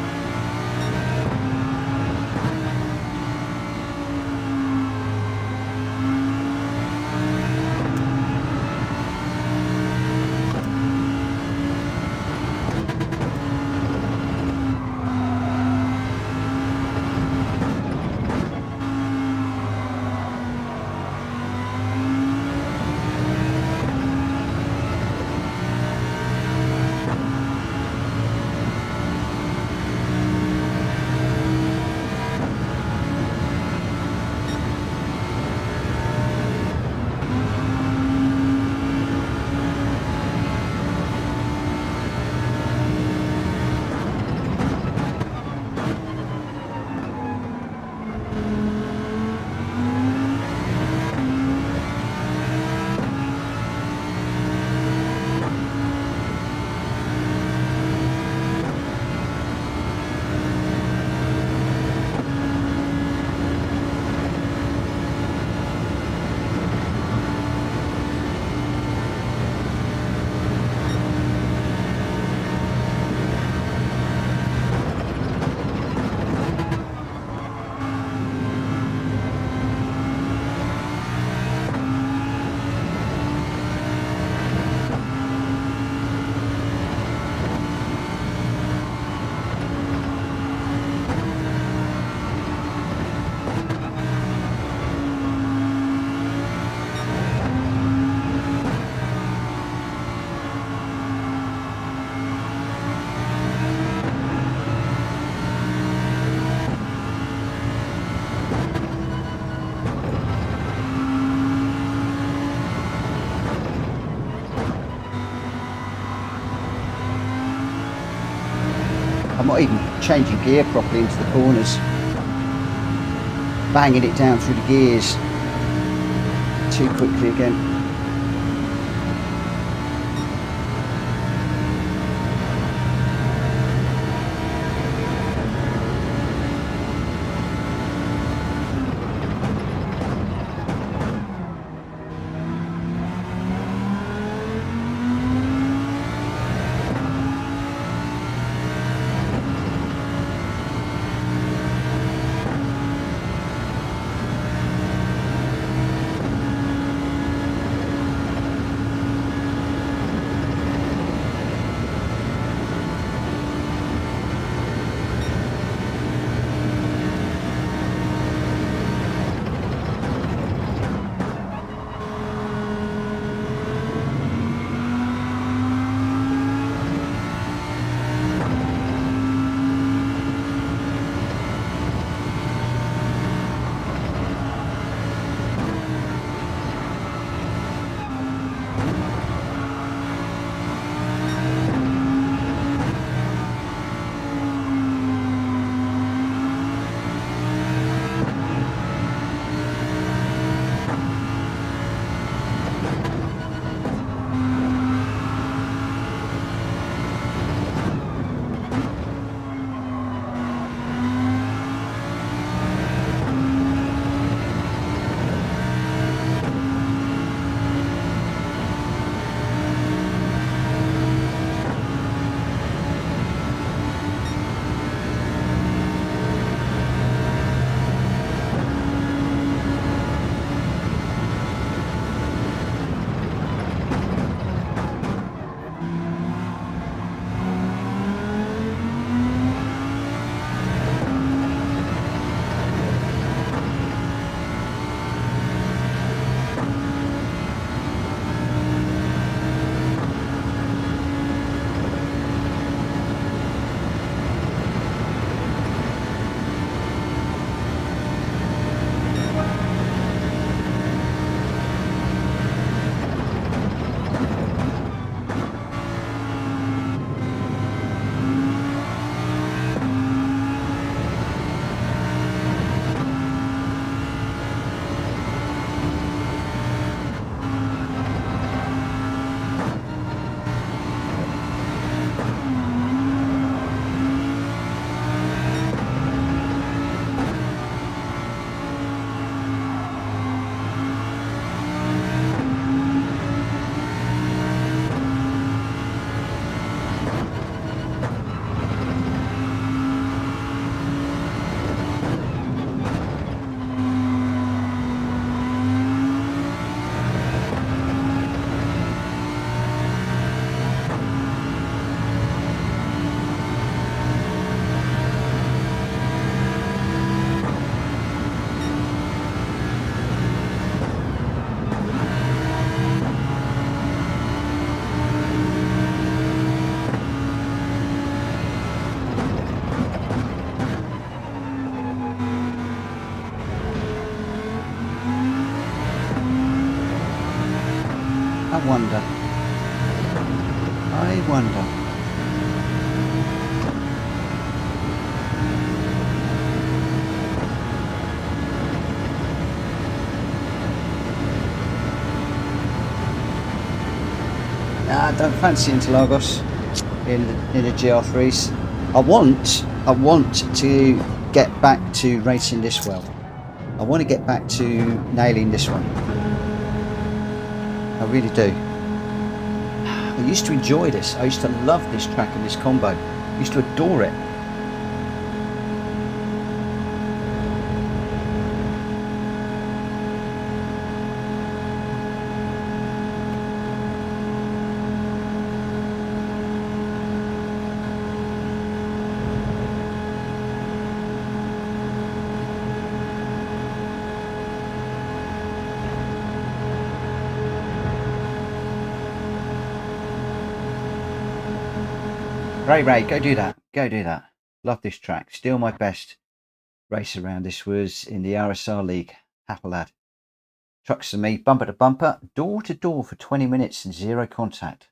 not even changing gear properly into the corners, banging it down through the gears too quickly again. I wonder. Nah, I don't fancy Interlagos in the GR3s. I want to get back to racing this well. I want to get back to nailing this one. I really do. I used to enjoy this. I used to love this track and this combo. I used to adore it. Ray, go do that. Go do that. Love this track. Still my best race around. This was in the RSR League. Happy lad. Trucks to me, bumper to bumper, door to door for 20 minutes and zero contact.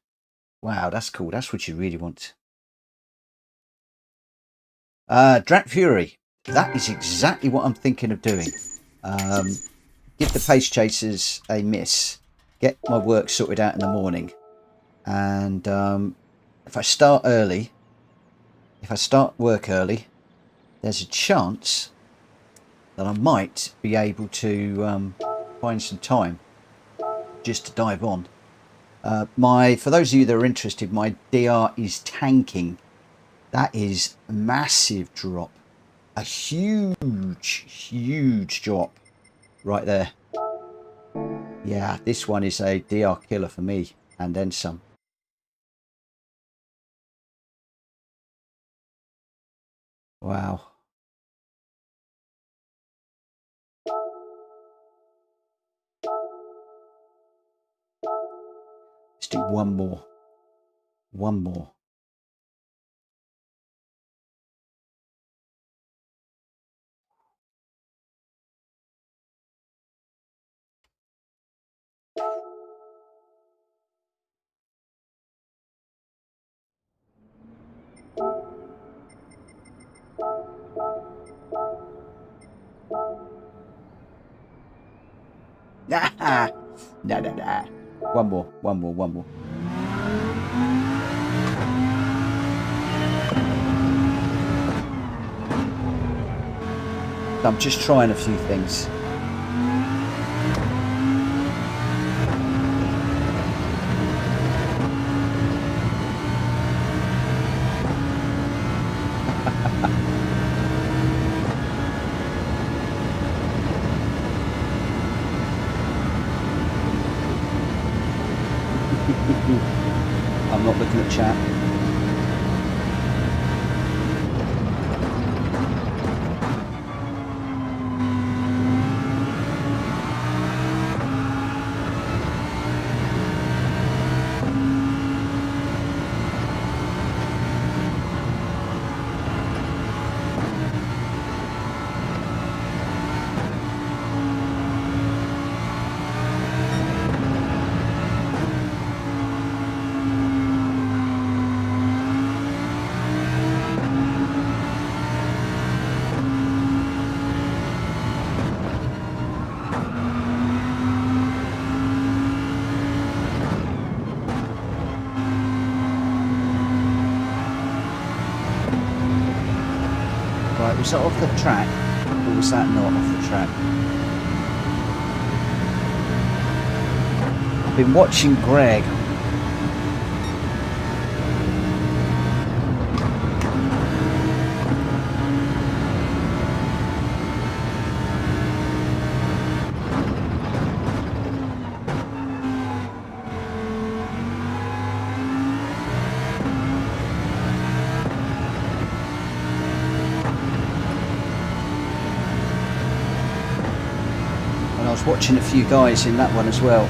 Wow, that's cool. That's what you really want. Drat Fury. That is exactly what I'm thinking of doing. Give the pace chasers a miss. Get my work sorted out in the morning. And if I start early, if I start work early, there's a chance that I might be able to find some time just to dive on. For those of you that are interested, my DR is tanking. That is a massive drop. A huge drop right there. Yeah, this one is a DR killer for me, and then some. Wow. Let's do one more. One more. Nah. One more. I'm just trying a few things. I'm not looking at chat. Right, was that off the track, or was that not off the track? I've been watching Greg. I was watching a few guys in that one as well.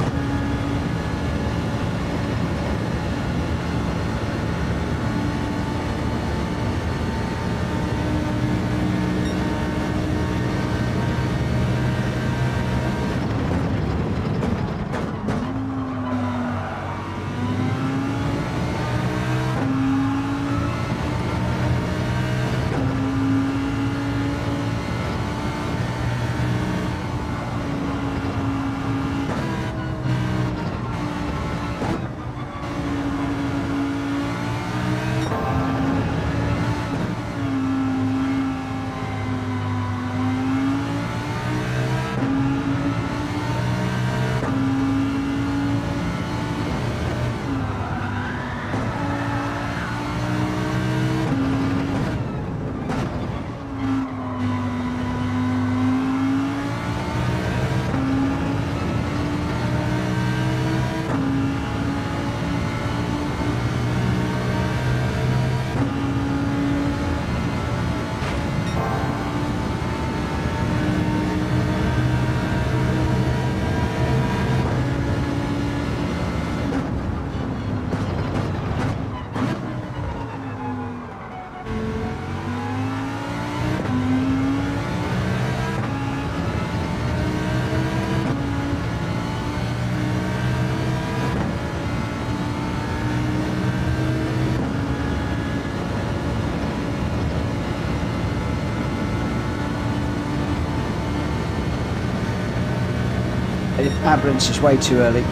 Ambulance is way too early.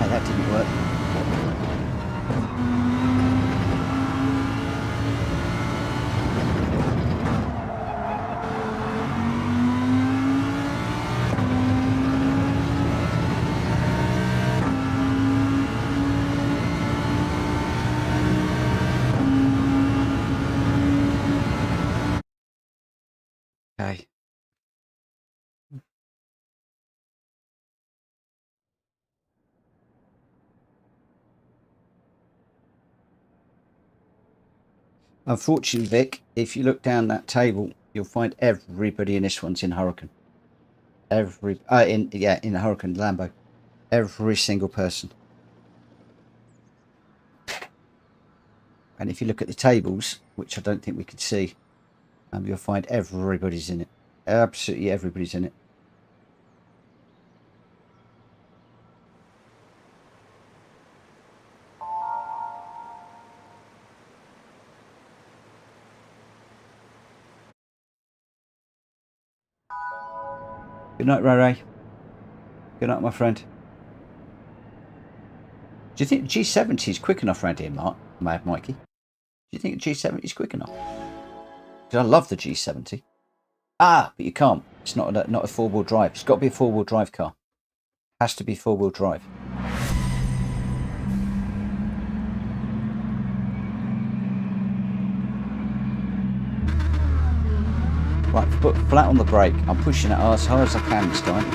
That didn't work. Okay. Unfortunately, Vic, if you look down that table, you'll find everybody in this one's in Hurricane. In the Hurricane Lambo. Every single person. And if you look at the tables, which I don't think we could see, you'll find everybody's in it. Absolutely everybody's in it. Good night, Ray Ray. Good night, my friend. Do you think the G70 is quick enough around here, Mad Mikey? Do you think the G70 is quick enough? Because I love the G70. Ah, but you can't. It's not a four-wheel drive. It's got to be a four-wheel drive car. Has to be four-wheel drive. Right, put flat on the brake. I'm pushing it as hard as I can this time.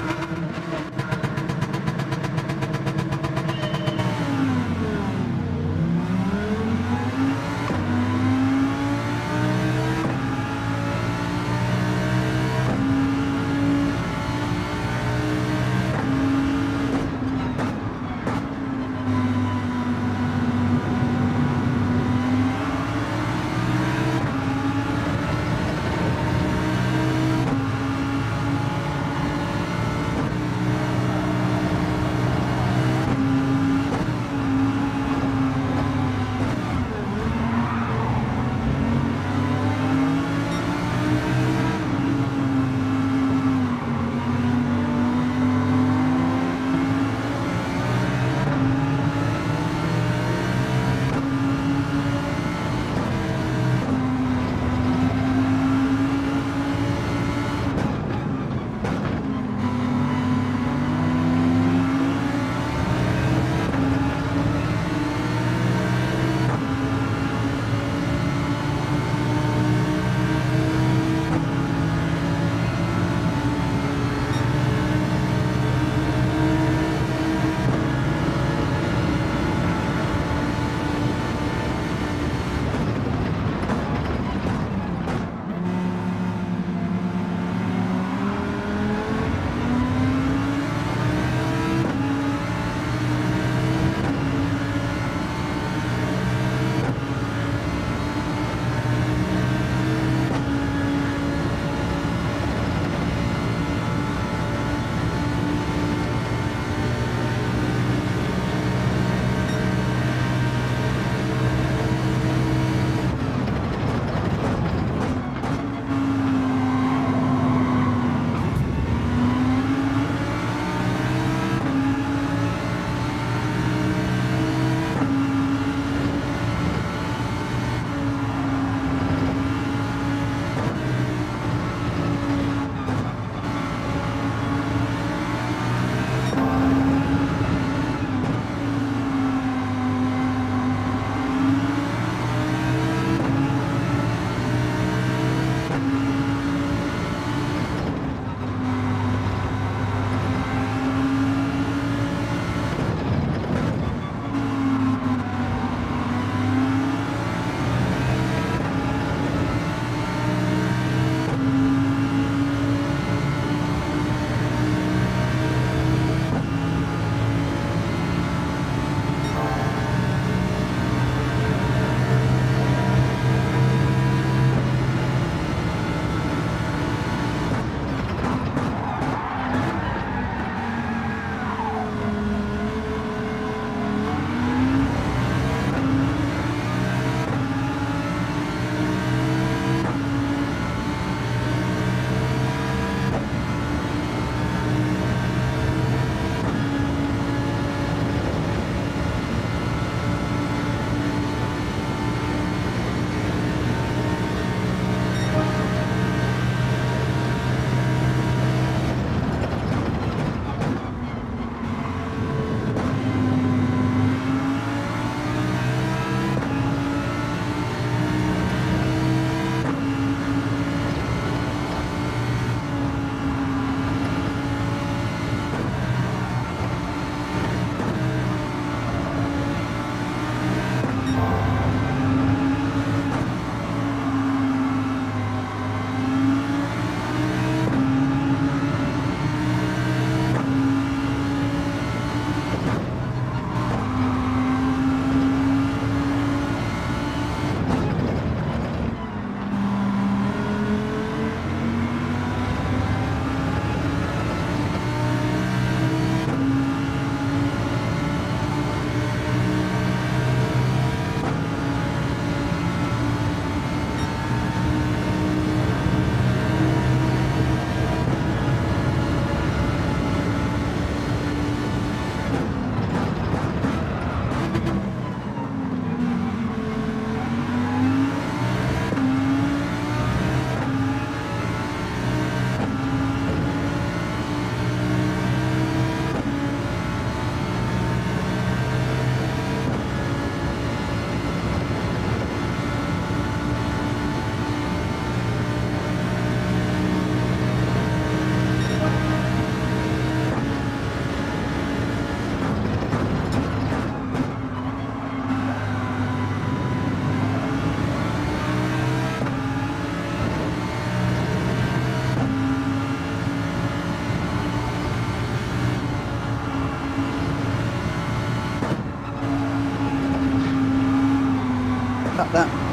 Up that.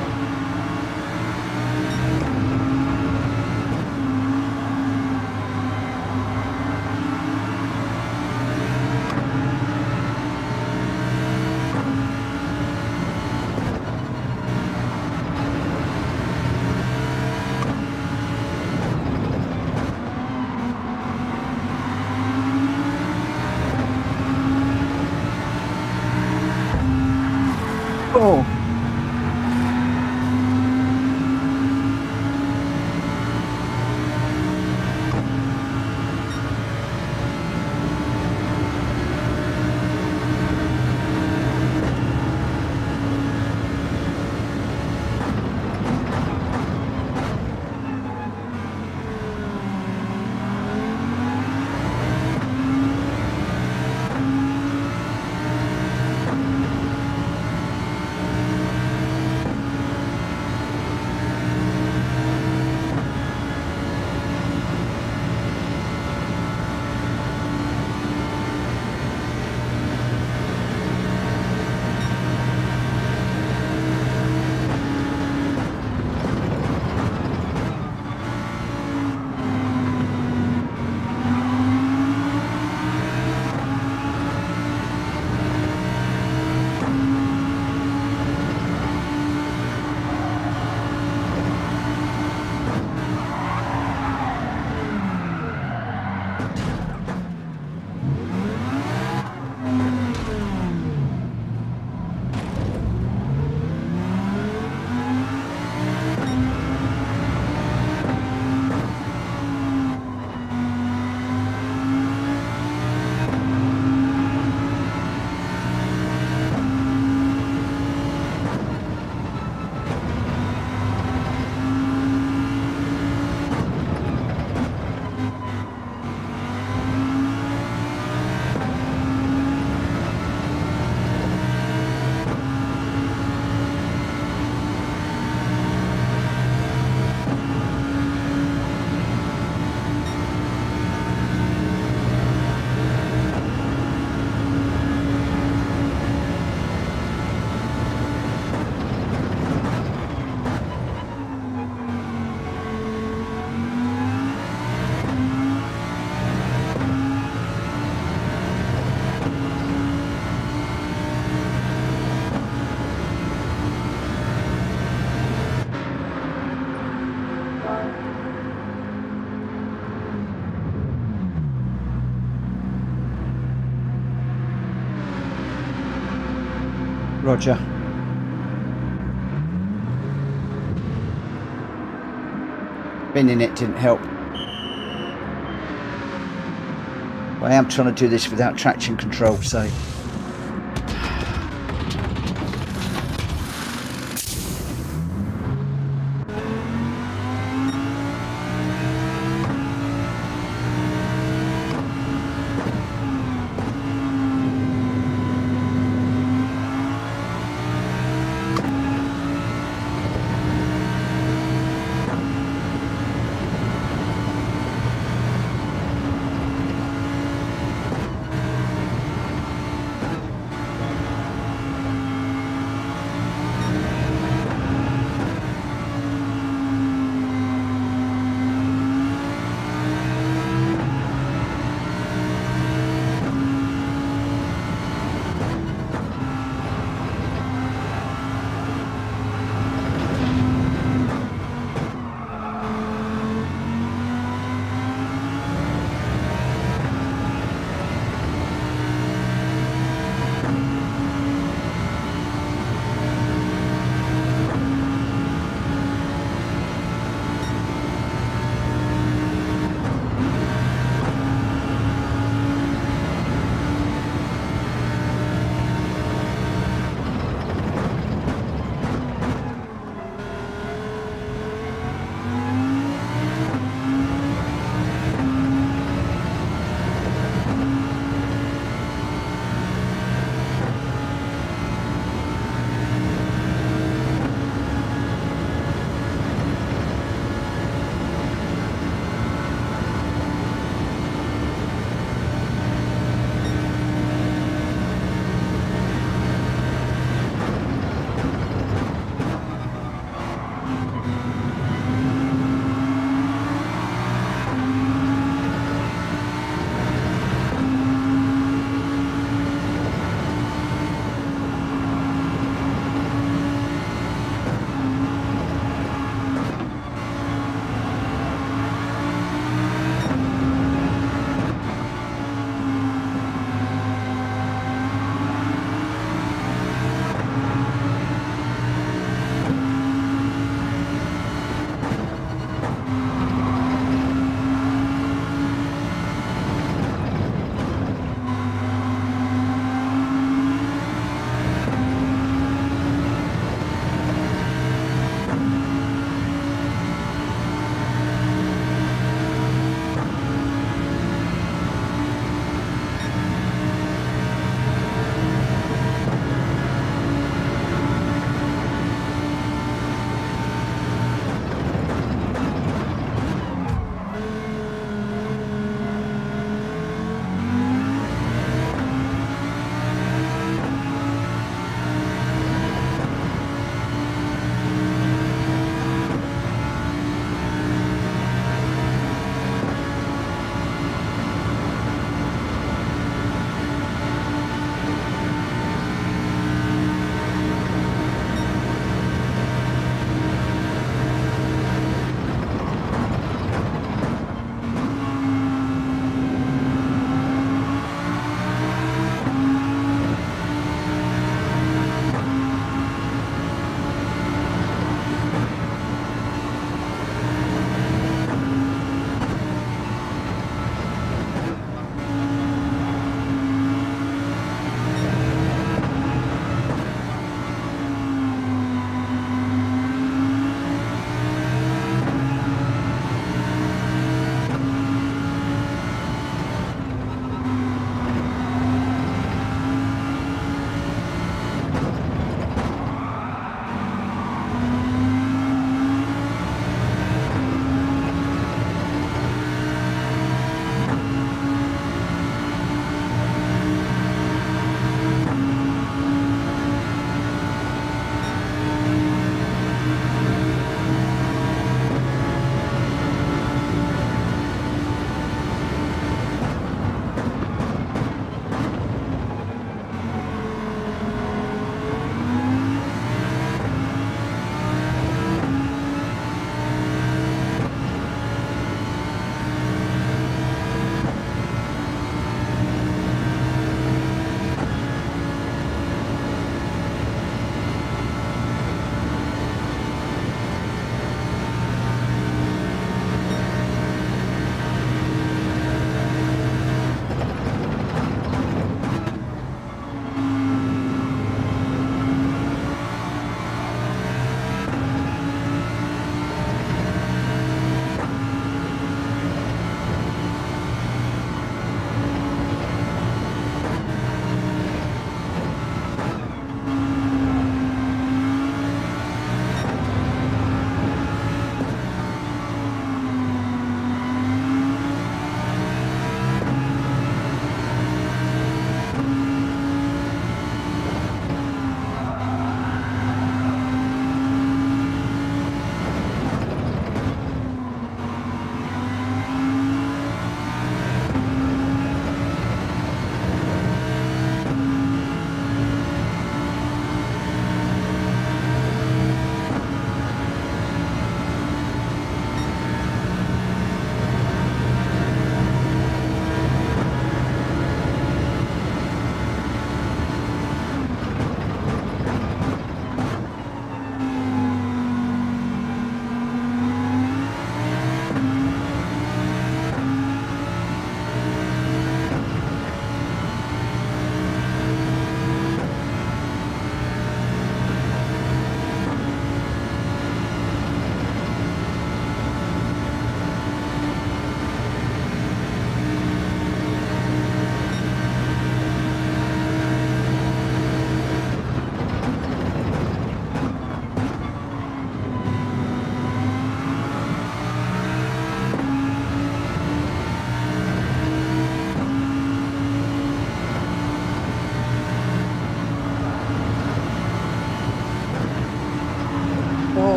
Oh. Roger. Spinning it didn't help. I am trying to do this without traction control, so...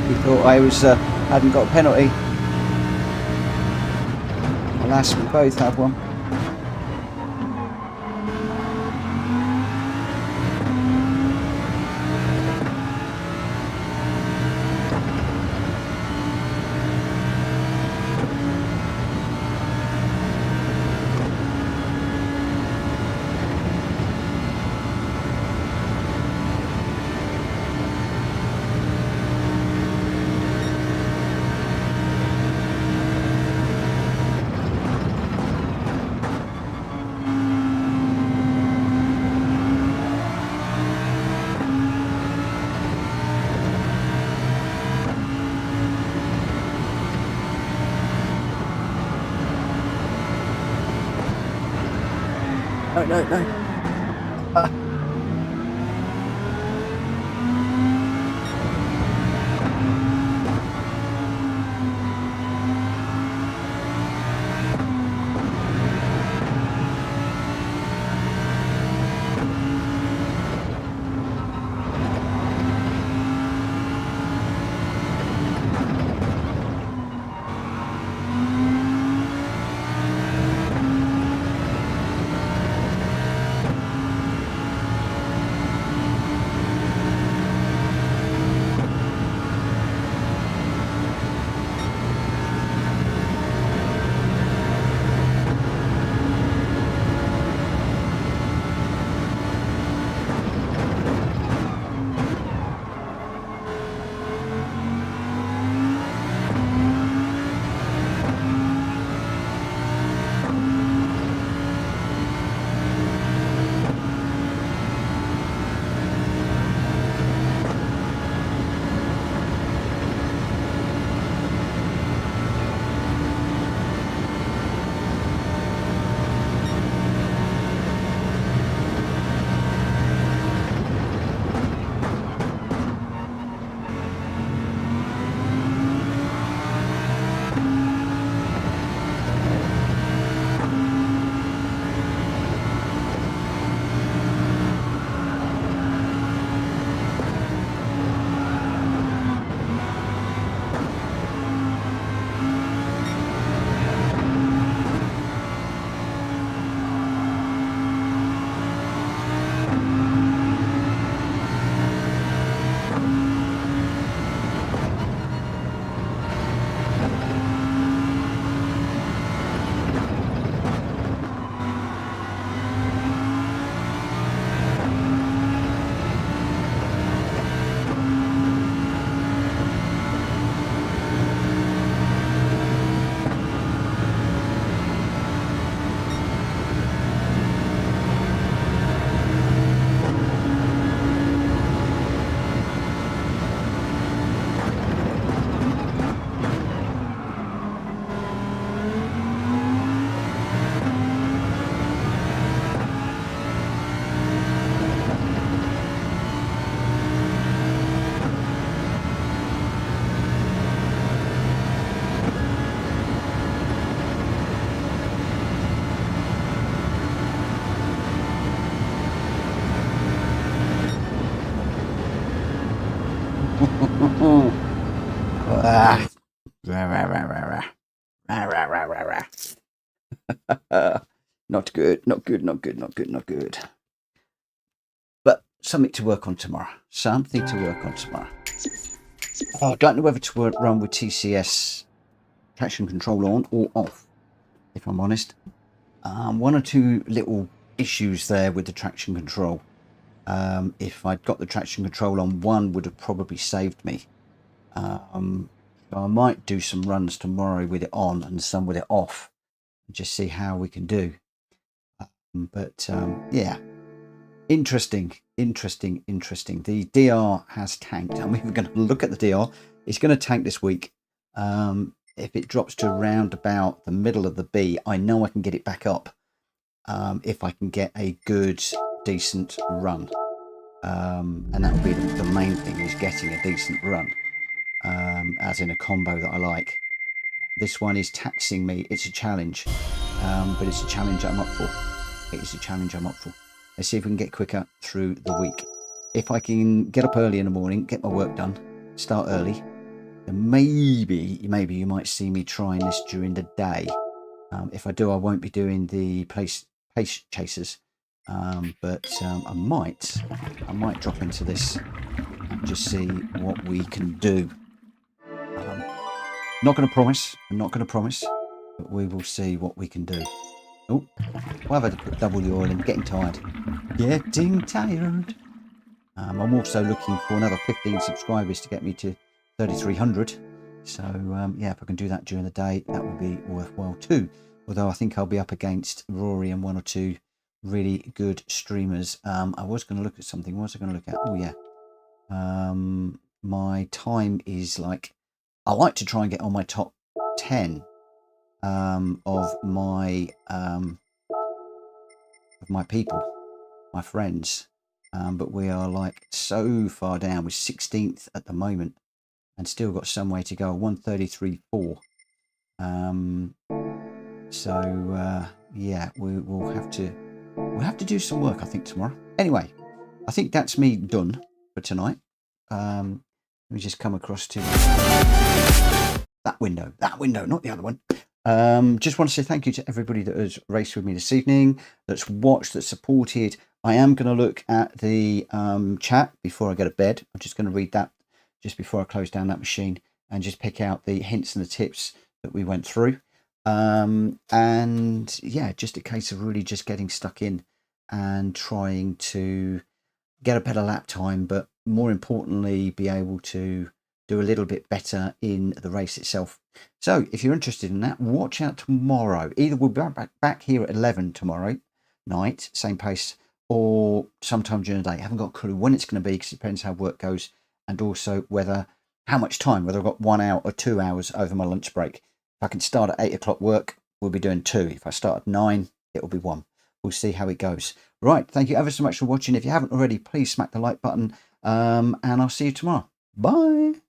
He thought I was hadn't got a penalty. Alas, we both have one. No. Ah. Not good, not good, not good, not good, not good. But something to work on tomorrow. Something to work on tomorrow. Oh, I don't know whether to run with TCS traction control on or off, if I'm honest. One or two little issues there with the traction control. If I'd got the traction control on, one would have probably saved me. So I might do some runs tomorrow with it on and some with it off and just see how we can do. Yeah, interesting. The DR has tanked. I mean, we're going to look at the DR. It's going to tank this week. If it drops to around about the middle of the B, I know I can get it back up if I can get a good, decent run. And that will be the main thing, is getting a decent run, as in a combo that I like. This one is taxing me. It's a challenge, but it's a challenge I'm up for. It is a challenge I'm up for. Let's see if we can get quicker through the week. If I can get up early in the morning, get my work done, start early, And maybe you might see me trying this during the day. If I do, I won't be doing the pace chasers, but I might drop into this and just see what we can do. Not going to promise. I'm not going to promise, but we will see what we can do. Oh, I've had to put double oil in. Getting tired. Getting tired. I'm also looking for another 15 subscribers to get me to 3,300. So yeah, if I can do that during the day, that would be worthwhile too. Although I think I'll be up against Rory and one or two really good streamers. I was going to look at something. What was I going to look at? Oh yeah. My time is like, I like to try and get on my top 10 of my people, my friends. But we are like so far down. We're 16th at the moment and still got some way to go. 133.4. So yeah, we'll have to do some work, I think, tomorrow. Anyway, I think that's me done for tonight. Let me just come across to that window, not the other one. Just want to say thank you to everybody that has raced with me this evening, that's watched, that's supported. I am going to look at the chat before I go to bed. I'm just going to read that just before I close down that machine and just pick out the hints and the tips that we went through. And yeah, just a case of really just getting stuck in and trying to get a better lap time, but more importantly, be able to do a little bit better in the race itself. So if you're interested in that, watch out tomorrow. Either we'll be back here at 11 tomorrow night, same pace, or sometime during the day. I haven't got a clue when it's going to be because it depends how work goes, and also how much time, whether I've got 1 hour or 2 hours over my lunch break. If I can start at 8 o'clock work, we'll be doing 2. If I start at 9, it will be 1. We'll see how it goes. Right, thank you ever so much for watching. If you haven't already, please smack the like button, and I'll see you tomorrow. Bye.